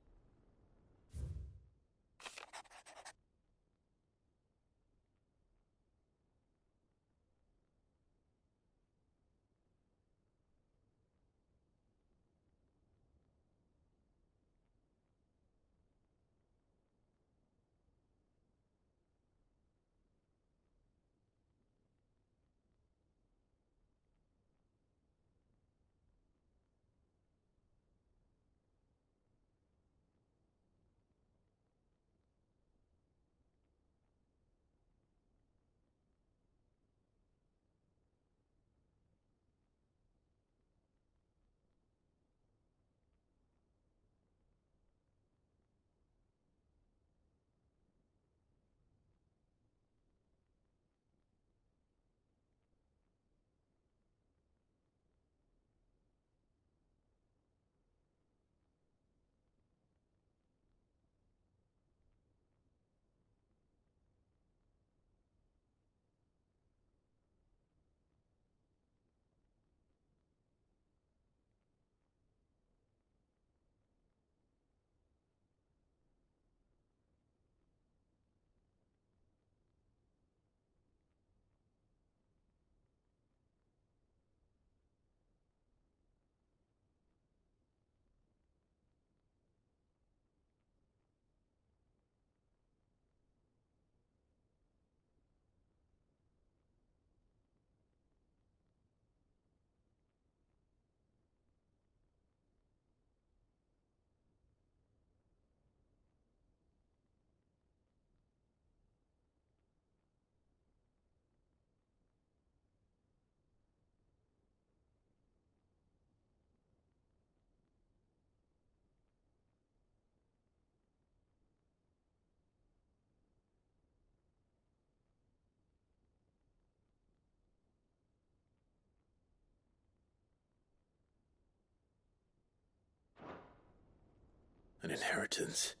B: An inheritance.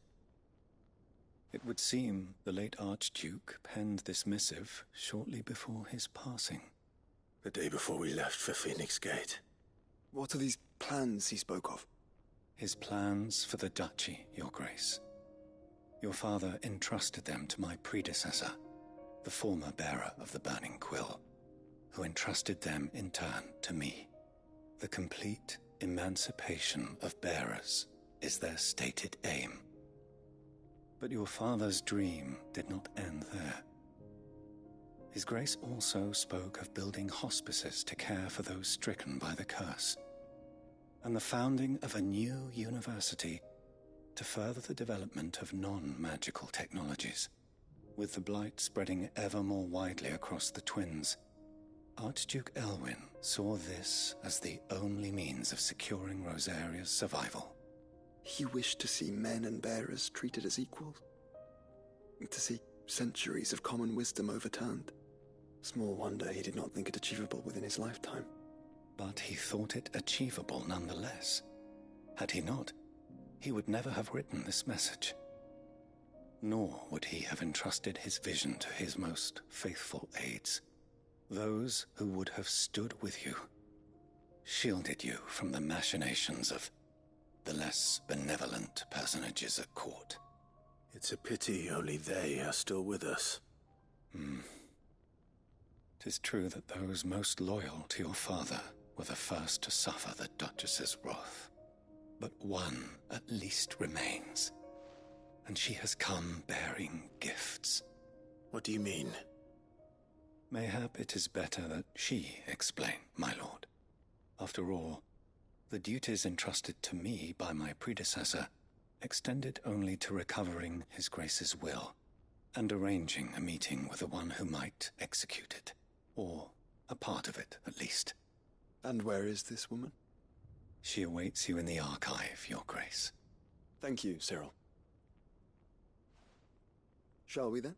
D: It would seem the late Archduke penned this missive shortly before his passing.
B: The day before we left for Phoenix Gate.
I: What are these plans he spoke of?
D: His plans for the duchy, Your Grace. Your father entrusted them to my predecessor, the former bearer of the Burning Quill, who entrusted them in turn to me. The complete emancipation of bearers is their stated aim. But your father's dream did not end there. His Grace also spoke of building hospices to care for those stricken by the curse, and the founding of a new university to further the development of non-magical technologies. With the blight spreading ever more widely across the twins, Archduke Elwyn saw this as the only means of securing Rosaria's survival.
I: He wished to see men and bearers treated as equals. To see centuries of common wisdom overturned. Small wonder he did not think it achievable within his lifetime.
D: But he thought it achievable nonetheless. Had he not, he would never have written this message. Nor would he have entrusted his vision to his most faithful aides, those who would have stood with you, shielded you from the machinations of the less benevolent personages at court.
B: It's a pity only they are still with us.
D: 'Tis true that those most loyal to your father were the first to suffer the Duchess's wrath. But one at least remains, and she has come bearing gifts.
B: What do you mean?
D: Mayhap it is better that she explain, my lord. After all, the duties entrusted to me by my predecessor extended only to recovering His Grace's will and arranging a meeting with the one who might execute it, or a part of it at least.
I: And where is this woman?
D: She awaits you in the archive, Your Grace.
I: Thank you, Cyril. Shall we then?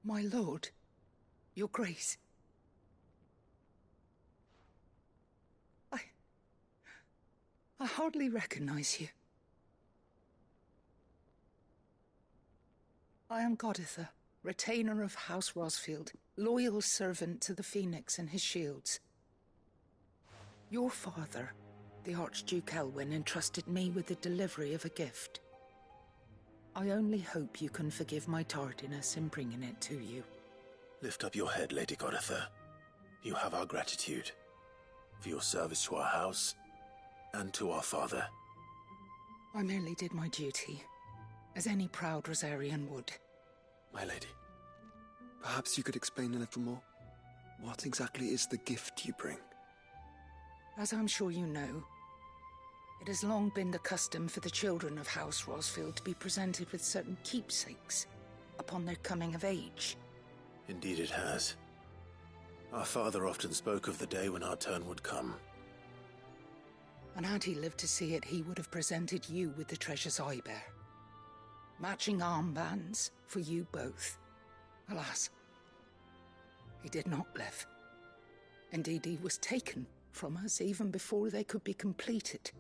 J: My lord, Your Grace. I hardly recognize you. I am Goditha, retainer of House Rosfield, loyal servant to the Phoenix and his shields. Your father, the Archduke Elwyn, entrusted me with the delivery of a gift. I only hope you can forgive my tardiness in bringing it to you.
B: Lift up your head, Lady Goditha. You have our gratitude for your service to our house and to our father.
J: I merely did my duty, as any proud Rosarian would.
I: My lady, perhaps you could explain a little more? What exactly is the gift you bring?
J: As I'm sure you know, it has long been the custom for the children of House Rosfield to be presented with certain keepsakes upon their coming of age.
B: Indeed it has. Our father often spoke of the day when our turn would come.
J: And had he lived to see it, he would have presented you with the treasures I bear. Matching armbands for you both. Alas, he did not live. Indeed, he was taken from us even before they could be completed.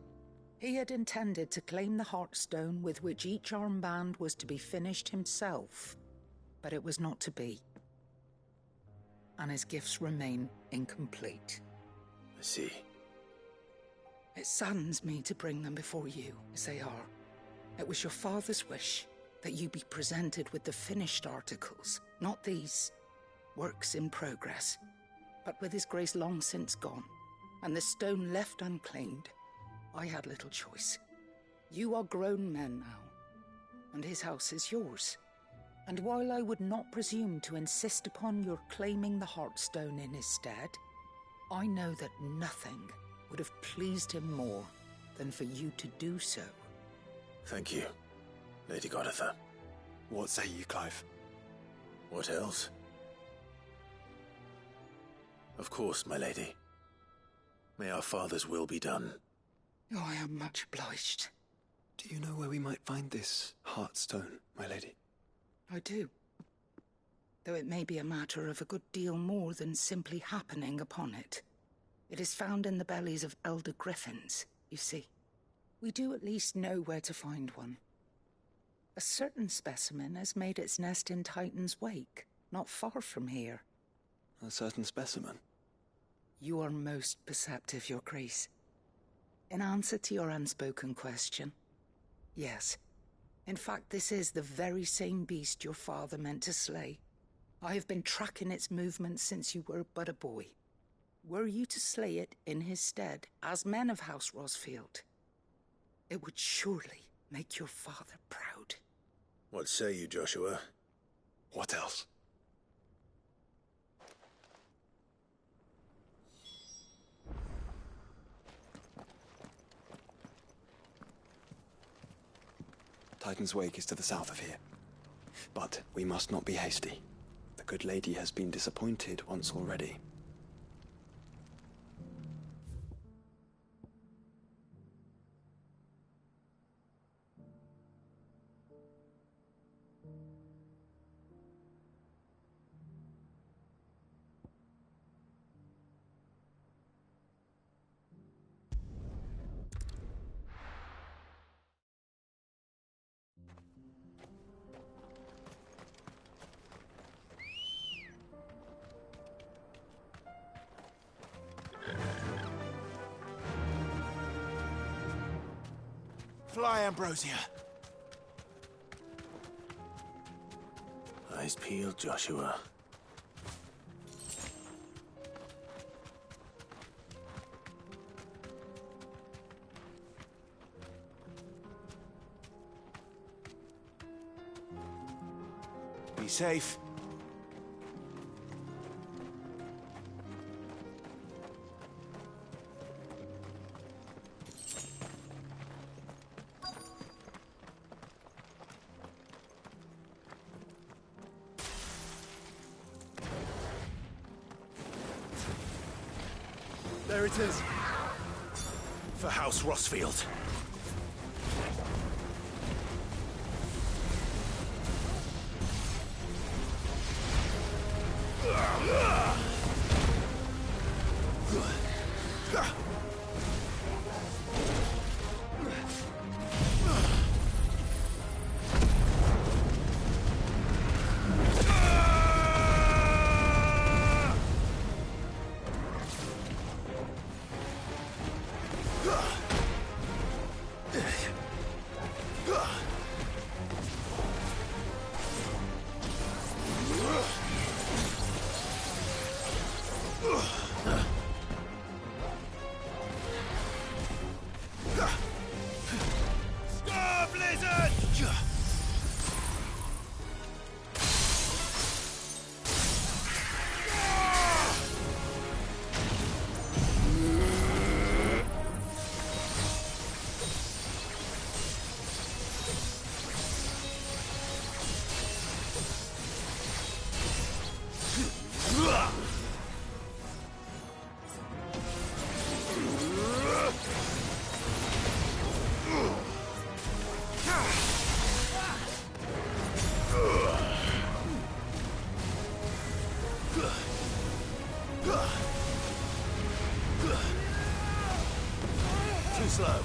J: He had intended to claim the Heartstone with which each armband was to be finished himself, but it was not to be. And his gifts remain incomplete.
B: I see.
J: It saddens me to bring them before you, as they are. It was your father's wish that you be presented with the finished articles, not these works in progress. But with his grace long since gone, and the stone left unclaimed, I had little choice. You are grown men now, and his house is yours. And while I would not presume to insist upon your claiming the Heartstone in his stead, I know that nothing would have pleased him more than for you to do so.
B: Thank you, Lady Goditha.
I: What say you, Clive?
B: What else? Of course, my lady. May our father's will be done.
J: Oh, I am much obliged.
I: Do you know where we might find this Heartstone, my lady?
J: I do. Though it may be a matter of a good deal more than simply happening upon it. It is found in the bellies of elder griffins, you see. We do at least know where to find one. A certain specimen has made its nest in Titan's Wake, not far from here.
I: A certain specimen?
J: You are most perceptive, Your Grace. In answer to your unspoken question, yes. In fact, this is the very same beast your father meant to slay. I have been tracking its movements since you were but a boy. Were you to slay it in his stead, as men of House Rosfield, it would surely make your father proud.
B: What say you, Joshua?
I: What else? Titan's Wake is to the south of here. But we must not be hasty. The good lady has been disappointed once already.
G: Fly, Ambrosia.
B: Eyes peeled, Joshua.
G: Be safe.
B: There it is. For House Rosfield.
G: Too slow.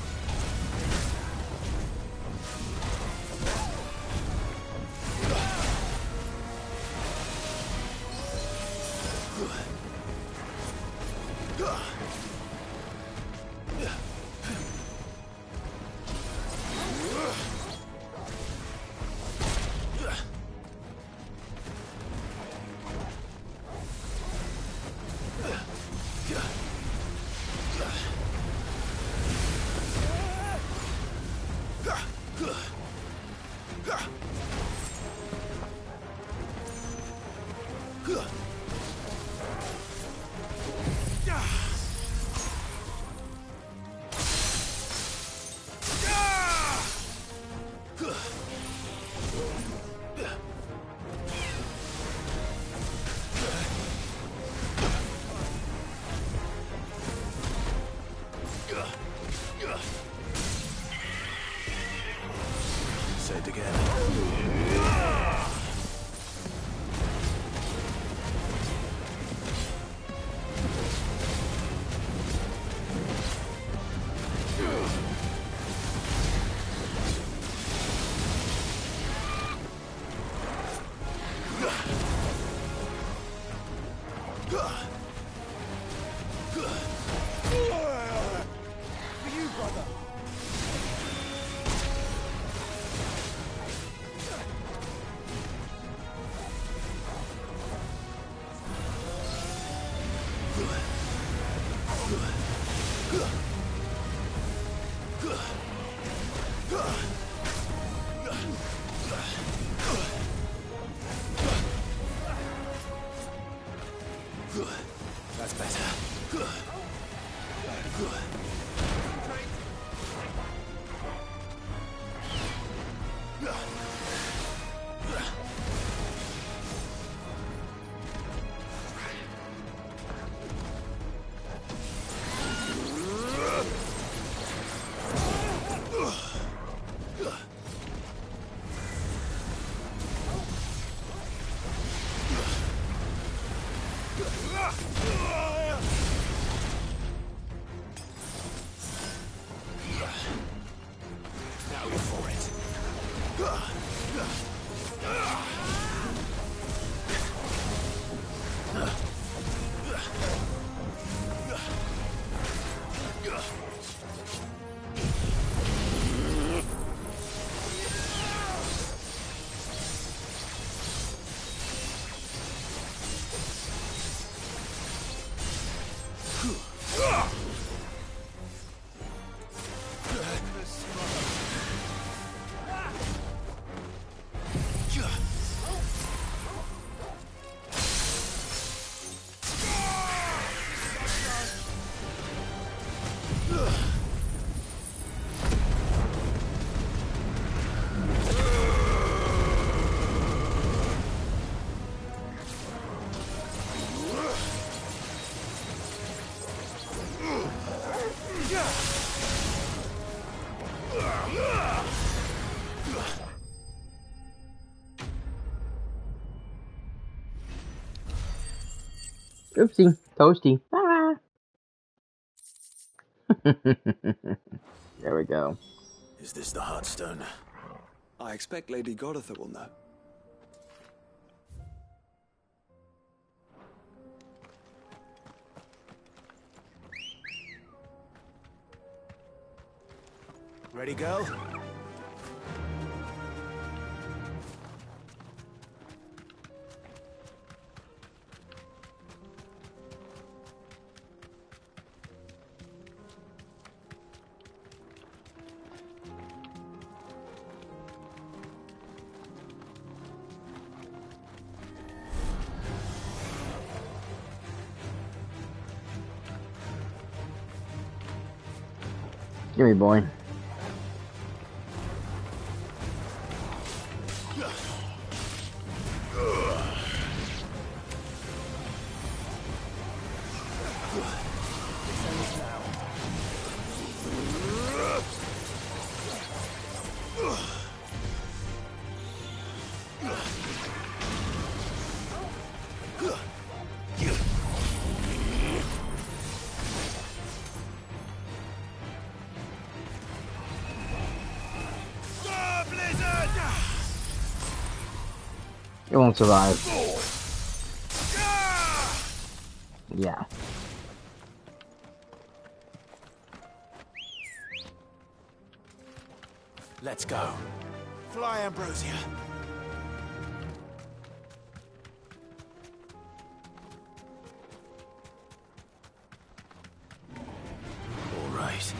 G: That's better.
A: Oopsie. Toasty. Ah. There we go.
B: Is this the Heartstone?
I: I expect Lady Goritha will know.
G: Ready, girl?
A: Gimme, boy. It won't survive. Yeah.
G: Let's go. Fly, Ambrosia.
B: All right.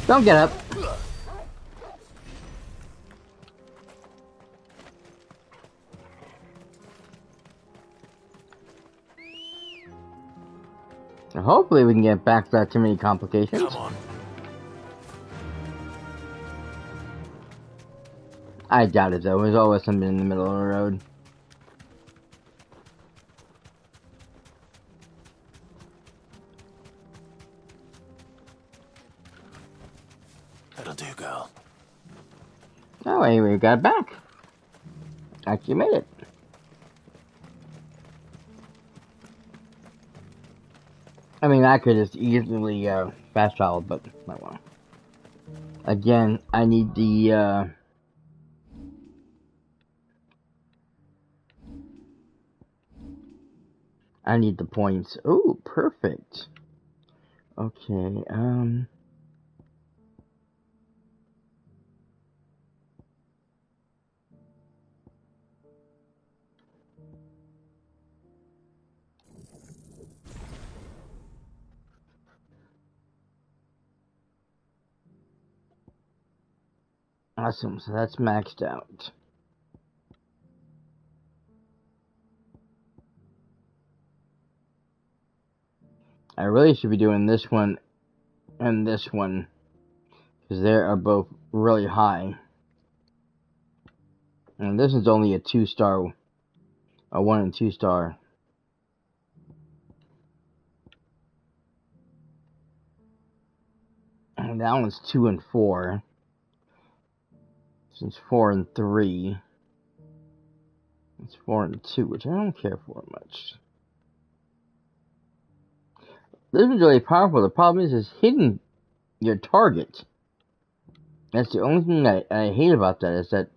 A: Don't get up. Hopefully we can get back without too many complications.
B: Come on.
A: I doubt it though. There's always something in the middle of the road.
B: That'll do, girl.
A: Oh, anyway, we got it back. Actually made it. I mean, I could just easily fast travel, but I won't. Again, I need the I need the points. Ooh, perfect. Okay, Awesome, so that's maxed out. I really should be doing this one and this one, because they are both really high. And this is only a 2-star, a 1 and 2 star. And that one's 2 and 4. Since 4 and 3. It's 4 and 2, which I don't care for much. This one's really powerful. The problem is it's hitting your target. That's the only thing I hate about that, is that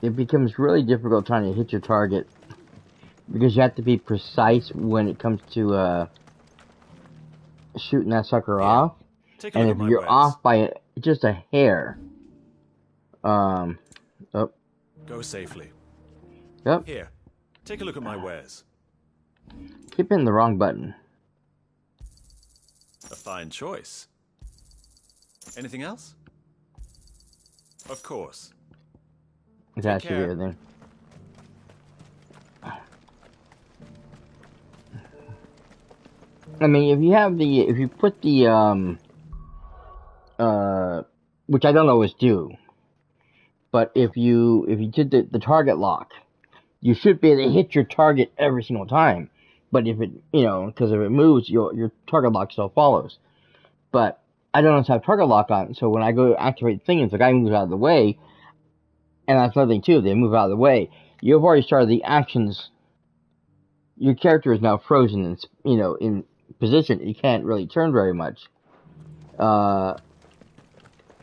A: it becomes really difficult trying to hit your target, because you have to be precise when it comes to shooting that sucker off. And if you're off by just a hair,
L: Go safely.
A: Yep.
L: Here, take a look at my wares.
A: Keep hitting the wrong button.
L: A fine choice. Anything else? Of course.
A: That's everything. I mean, if you put the which I don't always do, but if you did the target lock, you should be able to hit your target every single time. But if it, because if it moves, your target lock still follows. But I don't always have target lock on, so when I go to activate the thing, if the guy moves out of the way, and that's another thing too, they move out of the way, you've already started the actions. Your character is now frozen in position. You can't really turn very much.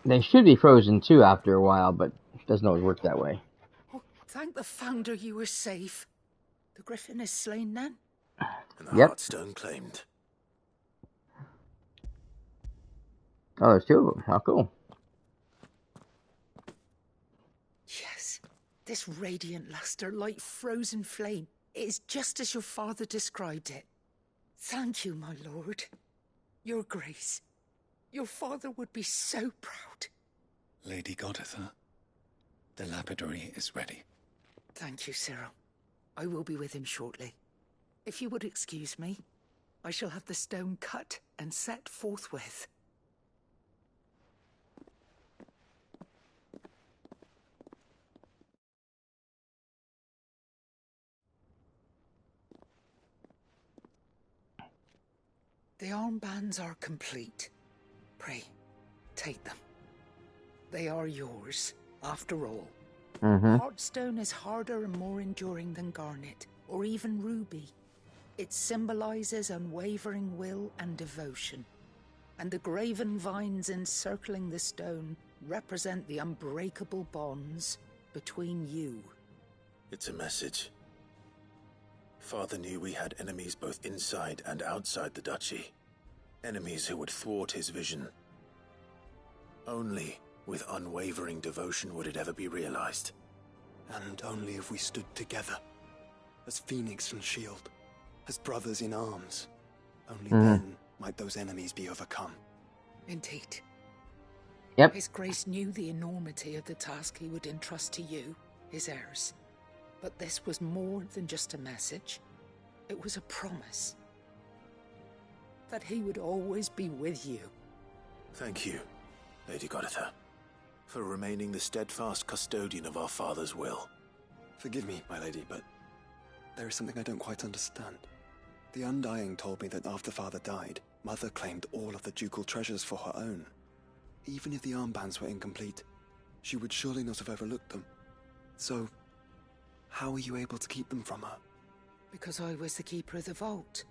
A: They should be frozen too after a while, but it doesn't always work that way.
J: Oh, thank the Founder you were safe. The Griffin is slain then?
B: And the
A: Yep.
B: Heartstone claimed.
A: Oh, there's 2 of them. How cool.
J: Yes, this radiant luster like frozen flame. It is just as your father described it. Thank you, my lord. Your grace. Your father would be so proud.
D: Lady Goditha, the lapidary is ready.
J: Thank you, Cyril. I will be with him shortly. If you would excuse me, I shall have the stone cut and set forthwith. The armbands are complete. Pray, take them. They are yours, after all.
A: Mm-hmm.
J: Heartstone is harder and more enduring than garnet, or even ruby. It symbolizes unwavering will and devotion. And the graven vines encircling the stone represent the unbreakable bonds between you.
B: It's a message. Father knew we had enemies both inside and outside the duchy. Enemies who would thwart his vision. Only with unwavering devotion would it ever be realized.
I: And only if we stood together, as Phoenix and Shield, as brothers in arms. Only then might those enemies be overcome.
J: Indeed.
A: Yep.
J: His Grace knew the enormity of the task he would entrust to you, his heirs. But this was more than just a message. It was a promise. That he would always be with you.
B: Thank you, Lady Goditha, for remaining the steadfast custodian of our father's will.
I: Forgive me, my lady, but there is something I don't quite understand. The Undying told me that after Father died, Mother claimed all of the ducal treasures for her own. Even if the armbands were incomplete, she would surely not have overlooked them. So, how were you able to keep them from her?
J: Because I was the keeper of the vault.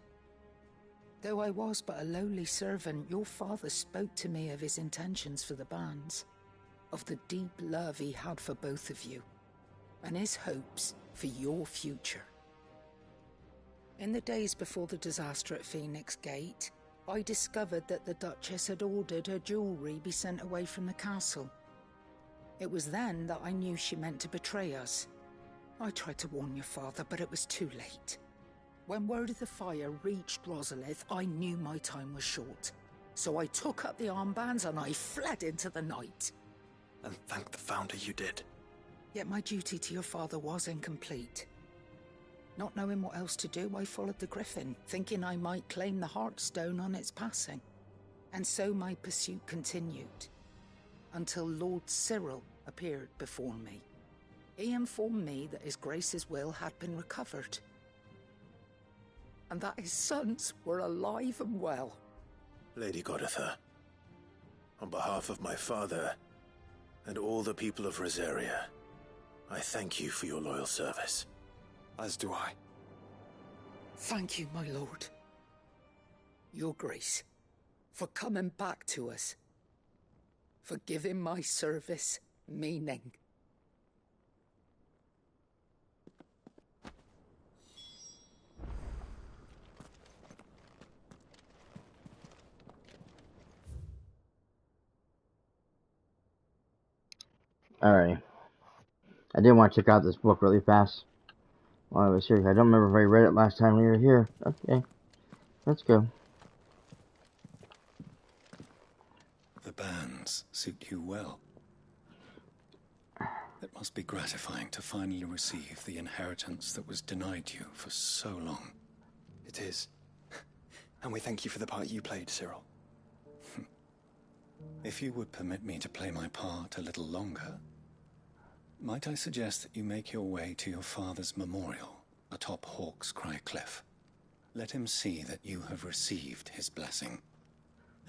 J: Though I was but a lowly servant, your father spoke to me of his intentions for the bands, of the deep love he had for both of you, and his hopes for your future. In the days before the disaster at Phoenix Gate, I discovered that the Duchess had ordered her jewellery be sent away from the castle. It was then that I knew she meant to betray us. I tried to warn your father, but it was too late. When word of the fire reached Rosalith, I knew my time was short. So I took up the armbands and I fled into the night.
I: And thank the Founder you did.
J: Yet my duty to your father was incomplete. Not knowing what else to do, I followed the Griffin, thinking I might claim the Heartstone on its passing. And so my pursuit continued, until Lord Cyril appeared before me. He informed me that His Grace's will had been recovered, and that his sons were alive and well.
B: Lady Goditha, on behalf of my father and all the people of Rosaria, I thank you for your loyal service.
I: As do I.
J: Thank you, my lord. Your Grace, for coming back to us, for giving my service meaning.
A: Alright. I did want to check out this book really fast while I was here. I don't remember if I read it last time we were here. Okay. Let's go.
D: The bands suit you well. It must be gratifying to finally receive the inheritance that was denied you for so long.
I: It is. And we thank you for the part you played, Cyril.
D: If you would permit me to play my part a little longer, might I suggest that you make your way to your father's memorial atop Hawk's Cry Cliff? Let him see that you have received his blessing,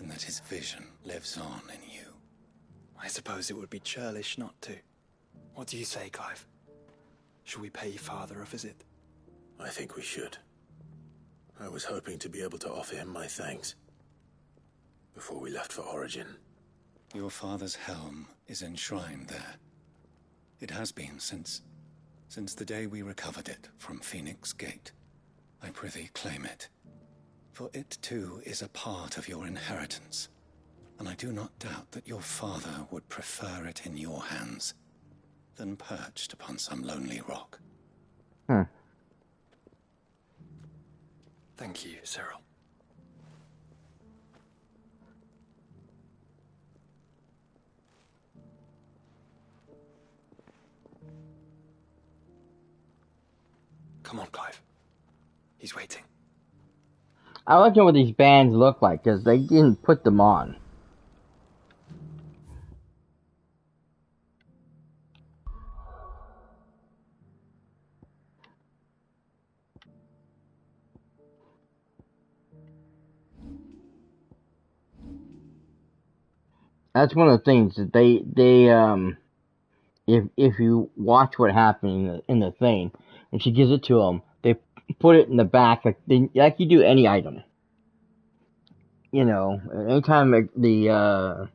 D: and that his vision lives on in you.
I: I suppose it would be churlish not to. What do you say, Clive? Should we pay father a visit?
B: I think we should. I was hoping to be able to offer him my thanks before we left for Origin.
D: Your father's helm is enshrined there. It has been since the day we recovered it from Phoenix Gate. I prithee claim it, for it too is a part of your inheritance, and I do not doubt that your father would prefer it in your hands than perched upon some lonely rock.
I: Thank you, Cyril. Come on, Clive. He's waiting.
A: I like to know what these bands look like, because they didn't put them on. That's one of the things that if you watch what happened in the thing, and she gives it to them, they put it in the back like you do any item. You know, anytime the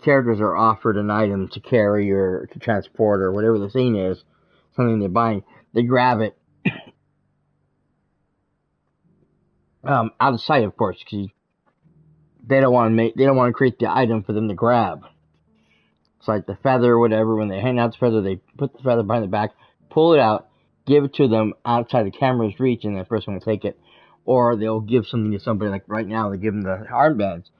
A: characters are offered an item to carry or to transport or whatever the thing is, something they're buying, they grab it out of sight, of course, because they don't want to create the item for them to grab. It's like the feather or whatever. When they hand out the feather, they put the feather behind the back, pull it out, give it to them outside the camera's reach, and the person will take it. Or they'll give something to somebody, like right now, they give them the armbands.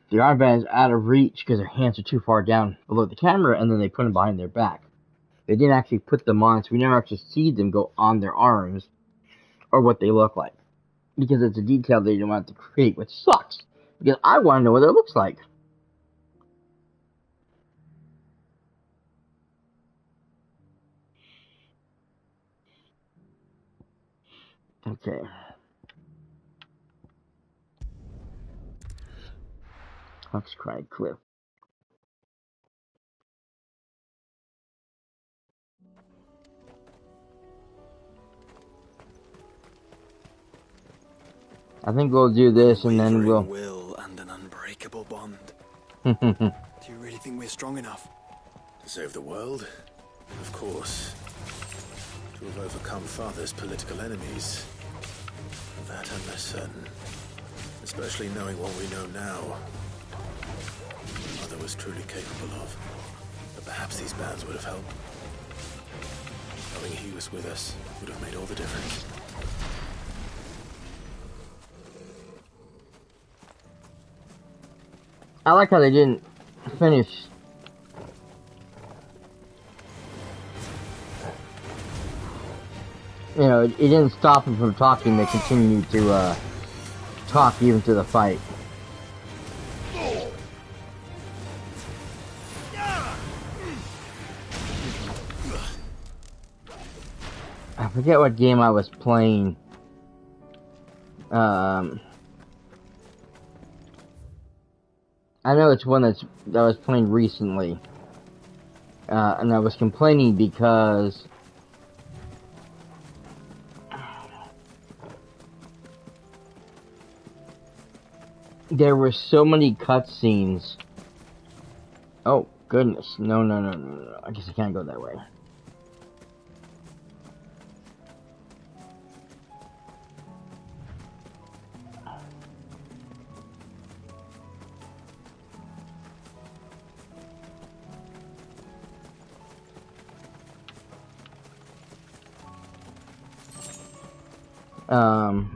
A: The armband's out of reach because their hands are too far down below the camera, and then they put them behind their back. They didn't actually put them on, so we never actually see them go on their arms or what they look like. Because it's a detail they didn't want to create, which sucks. Because I want to know what it looks like. Okay. Hawk's Cry Cliff. I think we'll do this and then we'll...
I: will and an unbreakable bond. Do you really think we're strong enough?
B: To save the world? Of course. To have overcome Father's political enemies. That I'm less certain. Especially knowing what we know now. father was truly capable of. But perhaps these bands would have helped. Knowing he was with us would have made all the difference.
A: I like how they didn't finish. You know, it didn't stop them from talking. They continued to talk even through the fight. I forget what game I was playing. I know it's one that I was playing recently. And I was complaining because there were so many cutscenes. Oh, goodness. No. I guess I can't go that way.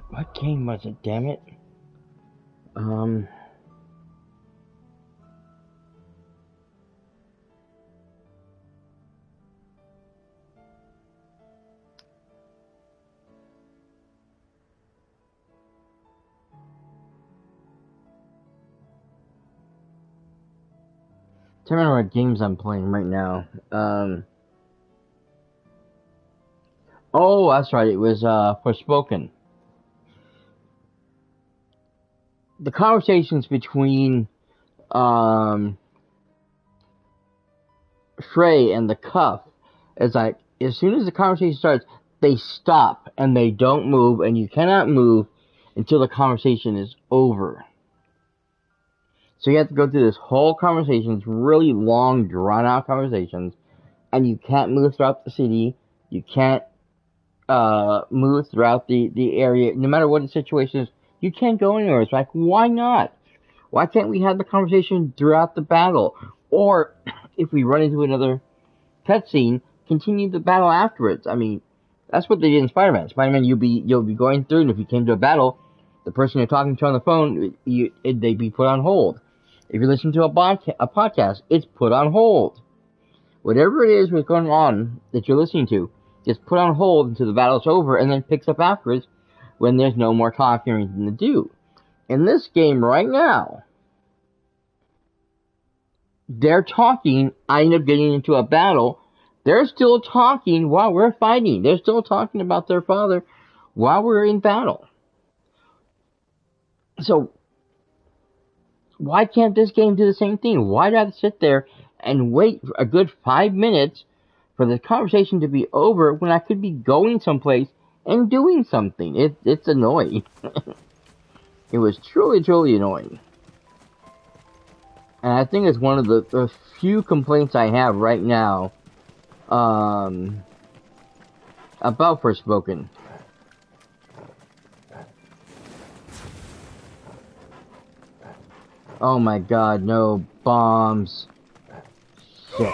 A: What game was it, damn it? I don't remember what games I'm playing right now. Oh, that's right, it was, Forspoken. The conversations between, Frey and the Cuff is like, as soon as the conversation starts, they stop and they don't move, and you cannot move until the conversation is over. So you have to go through this whole conversation, it's really long, drawn-out conversations, and you can't move throughout the city, you can't move throughout the area, no matter what the situation is, you can't go anywhere. It's like, why not? Why can't we have the conversation throughout the battle? Or, if we run into another cutscene, continue the battle afterwards. I mean, that's what they did in Spider-Man. Spider-Man, you'll be going through, and if you came to a battle, the person you're talking to on the phone, they'd be put on hold. If you listen to a podcast, it's put on hold. Whatever it is what's going on that you're listening to, gets put on hold until the battle's over, and then picks up afterwards when there's no more talking or anything to do. In this game right now, they're talking, I end up getting into a battle, they're still talking while we're fighting. They're still talking about their father while we're in battle. So, why can't this game do the same thing? Why do I have to sit there and wait for a good 5 minutes for the conversation to be over when I could be going someplace and doing something? It's annoying. It was truly annoying. And I think it's one of the few complaints I have right now about Forspoken. Oh my god, no bombs. Shit.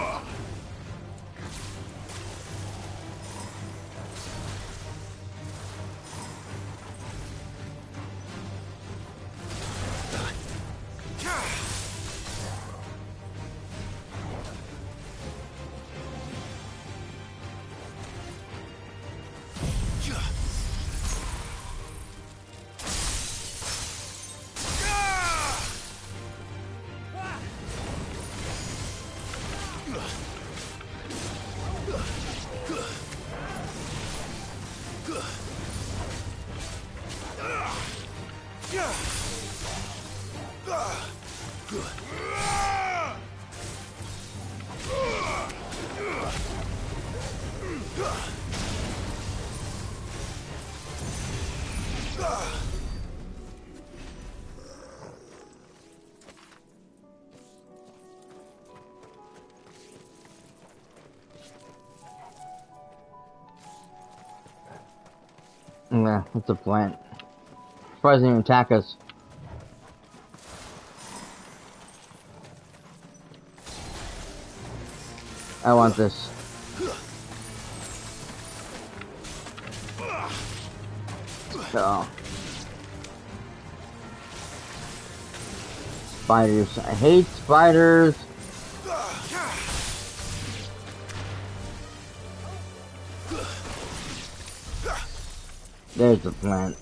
A: Nah, what's the plant? Surprised they didn't attack us. I want this. Oh. Spiders. I hate spiders. There's the plant.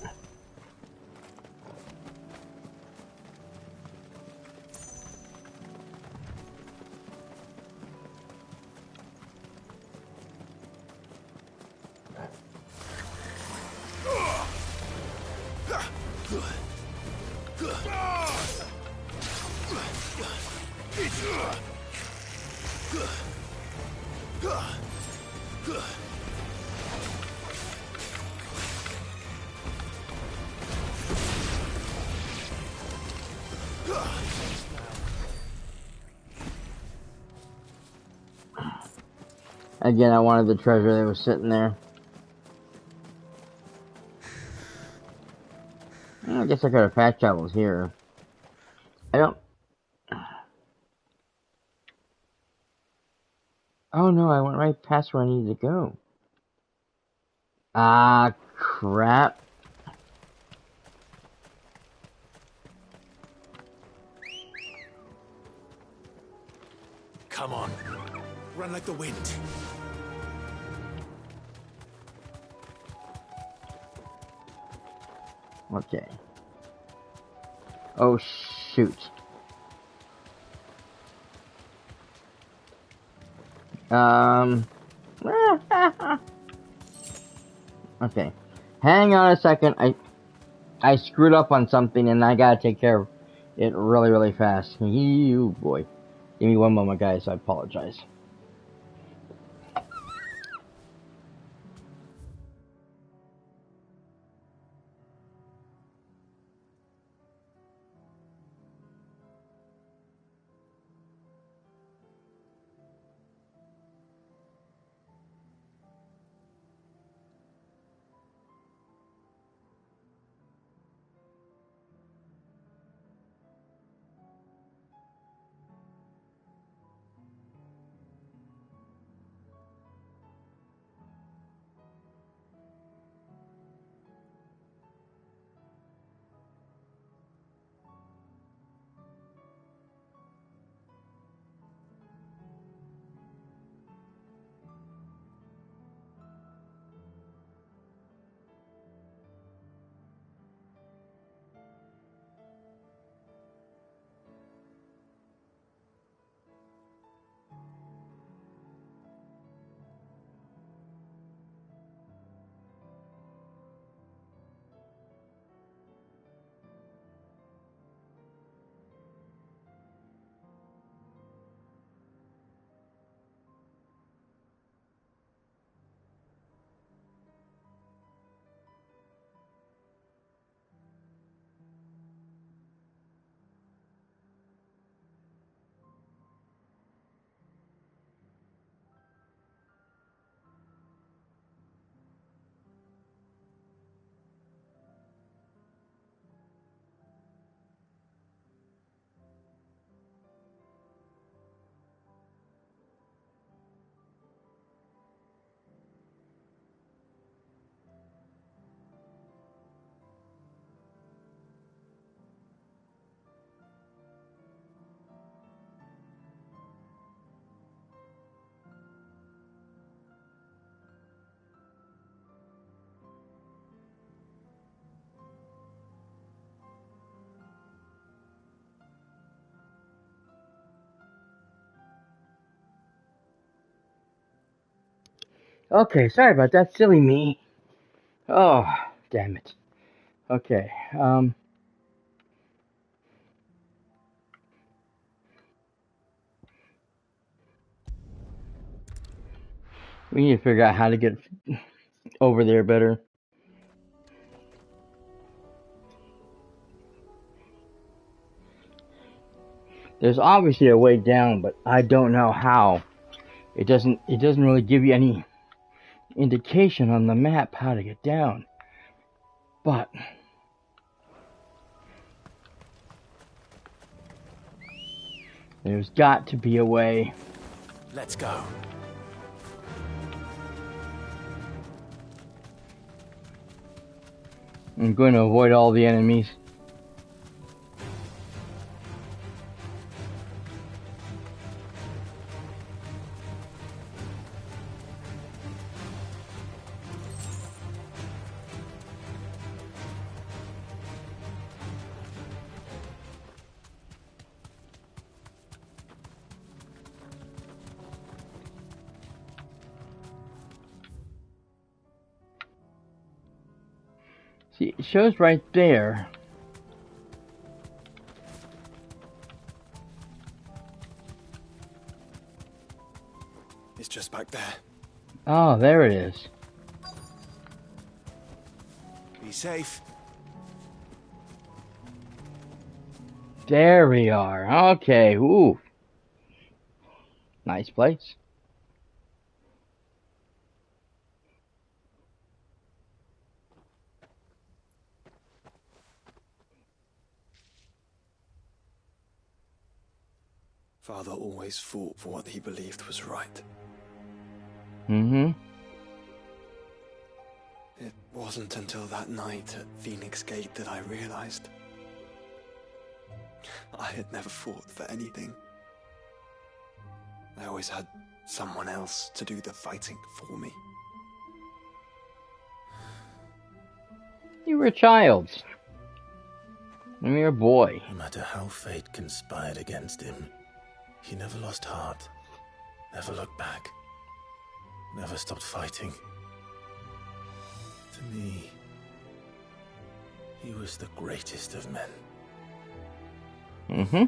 A: Again, I wanted the treasure that was sitting there. I guess I could have fast traveled here. I don't... Oh no, I went right past where I needed to go. Ah, crap.
G: Come on. Run like the wind.
A: Okay. Oh, shoot. Okay. Hang on a second. I screwed up on something and I gotta take care of it really, really fast. You boy. Give me one moment, guys. I apologize. Okay, sorry about that. Silly me. Oh, damn it. Okay, we need to figure out how to get over there better. There's obviously a way down, but I don't know how. It doesn't really give you any indication on the map how to get down. But there's got to be a way.
K: Let's go.
A: I'm going to avoid all the enemies. See, it shows right there.
I: It's just back there.
A: Oh, there it is.
I: Be safe.
A: There we are. Okay. Ooh. Nice place.
I: Father always fought for what he believed was right.
A: Mm-hmm.
I: It wasn't until that night at Phoenix Gate that I realized I had never fought for anything. I always had someone else to do the fighting for me.
A: You were a child. I mean, you're a boy.
B: No matter how fate conspired against him, he never lost heart, never looked back, never stopped fighting. To me, he was the greatest of men.
A: Mm-hmm.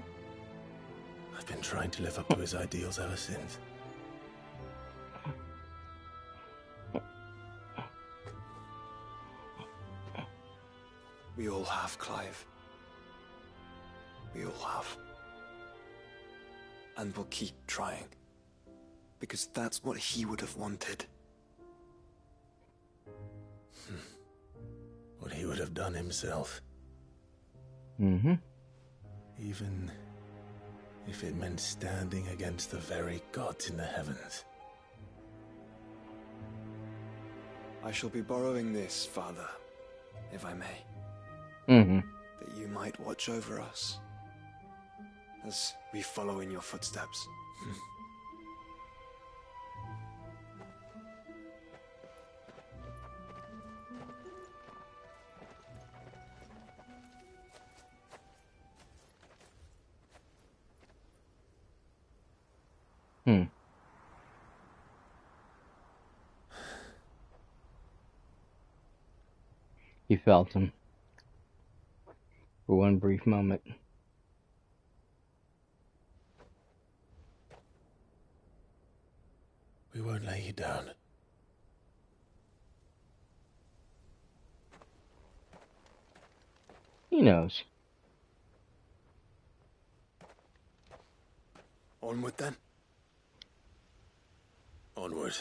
B: I've been trying to live up to his ideals ever since.
I: We all have, Clive. We all have. And we'll keep trying. Because that's what he would have wanted.
B: What he would have done himself.
A: Mm-hmm.
B: Even if it meant standing against the very gods in the heavens.
I: I shall be borrowing this, Father, if I may.
A: Mm-hmm.
I: That you might watch over us as we follow in your footsteps.
A: He felt him for one brief moment.
B: We won't lay you down.
A: He knows.
I: Onward then.
B: Onward.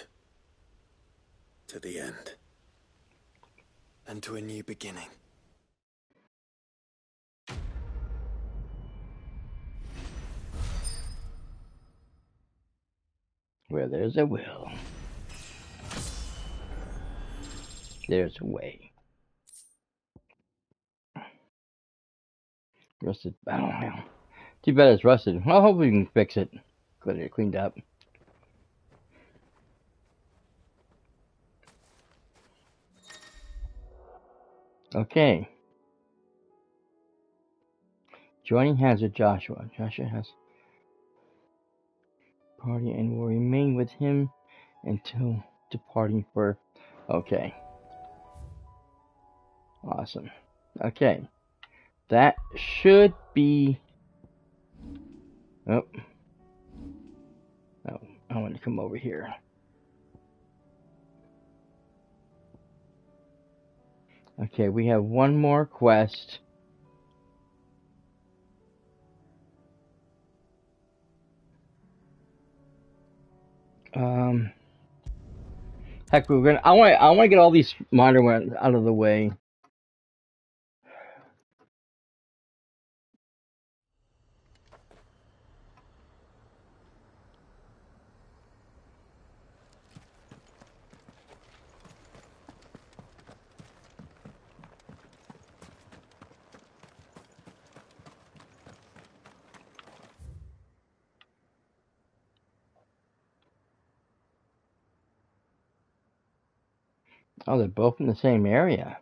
B: To the end.
I: And to a new beginning.
A: Where there's a will, there's a way. Rusted battle helm. Too bad it's rusted. Well, I hope we can fix it. Get it cleaned up. Okay. Joining hands with Joshua. Joshua has party and will remain with him until departing for... Okay. Awesome. Okay. That should be... Oh. Oh, I want to come over here. Okay, we have one more quest. Heck, we're gonna. I want to get all these minor ones out of the way. Oh, they're both in the same area.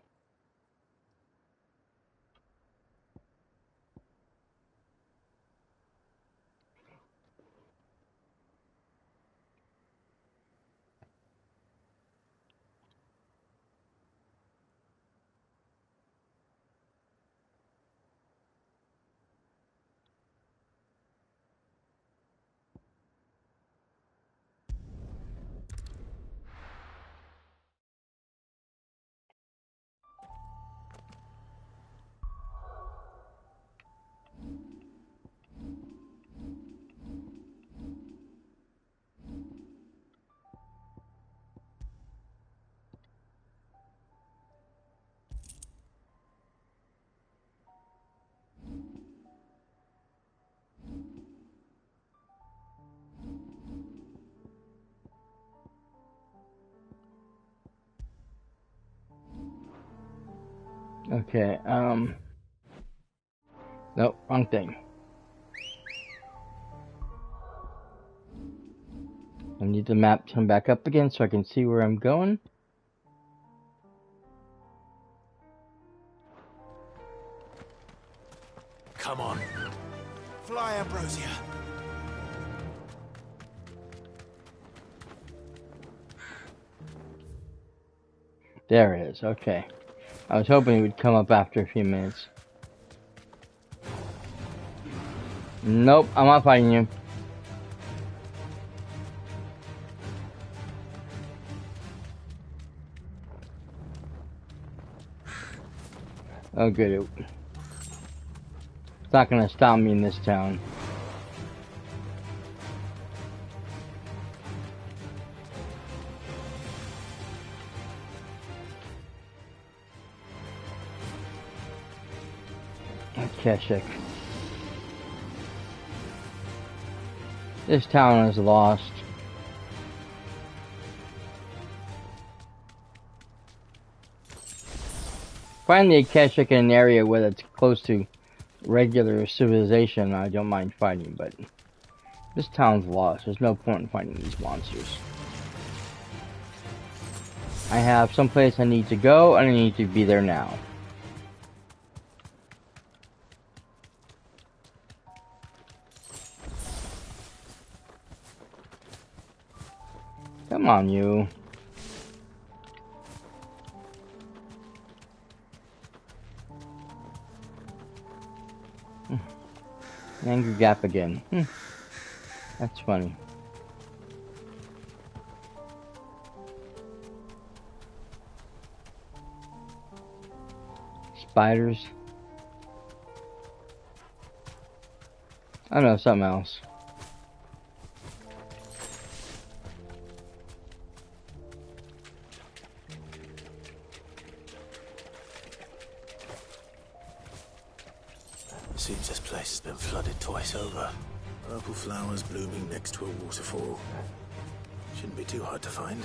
A: Okay, nope, wrong thing. I need the map to come back up again so I can see where I'm going.
G: Come on. Fly, Ambrosia.
A: There it is, okay. I was hoping it would come up after a few minutes. Nope, I'm not fighting you. Oh good, it's not gonna stop me in this town. Keshik. This town is lost. Finally, a Keshik in an area where it's close to regular civilization, I don't mind fighting, but this town's lost. There's no point in fighting these monsters. I have someplace I need to go, and I need to be there now. Come on, you. Angry Gap again. That's funny. Spiders. I know, something else.
B: Seems this place has been flooded twice over. Purple flowers blooming next to a waterfall. Shouldn't be too hard to find.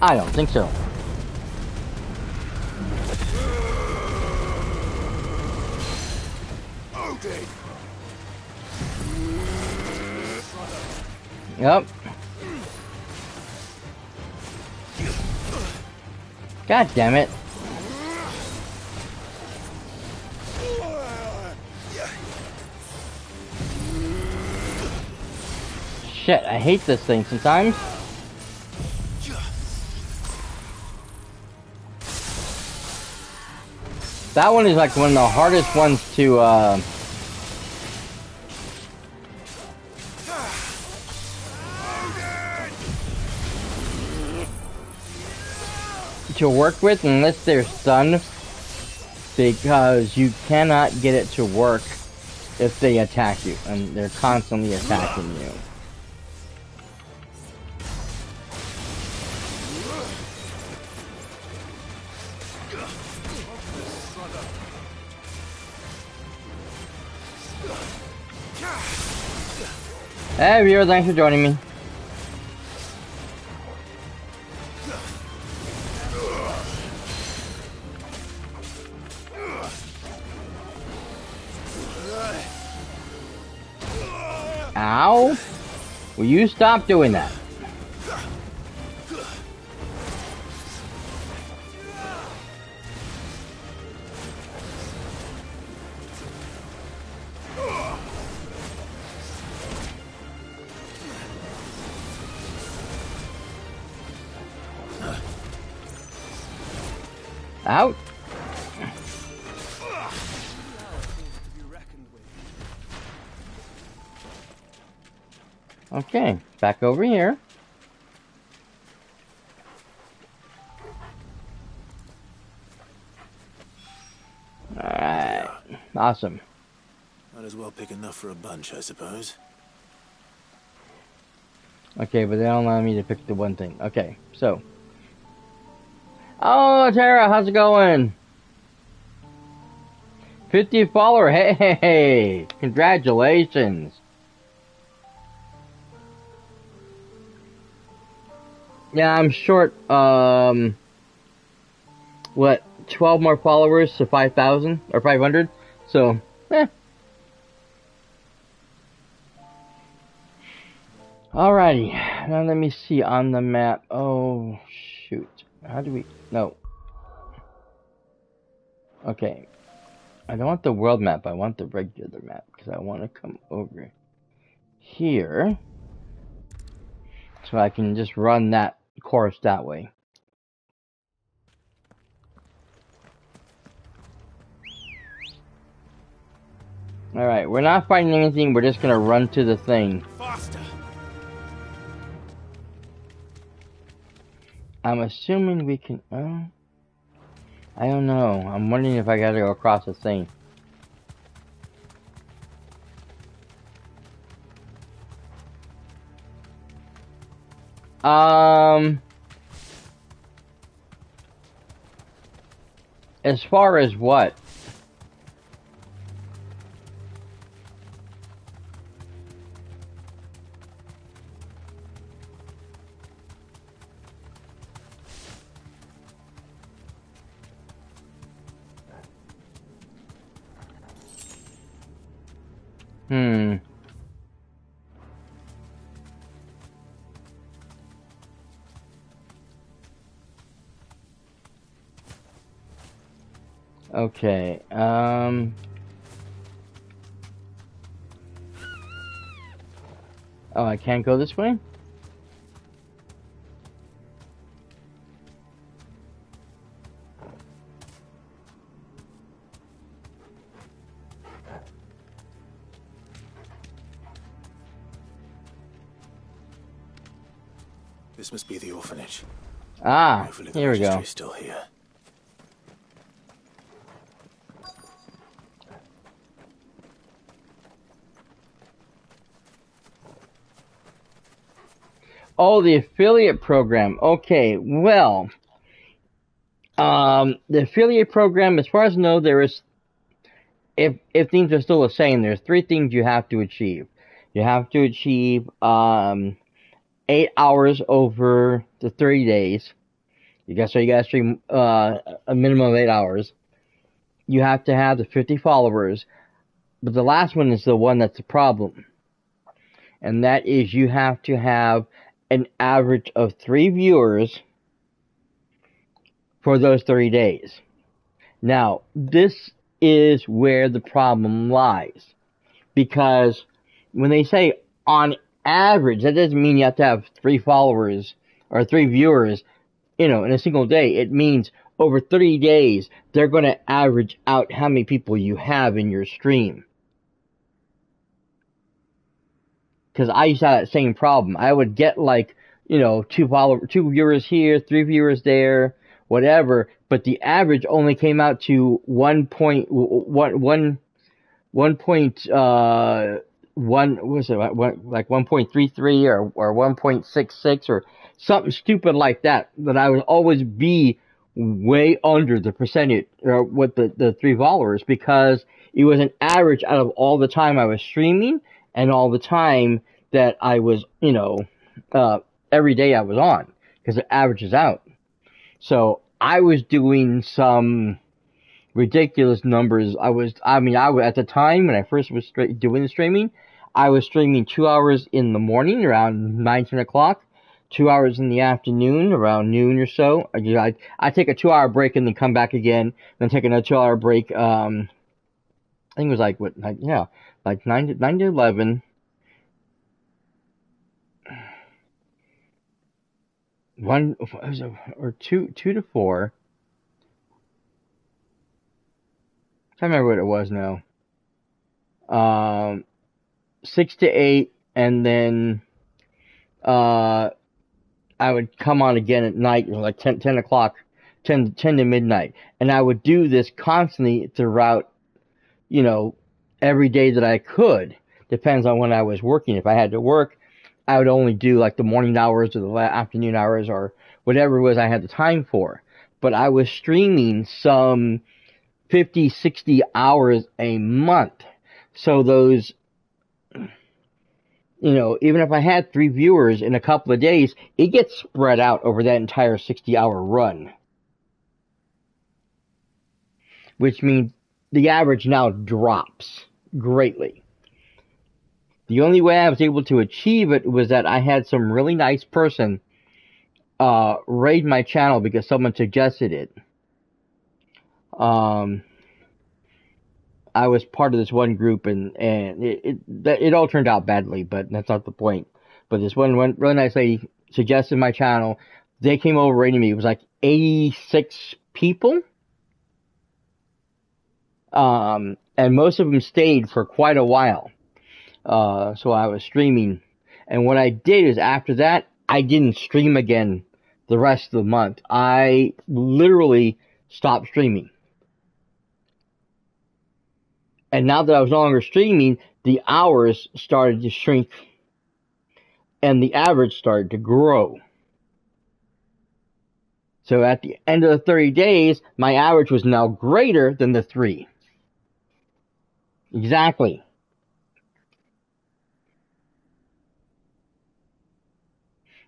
A: I don't think so. Yep. God damn it. Shit, I hate this thing sometimes. That one is like one of the hardest ones to work with unless they're stunned, because you cannot get it to work if they attack you, and they're constantly attacking you. Hey, viewer, thanks for joining me. Ow! Will you stop doing that? Out. Okay, back over here. Alright, awesome.
B: Might as well pick enough for a bunch, I suppose.
A: Okay, but they don't allow me to pick the one thing. Okay, so. Oh, Tara, how's it going? 50 follower, hey, congratulations. Yeah, I'm short, what, 12 more followers to 5,000, or 500, so, Alrighty, now let me see on the map. Oh, shoot. How do we... No. Okay. I don't want the world map, I want the regular map, because I want to come over here, so I can just run that course that way. Alright, we're not fighting anything, we're just gonna run to the thing.
O: Faster.
A: I'm assuming we can... I don't know. I'm wondering if I gotta go across the thing. As far as what? Okay, Oh, I can't go this way?
B: This must be the orphanage.
A: Ah,
B: hopefully the
A: here we go.
B: registry's still here.
A: Oh, the affiliate program. Okay, well, the affiliate program, as far as I know, there is, if things are still the same, there's 3 things you have to achieve. You have to achieve 8 hours over the 30 days. So you got to stream a minimum of 8 hours. You have to have the 50 followers, but the last one is the one that's the problem, and that is you have to have an average of 3 viewers for those 30 days. Now, this is where the problem lies, because when they say on average, that doesn't mean you have to have 3 followers or 3 viewers, in a single day. It means over 30 days, they're going to average out how many people you have in your stream. Because I used to have that same problem. I would get 2 viewers here, 3 viewers there, whatever, but the average only came out to 1.33 or 1.66 or something stupid like that. That I would always be way under the percentage or with the 3 followers, because it was an average out of all the time I was streaming and all the time that I was, every day I was on, because it averages out. So I was doing some ridiculous numbers. I was at the time when I first was doing the streaming, I was streaming 2 hours in the morning around 10 o'clock, 2 hours in the afternoon around noon or so. I take a 2 hour break and then come back again, then take another 2 hour break. I think it was like 9 to 11. Two to 4. I can't remember what it was now. 6 to 8, and then I would come on again at night, like 10 o'clock, 10 to midnight. And I would do this constantly throughout, every day that I could. Depends on when I was working. If I had to work, I would only do like the morning hours or the afternoon hours or whatever it was I had the time for. But I was streaming some 50, 60 hours a month. So those, even if I had 3 viewers in a couple of days, it gets spread out over that entire 60-hour run. Which means the average now drops greatly. The only way I was able to achieve it was that I had some really nice person raid my channel because someone suggested it. I was part of this one group, and it all turned out badly, but that's not the point. But this one really nice lady suggested my channel. They came over raiding me. It was like 86 people. And most of them stayed for quite a while. So I was streaming. And what I did is after that, I didn't stream again the rest of the month. I literally stopped streaming. And now that I was no longer streaming, the hours started to shrink and the average started to grow. So at the end of the 30 days, my average was now greater than the 3. Exactly.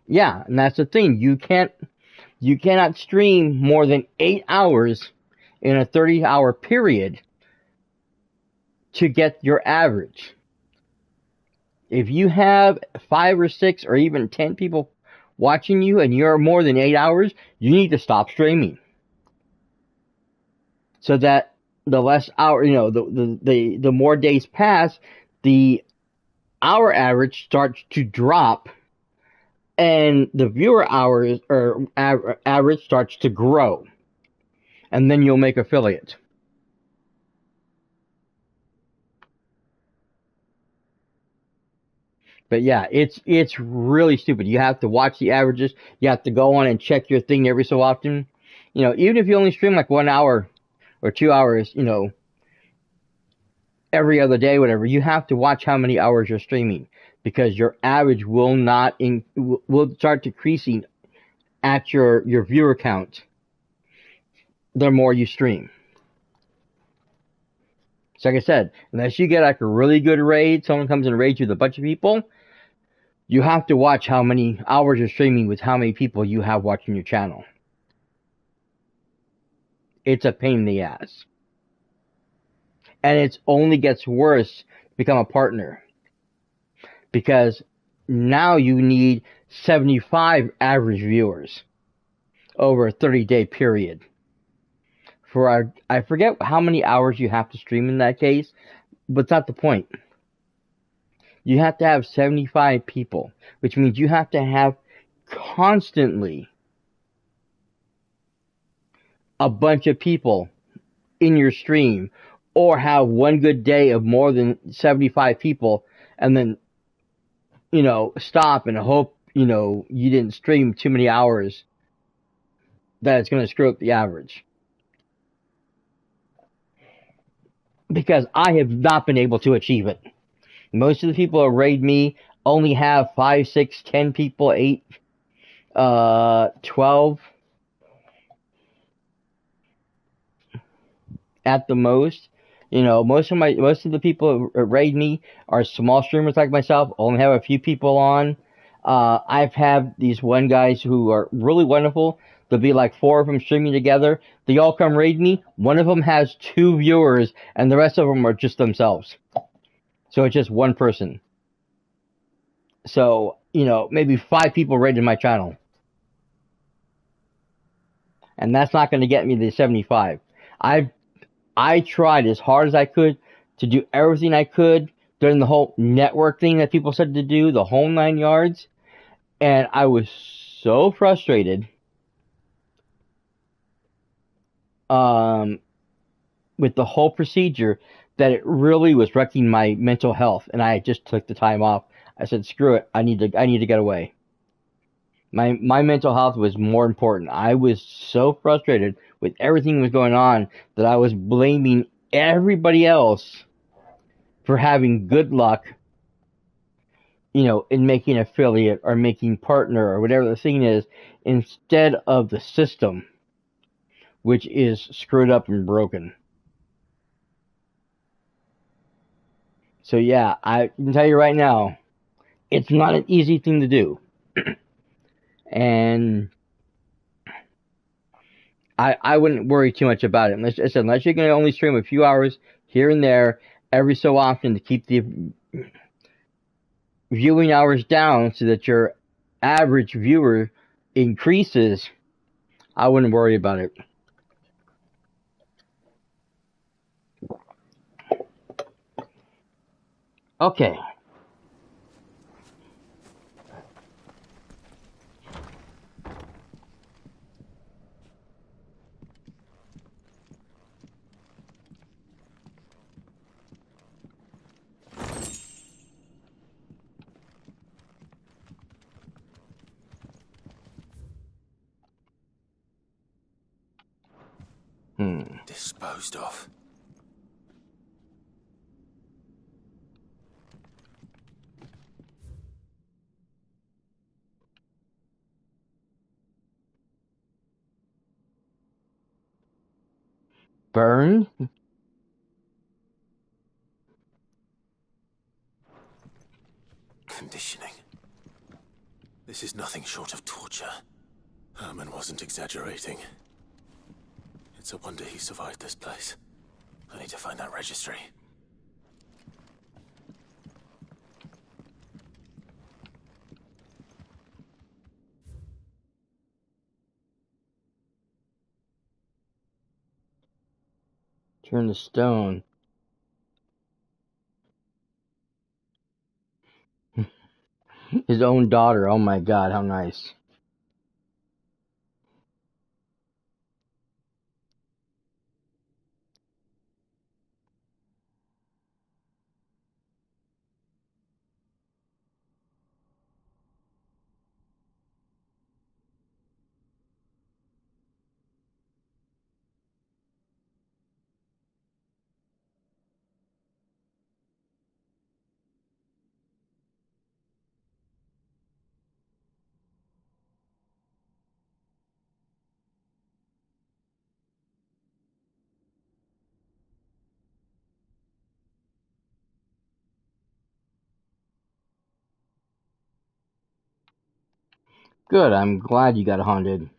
A: Yeah, and that's the thing. You cannot stream more than 8 hours in a 30-hour period to get your average. If you have 5 or 6 or even 10 people watching you and you're more than 8 hours, you need to stop streaming. So that the less hour, the more days pass, the hour average starts to drop and the viewer hours or average starts to grow. And then you'll make affiliates. But yeah, it's really stupid. You have to watch the averages. You have to go on and check your thing every so often. Even if you only stream like 1 hour or 2 hours, every other day, whatever, you have to watch how many hours you're streaming because your average will start decreasing at your viewer count the more you stream. So like I said, unless you get like a really good raid, someone comes and raids you with a bunch of people, you have to watch how many hours you're streaming with how many people you have watching your channel. It's a pain in the ass. And it only gets worse to become a partner. Because now you need 75 average viewers over a 30-day period. I forget how many hours you have to stream in that case, but it's not the point. You have to have 75 people, which means you have to have constantly a bunch of people in your stream, or have one good day of more than 75 people, and then, stop and hope, you didn't stream too many hours that it's going to screw up the average. Because I have not been able to achieve it. Most of the people who raid me only have 5, 6, 10 people, 8, 12 at the most. You know, most of the people who raid me are small streamers like myself. Only have a few people on. I've had these one guys who are really wonderful. There'll be like 4 of them streaming together. They all come raid me. One of them has 2 viewers, and the rest of them are just themselves. So it's just one person. So, you know, maybe 5 people raided my channel. And that's not going to get me to 75. I tried as hard as I could to do everything I could during the whole network thing that people said to do, the whole 9 yards. And I was so frustrated with the whole procedure that it really was wrecking my mental health. And I just took the time off. I said, screw it. I need to get away. My mental health was more important. I was so frustrated with everything that was going on that I was blaming everybody else for having good luck, you know, in making affiliate or making partner or whatever the thing is, instead of the system, which is screwed up and broken. So yeah, I can tell you right now, it's not an easy thing to do. And I wouldn't worry too much about it. Unless you're going to only stream a few hours here and there every so often to keep the viewing hours down so that your average viewer increases, I wouldn't worry about it. Okay.
K: Disposed of.
A: Burned?
B: Conditioning. This is nothing short of torture. Herman wasn't exaggerating. It's a wonder he survived this place. I need to find that registry.
A: Turn to stone. His own daughter. Oh my god, how nice. Good, I'm glad you got haunted.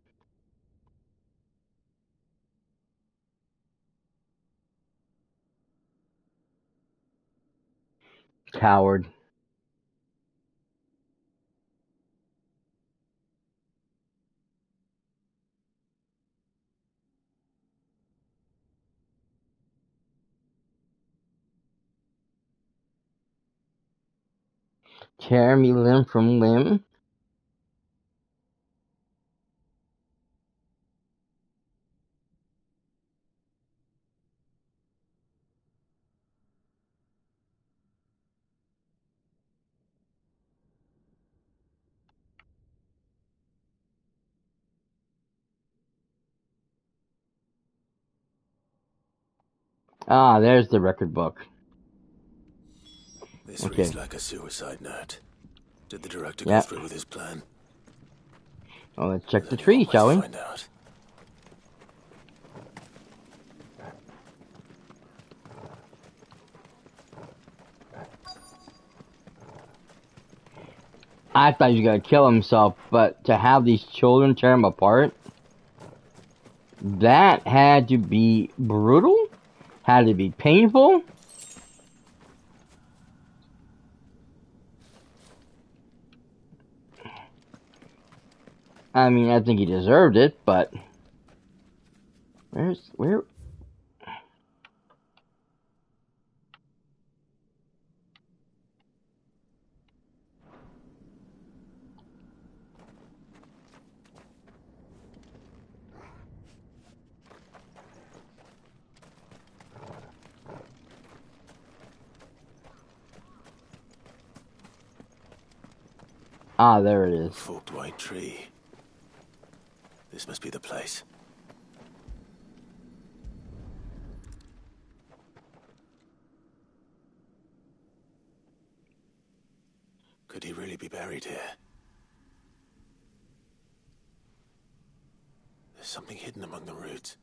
A: Coward. Tear me limb from limb? Ah, there's the record book.
B: This
A: Okay.
B: reads like a suicide note. Did the director go through with his plan?
A: Well, let's check the tree, shall we?
B: Find out.
A: I thought he was gonna kill himself, but to have these children tear him apart, that had to be brutal, had to be painful. I mean, I think he deserved it, but where? Ah, there it is.
B: Forked white tree. This must be the place. Could he really be buried here? There's something hidden among the roots.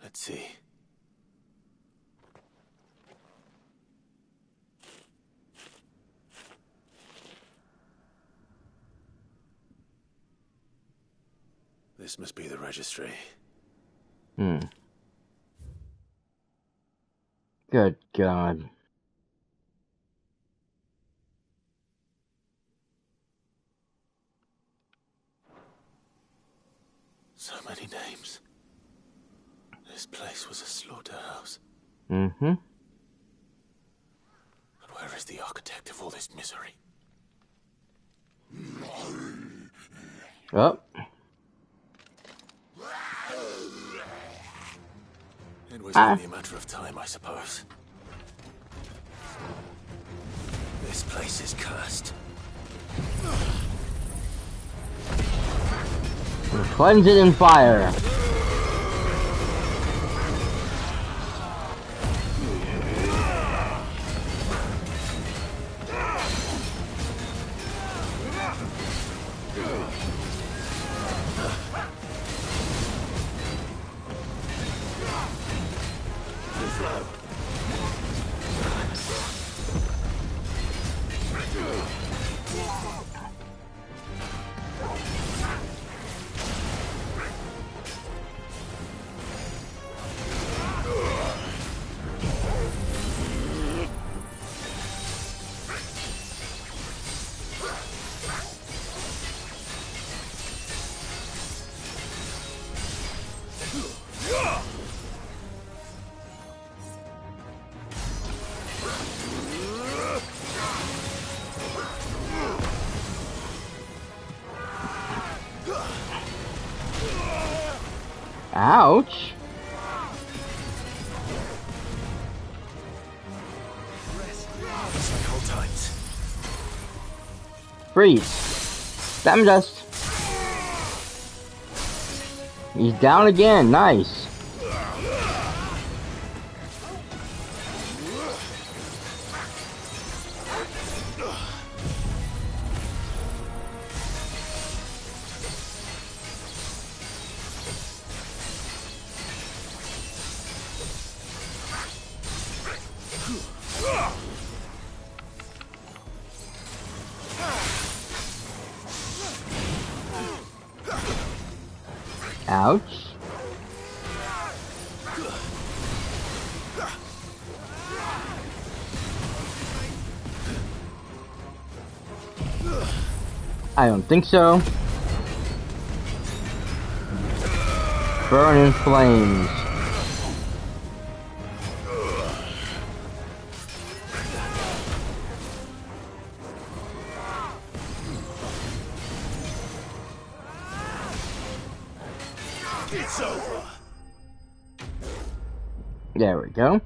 B: Let's see. This must be the registry.
A: Good God.
B: So many names. This place was a slaughterhouse.
A: Mm-hmm.
B: But where is the architect of all this misery?
A: Oh.
B: It was only a matter of time, I suppose. This place is cursed.
A: Cleanse it in fire. Ouch. Freeze. Damn dust. He's down again. Nice. Ouch. I don't think so. Burn in flames.
G: It's over.
A: There we go.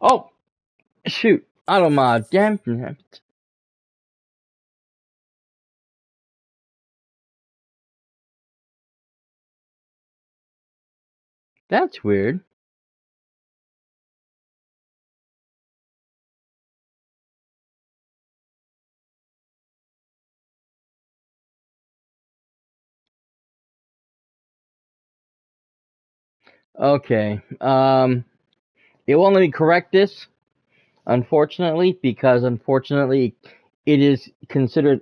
A: Oh, shoot. Auto mod. Damn it. That's weird. Okay. It won't let me correct this. unfortunately, because unfortunately it is considered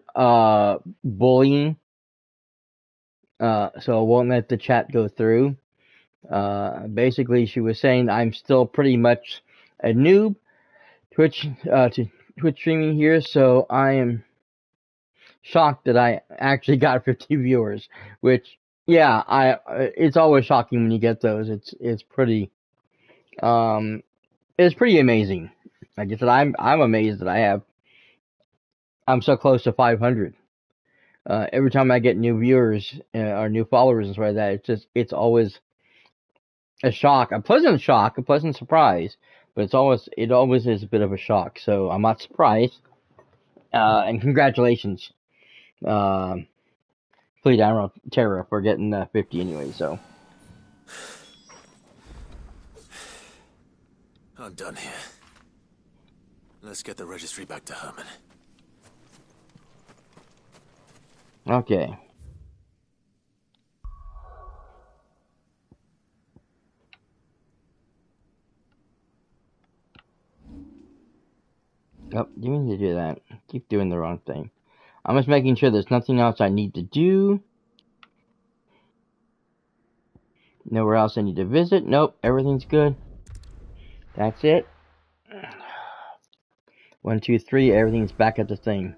A: bullying. So it won't let the chat go through. Basically, she was saying I'm still pretty much a noob to Twitch streaming here, so I am shocked that I actually got 50 viewers. Which, yeah, it's always shocking when you get those. It's pretty amazing. Like I said, I'm amazed that I'm so close to 500. Every time I get new viewers or new followers and stuff like that, it's always a shock, a pleasant shock, a pleasant surprise. But it always is a bit of a shock. So I'm not surprised. And congratulations, Fleet Admiral Terra, for getting 50 anyway. So
B: I'm done here. Let's get the registry back to Herman.
A: okay. Oh, you need to do that. Keep doing the wrong thing. I'm just making sure there's nothing else I need to do. Nowhere else I need to visit. Nope, everything's good. That's it. 1, 2, 3. Everything's back at the thing.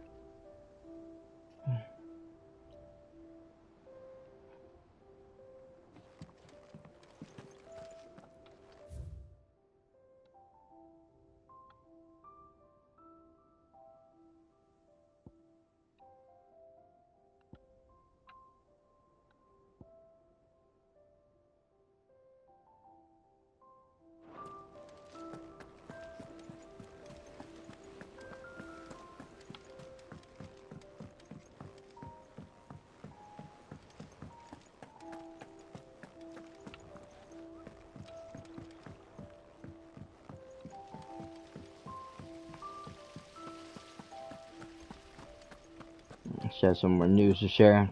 A: Let's have some more news to share.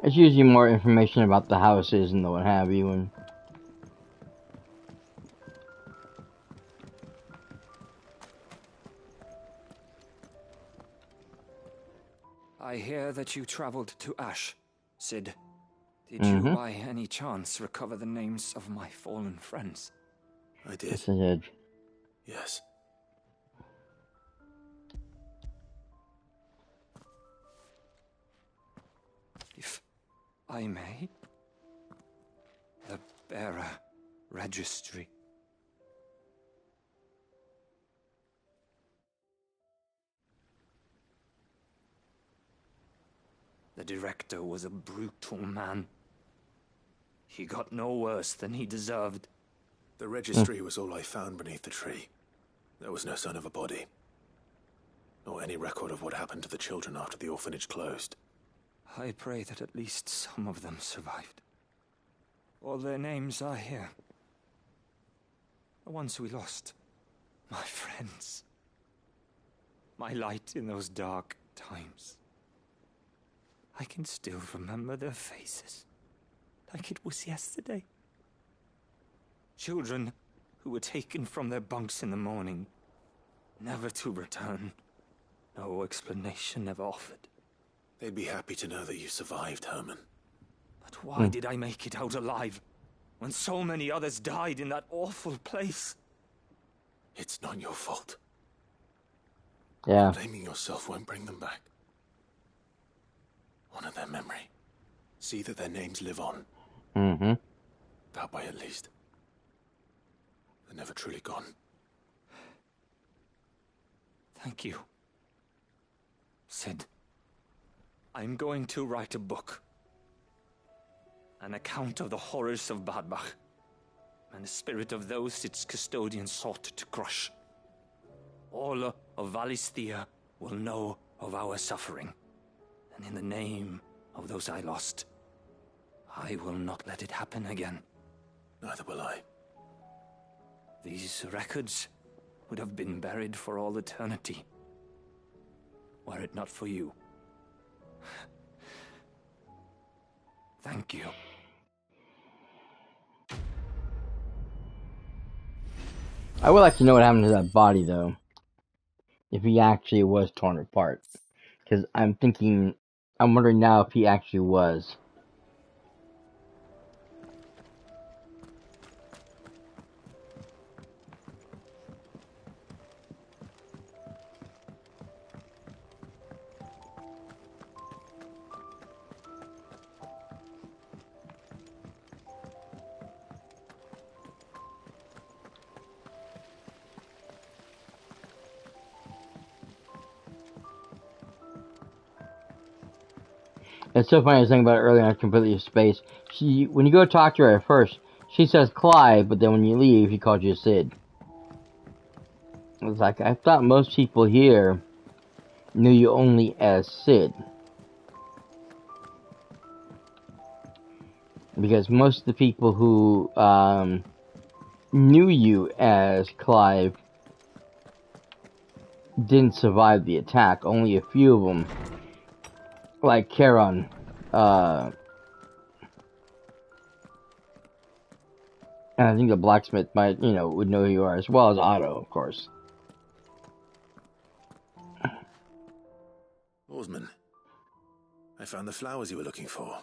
A: It's usually more information about the houses and the what have you. And
E: I hear that you traveled to Ash, Sid. Did
A: Mm-hmm.
E: you by any chance recover the names of my fallen friends?
B: I did.
A: Yes, I did.
B: Yes.
E: If I may, the bearer registry. The director was a brutal man. He got no worse than he deserved.
B: The registry was all I found beneath the tree. There was no sign of a body. Nor any record of what happened to the children after the orphanage closed.
E: I pray that at least some of them survived. All their names are here. The ones we lost. My friends. My light in those dark times. I can still remember their faces, like it was yesterday. Children who were taken from their bunks in the morning, never to return. No explanation ever offered.
B: They'd be happy to know that you survived, Herman.
E: But why did I make it out alive, when so many others died in that awful place?
B: It's not your fault.
A: Yeah.
B: Blaming yourself won't bring them back. Honor their memory. See that their names live on.
A: Mm-hmm.
B: That way, at least. They're never truly gone.
E: Thank you. Sid, I'm going to write a book. An account of the horrors of Bad Bach, and the spirit of those its custodians sought to crush. All of Valisthea will know of our suffering. And in the name of those I lost, I will not let it happen again.
B: Neither will I.
E: These records would have been buried for all eternity, were it not for you. Thank you.
A: I would like to know what happened to that body, though. If he actually was torn apart. Because I'm wondering now if he actually was. It's so funny, I was thinking about it earlier on Completely Space. When you go talk to her at first, she says Clive, but then when you leave, she calls you Sid. It's like, I thought most people here knew you only as Sid. Because most of the people who knew you as Clive didn't survive the attack. Only a few of them, like Charon, and I think the blacksmith would know who you are, as well as Otto, of course.
B: Oarsman, I found the flowers you were looking for.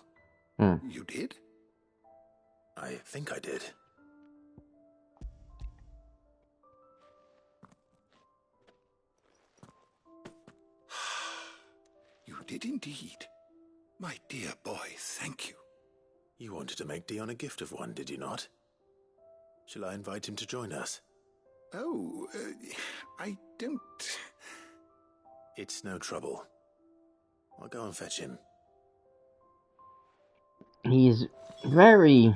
H: You did?
B: I think I did.
H: You did indeed. My dear boy, thank you.
B: You wanted to make Dion a gift of one, did you not? Shall I invite him to join us?
H: Oh, I don't...
B: It's no trouble. I'll go and fetch him.
A: He's very...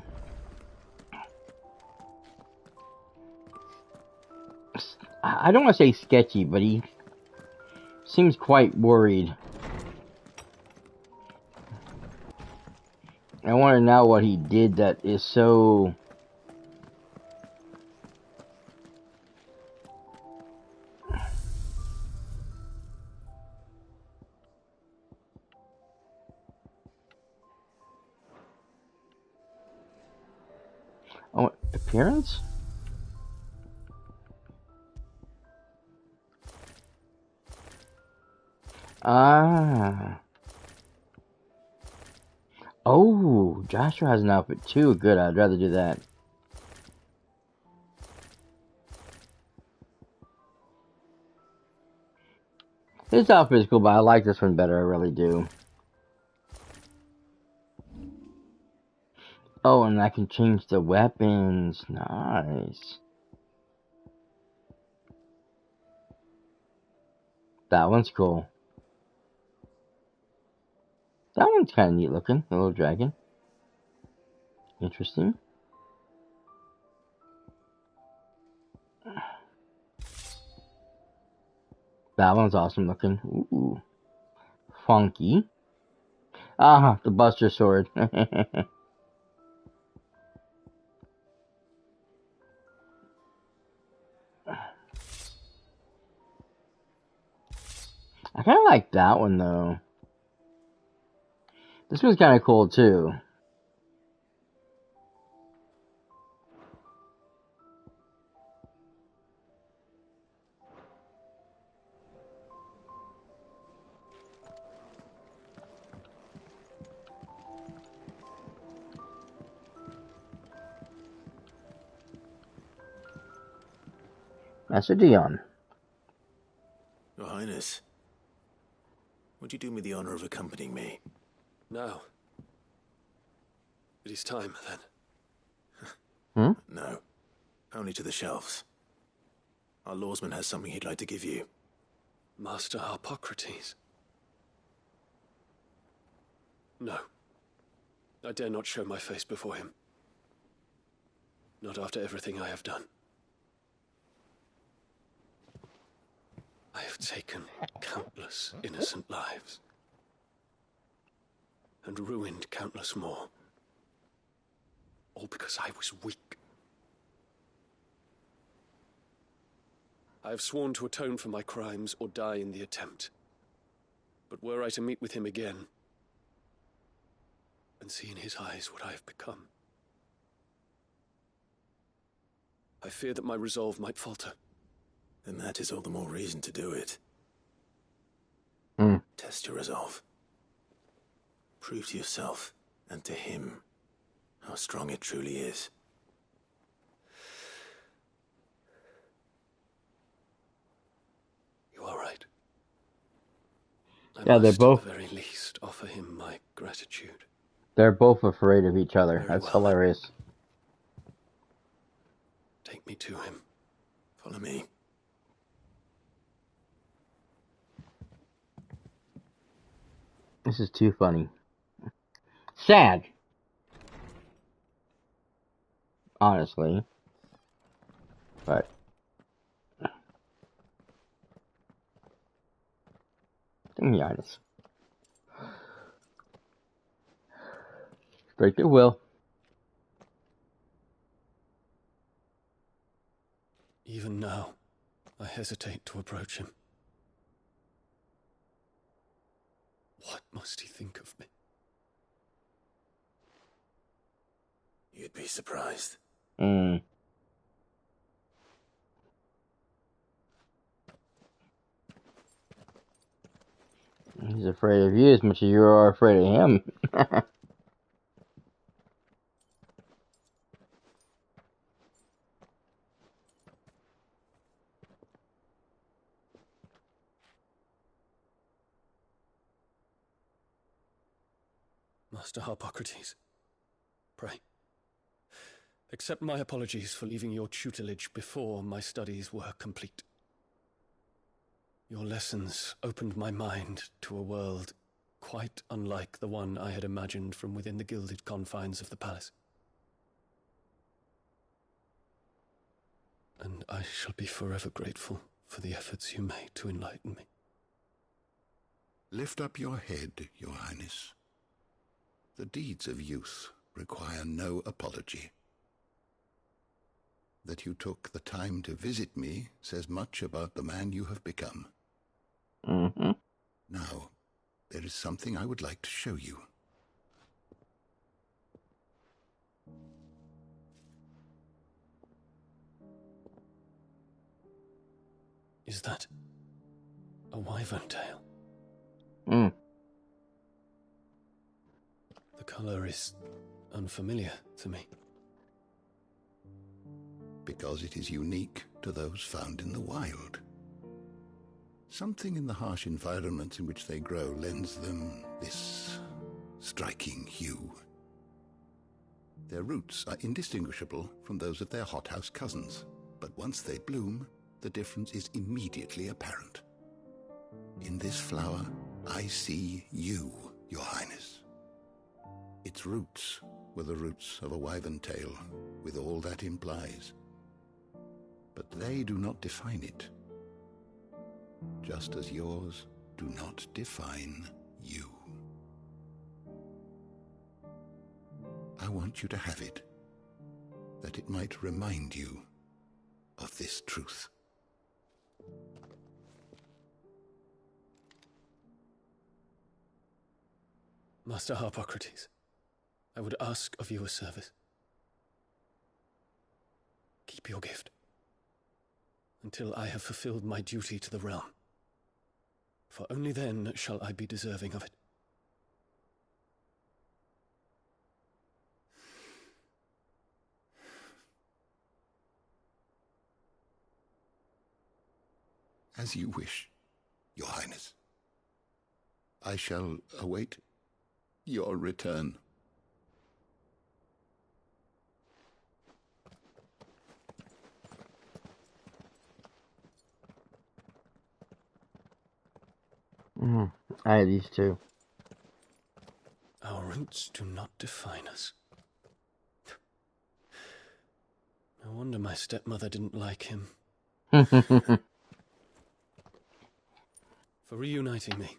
A: I don't want to say sketchy, but he seems quite worried. I want to know what he did that is so... Oh, appearance? Ah. Oh, Joshua has an outfit too. Good, I'd rather do that. This outfit is cool, but I like this one better, I really do. Oh, and I can change the weapons. Nice. That one's cool. That one's kind of neat looking, the little dragon. Interesting. That one's awesome looking. Ooh. Funky. Ah, the Buster Sword. I kind of like that one, though. This one's kind of cool, too. Master Dion.
B: Your Highness, would you do me the honor of accompanying me?
K: No. It is time, then.
B: No. Only to the shelves. Our lawsman has something he'd like to give you.
K: Master Harpocrates. No. I dare not show my face before him. Not after everything I have done. I have taken countless innocent lives. And ruined countless more. All because I was weak. I have sworn to atone for my crimes or die in the attempt. But were I to meet with him again, and see in his eyes what I have become, I fear that my resolve might falter.
B: Then that is all the more reason to do it. Test your resolve. Prove to yourself and to him how strong it truly is.
K: You are right.
A: Yeah, they're both.
K: At the very least, offer him my gratitude.
A: They're both afraid of each other. That's hilarious.
K: Take me to him.
B: Follow me.
A: This is too funny. Sad. Honestly. But. To be honest. Break your will.
K: Even now, I hesitate to approach him. What must he think of me?
B: You'd be surprised.
A: He's afraid of you as much as you are afraid of him.
K: Master Harpocrates, pray, accept my apologies for leaving your tutelage before my studies were complete. Your lessons opened my mind to a world quite unlike the one I had imagined from within the gilded confines of the palace. And I shall be forever grateful for the efforts you made to enlighten me.
N: Lift up your head, Your Highness. The deeds of youth require no apology. That you took the time to visit me says much about the man you have become. Now, there is something I would like to show you.
K: Is that a wyvern tail? The color is unfamiliar to me.
N: Because it is unique to those found in the wild. Something in the harsh environments in which they grow lends them this striking hue. Their roots are indistinguishable from those of their hothouse cousins, but once they bloom, the difference is immediately apparent. In this flower, I see you, Your Highness. Its roots were the roots of a wyvern tail, with all that implies. But they do not define it, just as yours do not define you. I want you to have it, that it might remind you of this truth.
K: Master Harpocrates, I would ask of you a service. Keep your gift until I have fulfilled my duty to the realm, for only then shall I be deserving of it.
N: As you wish, Your Highness. I shall await your return.
A: I had these two.
K: Our roots do not define us. No wonder my stepmother didn't like him. For reuniting me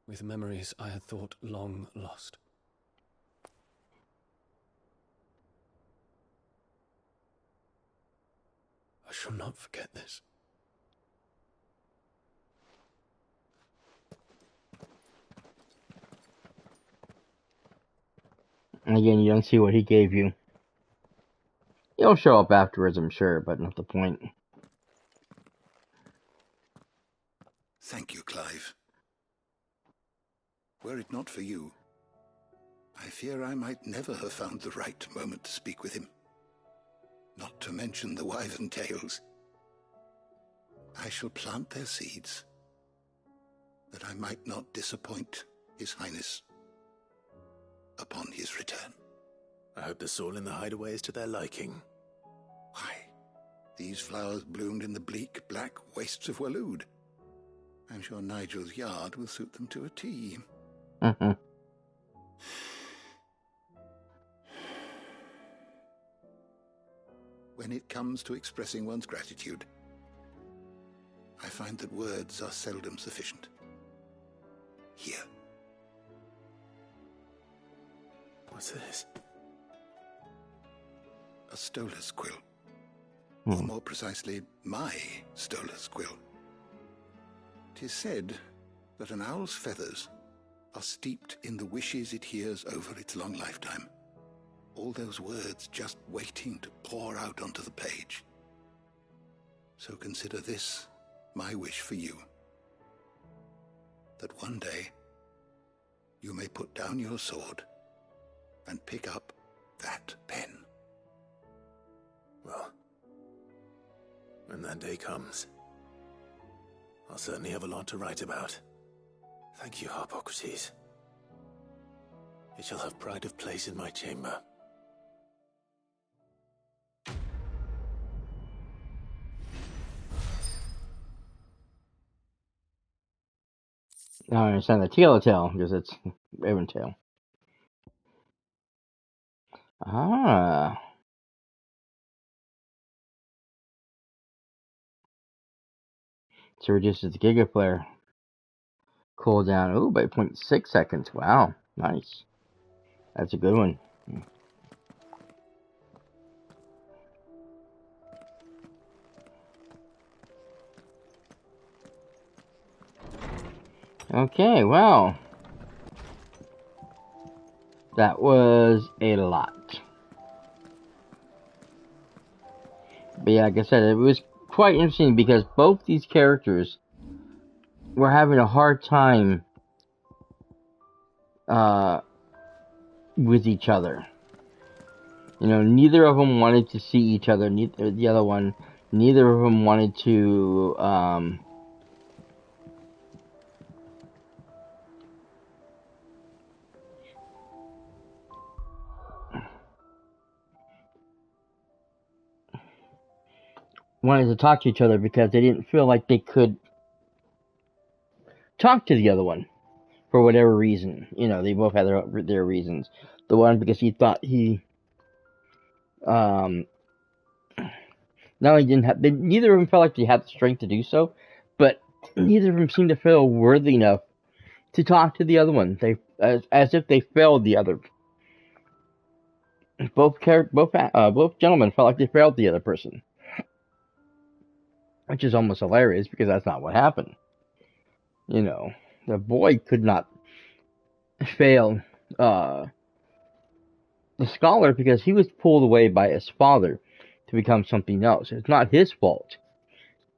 K: with memories I had thought long lost. I shall not forget this.
A: And again, you don't see what he gave you. He'll show up afterwards, I'm sure, but not the point.
N: Thank you, Clive. Were it not for you, I fear I might never have found the right moment to speak with him. Not to mention the wyvern tales. I shall plant their seeds, that I might not disappoint His Highness upon his return.
B: I hope the soil in the hideaway is to their liking.
N: Why, these flowers bloomed in the bleak, black wastes of Waloed. I'm sure Nigel's yard will suit them to a T.
A: Mm-hmm.
N: When it comes to expressing one's gratitude, I find that words are seldom sufficient. Here.
B: What's this?
N: A stolas quill. Or more precisely, my stolas quill. 'Tis said that an owl's feathers are steeped in the wishes it hears over its long lifetime. All those words just waiting to pour out onto the page. So consider this my wish for you. That one day you may put down your sword and pick up that pen.
B: Well, when that day comes, I'll certainly have a lot to write about. Thank you, Harpocrates. It shall have pride of place in my chamber.
A: I don't understand the Telltale because it's Raventail. Ah. So reduces the Gigaflare cooldown. Oh, by 0.6 seconds. Wow. Nice. That's a good one. Okay, well. That was a lot. But yeah, like I said, it was quite interesting because both these characters were having a hard time with each other. You know, neither of them wanted to see each other. Neither of them wanted to talk to each other because they didn't feel like they could talk to the other one for whatever reason. You know, they both had their reasons. The one because he thought he not only didn't have, neither of them felt like they had the strength to do so, but neither of them seemed to feel worthy enough to talk to the other one. They as if they failed the other. Both gentlemen felt like they failed the other person, which is almost hilarious because that's not what happened. You know, the boy could not fail the scholar because he was pulled away by his father to become something else. It's not his fault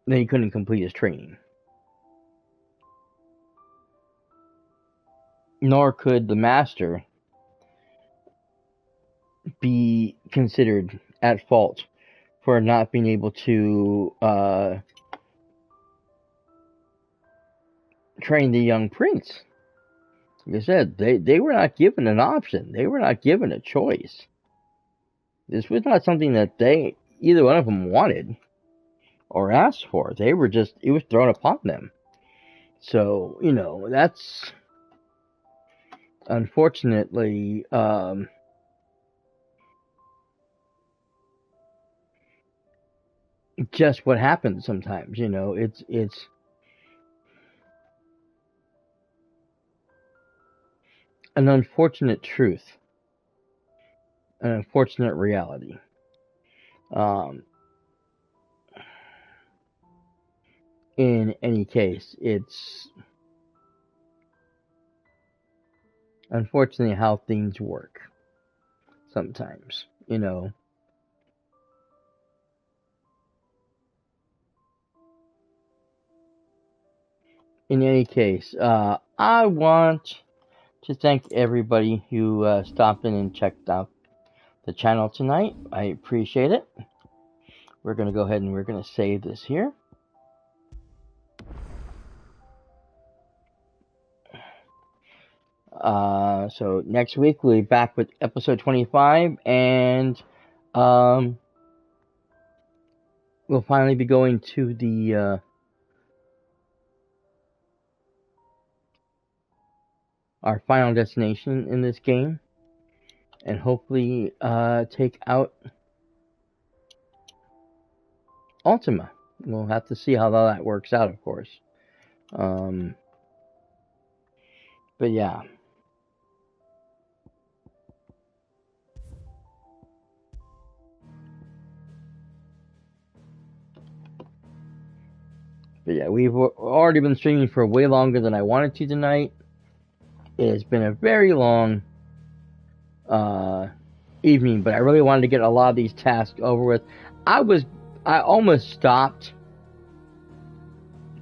A: that he couldn't complete his training. Nor could the master be considered at fault for not being able to train the young prince. Like I said, they were not given an option. They were not given a choice. This was not something that either one of them wanted or asked for. It was thrown upon them. So, you know, that's unfortunately just what happens sometimes. You know, it's an unfortunate truth, an unfortunate reality. In any case, it's unfortunately how things work sometimes, you know. in any case, I want to thank everybody who stopped in and checked out the channel tonight. I appreciate it. We're going to go ahead and we're going to save this here. So next week we'll be back with episode 25, and we'll finally be going to the our final destination in this game, and hopefully take out Ultima. We'll have to see how that works out, of course. But yeah. But yeah, we've already been streaming for way longer than I wanted to tonight. It has been a very long evening, but I really wanted to get a lot of these tasks over with. I almost stopped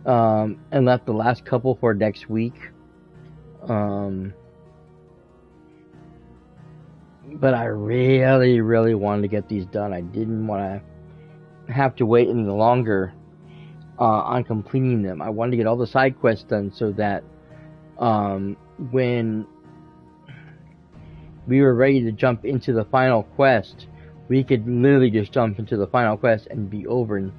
A: and left the last couple for next week. But I really, really wanted to get these done. I didn't want to have to wait any longer on completing them. I wanted to get all the side quests done so that when we were ready to jump into the final quest, we could literally just jump into the final quest and be over and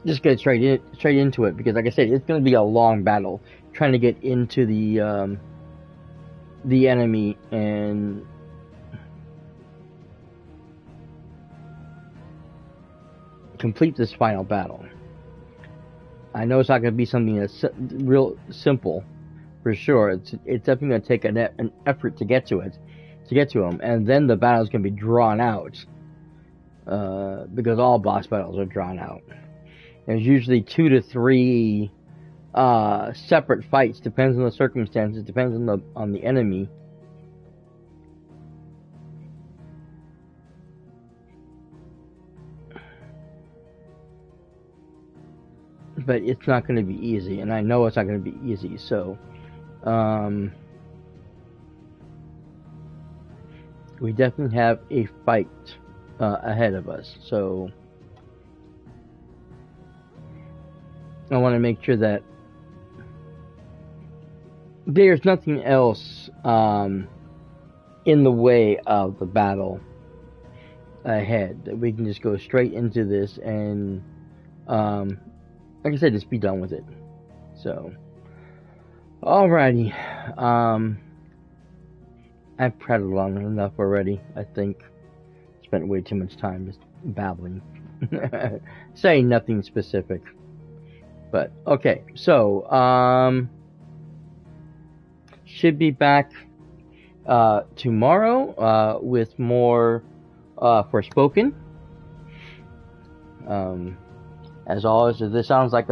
A: just get straight into it. Because like I said, it's going to be a long battle trying to get into the enemy and complete this final battle. I know it's not going to be something that's real simple, for sure. It's definitely going to take an effort to get to them, and then the battle is going to be drawn out, because all boss battles are drawn out. There's usually 2 to 3 separate fights, depends on the circumstances, depends on the enemy. But it's not going to be easy, and I know it's not going to be easy, so we definitely have a fight ahead of us, so I want to make sure that there's nothing else in the way of the battle ahead, that we can just go straight into this and like I said, just be done with it. So, alrighty. I've prattled on enough already, I think. Spent way too much time just babbling. Saying nothing specific. But, okay. So, should be back tomorrow with more Forspoken. As always, if this sounds like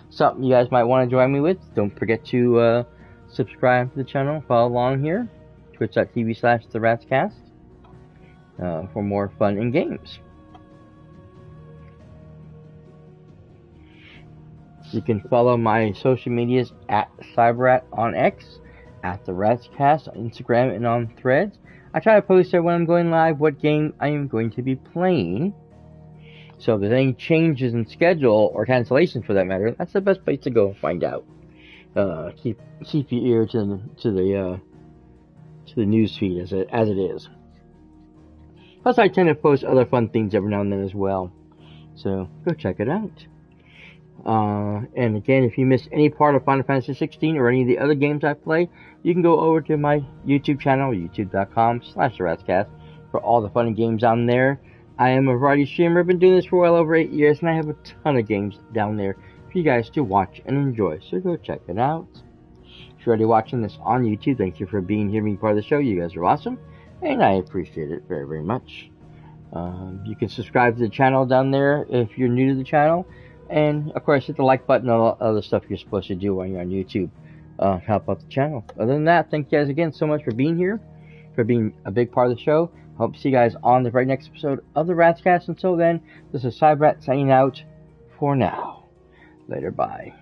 A: something you guys might want to join me with, don't forget to subscribe to the channel, follow along here, twitch.tv/theratscast, for more fun and games. You can follow my social medias at cyperrat on X, at the Ratscast on Instagram and on Threads. I try to post there when I'm going live what game I am going to be playing. So if there's any changes in schedule or cancellations for that matter, that's the best place to go and find out. Keep your ear to the news feed as it is. Plus, I tend to post other fun things every now and then as well. So go check it out. And again, if you missed any part of Final Fantasy XVI or any of the other games I play, you can go over to my YouTube channel, youtube.com/theratscast, for all the fun and games on there. I am a variety streamer. I've been doing this for well over 8 years, and I have a ton of games down there for you guys to watch and enjoy. So go check it out. If you're already watching this on YouTube, thank you for being here, being part of the show. You guys are awesome, and I appreciate it very, very much. You can subscribe to the channel down there if you're new to the channel, and of course hit the like button and all the other stuff you're supposed to do when you're on YouTube. Help out the channel. Other than that, thank you guys again so much for being here, for being a big part of the show. Hope to see you guys on the very next episode of the Ratscast. Until then, this is cyperrat signing out for now. Later, bye.